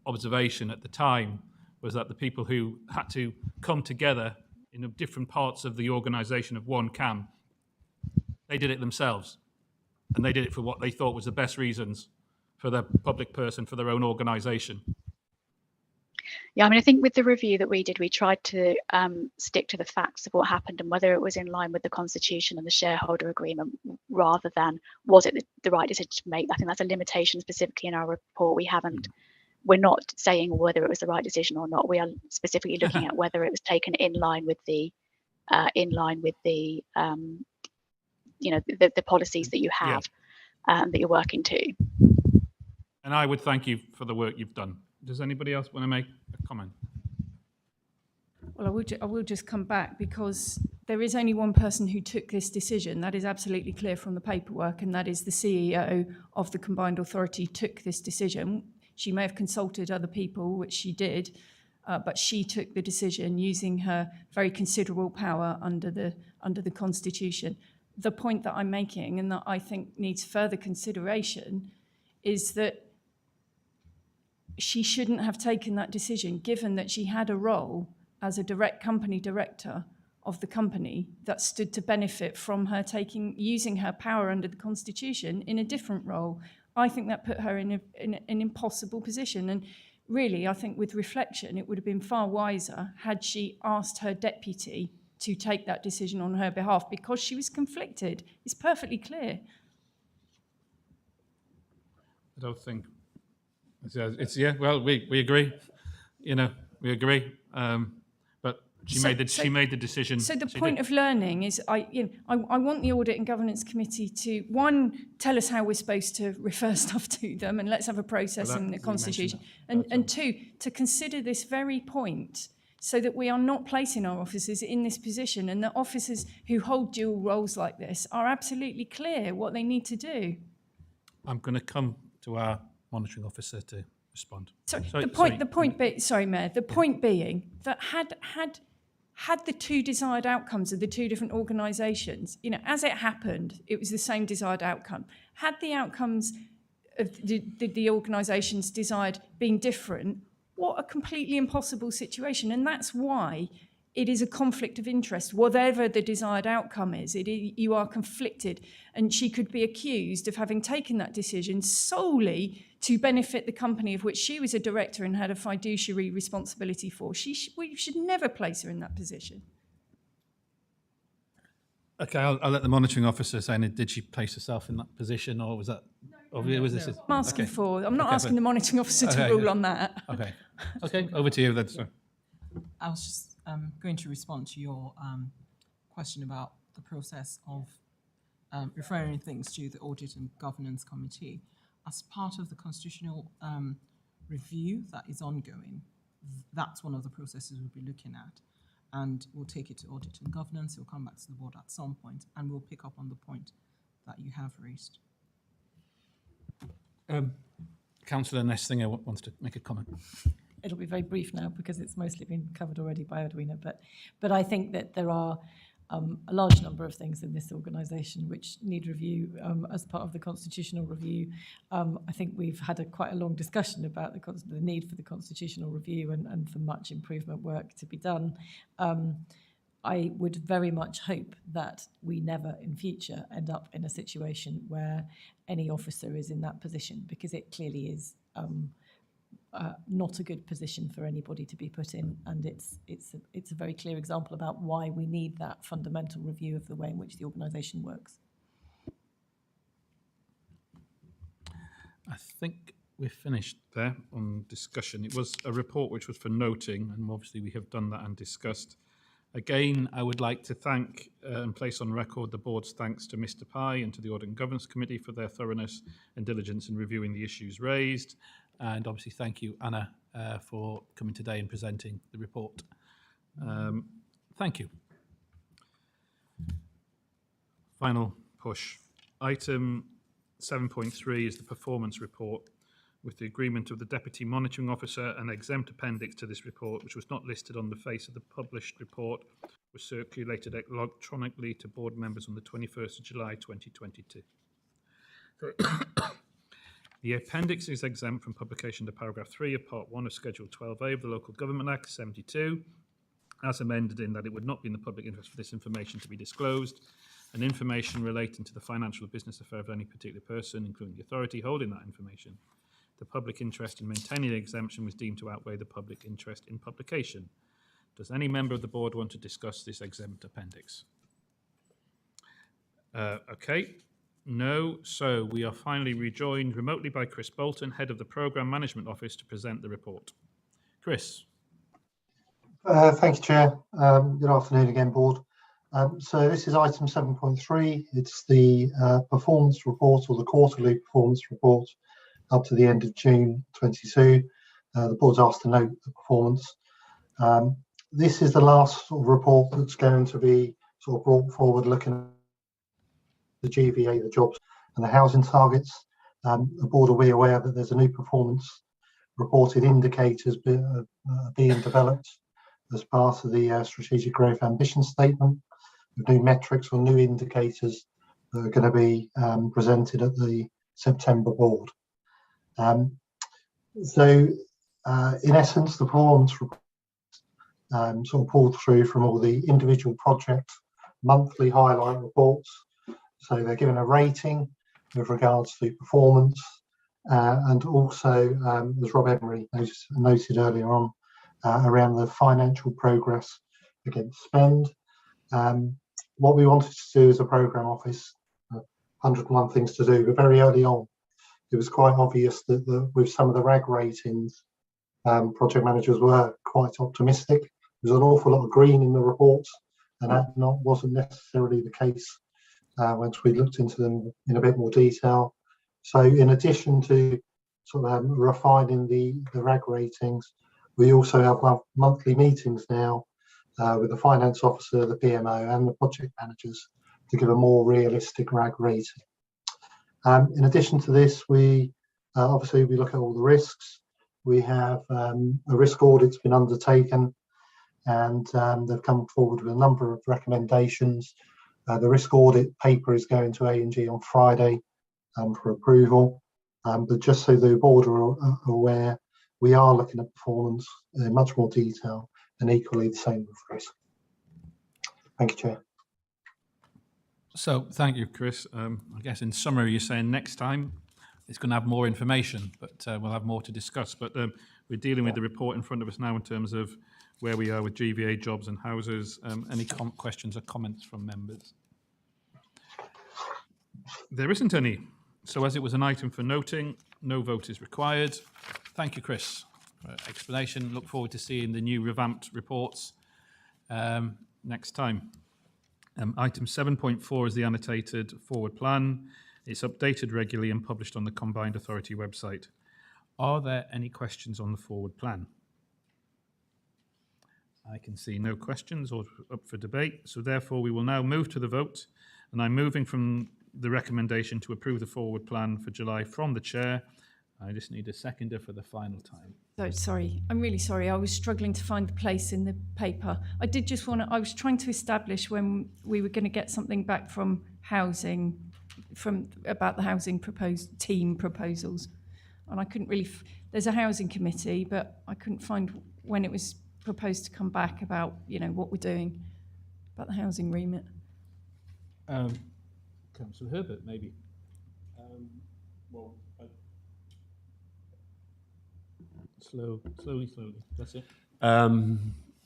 observation at the time was that the people who had to come together in the different parts of the organisation of One Cam, they did it themselves, and they did it for what they thought was the best reasons for the public person, for their own organisation. Yeah, I mean, I think with the review that we did, we tried to stick to the facts of what happened and whether it was in line with the Constitution and the shareholder agreement, rather than was it the right decision to make. I think that's a limitation specifically in our report. We're not saying whether it was the right decision or not. We are specifically looking at whether it was taken in line with the policies that you have that you're working to. And I would thank you for the work you've done. Does anybody else want to make a comment? Well, I will just come back, because there is only one person who took this decision. That is absolutely clear from the paperwork, and that is the CEO of the Combined Authority took this decision. She may have consulted other people, which she did, but she took the decision using her very considerable power under the Constitution. The point that I'm making, and that I think needs further consideration, is that she shouldn't have taken that decision, given that she had a role as a direct company director of the company that stood to benefit from her using her power under the Constitution in a different role. I think that put her in an impossible position. And really, I think with reflection, it would have been far wiser had she asked her deputy to take that decision on her behalf, because she was conflicted. It's perfectly clear. I don't think well, we agree. We agree. But she made the decision. So the point of learning is, I want the Audit and Governance Committee to, one, tell us how we're supposed to refer stuff to them, and let's have a process in the Constitution. And two, to consider this very point, so that we are not placing our officers in this position, and that officers who hold dual roles like this are absolutely clear what they need to do. I'm going to come to our monitoring officer to respond. Sorry, Sorry, the point being that had the two desired outcomes of the two different organisations, as it happened, it was the same desired outcome. Had the outcomes of the organisations desired being different, what a completely impossible situation. And that's why it is a conflict of interest. Whatever the desired outcome is, you are conflicted. And she could be accused of having taken that decision solely to benefit the company of which she was a director and had a fiduciary responsibility for. We should never place her in that position. Okay, I'll let the monitoring officer say, did she place herself in that position, or was that? I'm asking for. I'm not asking the monitoring officer to rule on that. Okay. Okay, over to you then, sir. I was just going to respond to your question about the process of referring things to the Audit and Governance Committee. As part of the constitutional review that is ongoing, that's one of the processes we'll be looking at. And we'll take it to Audit and Governance. It'll come back to the board at some point, and we'll pick up on the point that you have raised. Councillor Nestinger wants to make a comment. It'll be very brief now because it's mostly been covered already by Edwina, but I think that there are a large number of things in this organisation which need review as part of the constitutional review. I think we've had quite a long discussion about the need for the constitutional review and for much improvement work to be done. I would very much hope that we never in future end up in a situation where any officer is in that position, because it clearly is not a good position for anybody to be put in, and it's a very clear example about why we need that fundamental review of the way in which the organisation works. I think we're finished there on discussion. It was a report which was for noting, and obviously we have done that and discussed. Again, I would like to thank and place on record the board's thanks to Mr. Pye and to the Audit and Governance Committee for their thoroughness and diligence in reviewing the issues raised. And obviously, thank you, Anna, for coming today and presenting the report. Thank you. Final push. Item 7.3 is the performance report, with the agreement of the Deputy Monitoring Officer. An exempt appendix to this report, which was not listed on the face of the published report, was circulated electronically to board members on the 21st of July 2022. The appendix is exempt from publication to paragraph 3 of part 1 of Schedule 12A of the Local Government Act 72, as amended, in that it would not be in the public interest for this information to be disclosed, and information relating to the financial or business affair of any particular person, including the authority holding that information. The public interest in maintaining the exemption was deemed to outweigh the public interest in publication. Does any member of the board want to discuss this exempt appendix? Okay. No. So we are finally rejoined remotely by Chris Bolton, Head of the Programme Management Office, to present the report. Chris. Thank you, Chair. Good afternoon again, Board. So this is item 7.3. It's the performance report, or the quarterly performance report up to the end of June 22. The Board's asked to note the performance. This is the last sort of report that's going to be sort of brought forward looking at the GVA, the jobs and the housing targets. The Board will be aware that there's a new performance reported indicators being developed as part of the Strategic Growth Ambition Statement, with new metrics or new indicators that are going to be presented at the September Board. In essence, the performance report sort of pulled through from all the individual project monthly highlight reports. So they're given a rating with regards to performance, and also, as Rob Emery noted earlier on, around the financial progress against spend. What we wanted to do as a programme office, 101 things to do, but very early on, it was quite obvious that with some of the RAG ratings, project managers were quite optimistic. There's an awful lot of green in the reports, and that wasn't necessarily the case once we looked into them in a bit more detail. So in addition to sort of refining the RAG ratings, We also have monthly meetings now with the finance officer, the PMO and the project managers to give a more realistic RAG rating. In addition to this, we obviously we look at all the risks. We have a risk audit's been undertaken, and they've come forward with a number of recommendations. The risk audit paper is going to A&G on Friday for approval. But just so the board are aware, we are looking at performance in much more detail, and equally the same with risk. Thank you, Chair. So thank you, Chris. I guess in summary, you're saying next time it's going to have more information, but we'll have more to discuss. But we're dealing with the report in front of us now in terms of where we are with GVA jobs and houses. Any questions or comments from members? There isn't any. So as it was an item for noting, no vote is required. Thank you, Chris, for explanation. Look forward to seeing the new revamped reports next time. Item 7.4 is the annotated forward plan. It's updated regularly and published on the Combined Authority website. Are there any questions on the forward plan? I can see no questions or up for debate. So therefore, we will now move to the vote. And I'm moving from the recommendation to approve the forward plan for July from the chair. I just need a seconder for the final time. So sorry, I'm really sorry. I was struggling to find the place in the paper. I did just want to, I was trying to establish when we were going to get something back from housing, about the housing team proposals. And I couldn't really, there's a housing committee, but I couldn't find when it was proposed to come back about, what we're doing about the housing remit. Councillor Herbert, maybe. Slowly. That's it.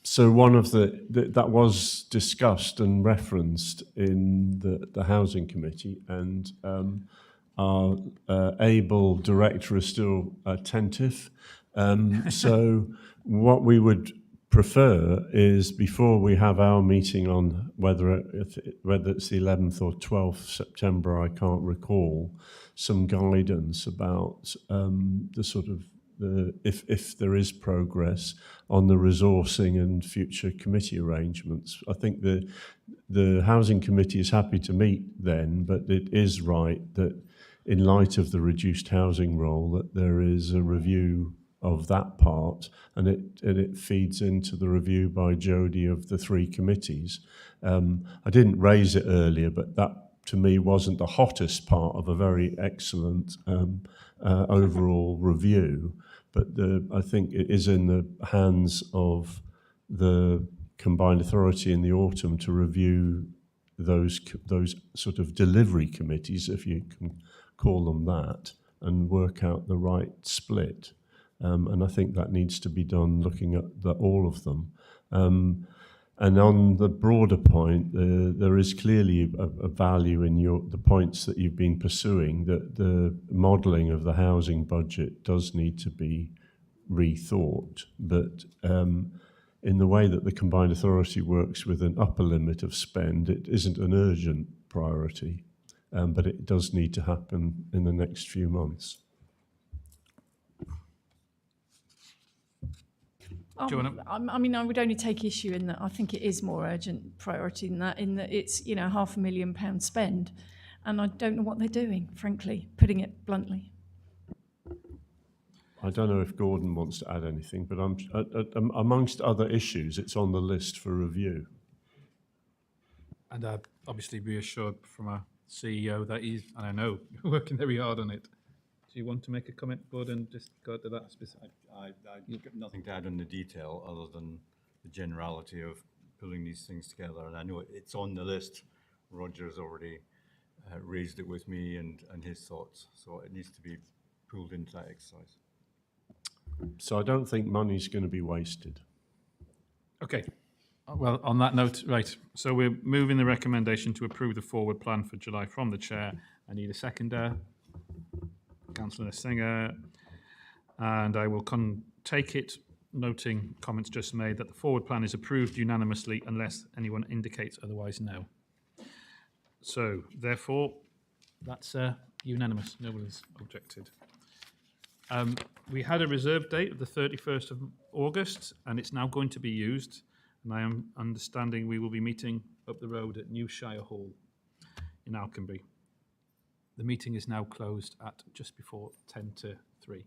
So one of that was discussed and referenced in the housing committee, and our able director is still attentive. So what we would prefer is, before we have our meeting on whether it's the 11th or 12th September, I can't recall, some guidance about the sort of if there is progress on the resourcing and future committee arrangements. I think the housing committee is happy to meet then, but it is right that in light of the reduced housing role, that there is a review of that part, and it feeds into the review by Jodie of the three committees. I didn't raise it earlier, but that to me wasn't the hottest part of a very excellent overall review. But I think it is in the hands of the Combined Authority in the autumn to review those sort of delivery committees, if you can call them that, and work out the right split. And I think that needs to be done looking at all of them. And on the broader point, there is clearly a value in the points that you've been pursuing, that the modelling of the housing budget does need to be rethought. But in the way that the Combined Authority works with an upper limit of spend, it isn't an urgent priority, but it does need to happen in the next few months. I mean, I would only take issue in that I think it is more urgent priority than that, in that it's, £500,000 spend, and I don't know what they're doing, frankly, putting it bluntly. I don't know if Gordon wants to add anything, but amongst other issues, it's on the list for review. And obviously reassured from our CEO that he's, and I know, working very hard on it. Do you want to make a comment, Gordon, just go to that specific? I've got nothing to add on the detail other than the generality of pulling these things together. And I know it's on the list. Roger's already raised it with me and his thoughts. So it needs to be pulled into that exercise. So I don't think money's going to be wasted. Okay. Well, on that note, right. So we're moving the recommendation to approve the forward plan for July from the chair. I need a seconder. Councillor Singer. And I will take it, noting comments just made, that the forward plan is approved unanimously unless anyone indicates otherwise now. So, therefore, that's unanimous. No one has objected. We had a reserve date of the 31st of August, and it's now going to be used. And I am understanding we will be meeting up the road at New Shire Hall in Alconbury. The meeting is now closed at just before 10 to 3.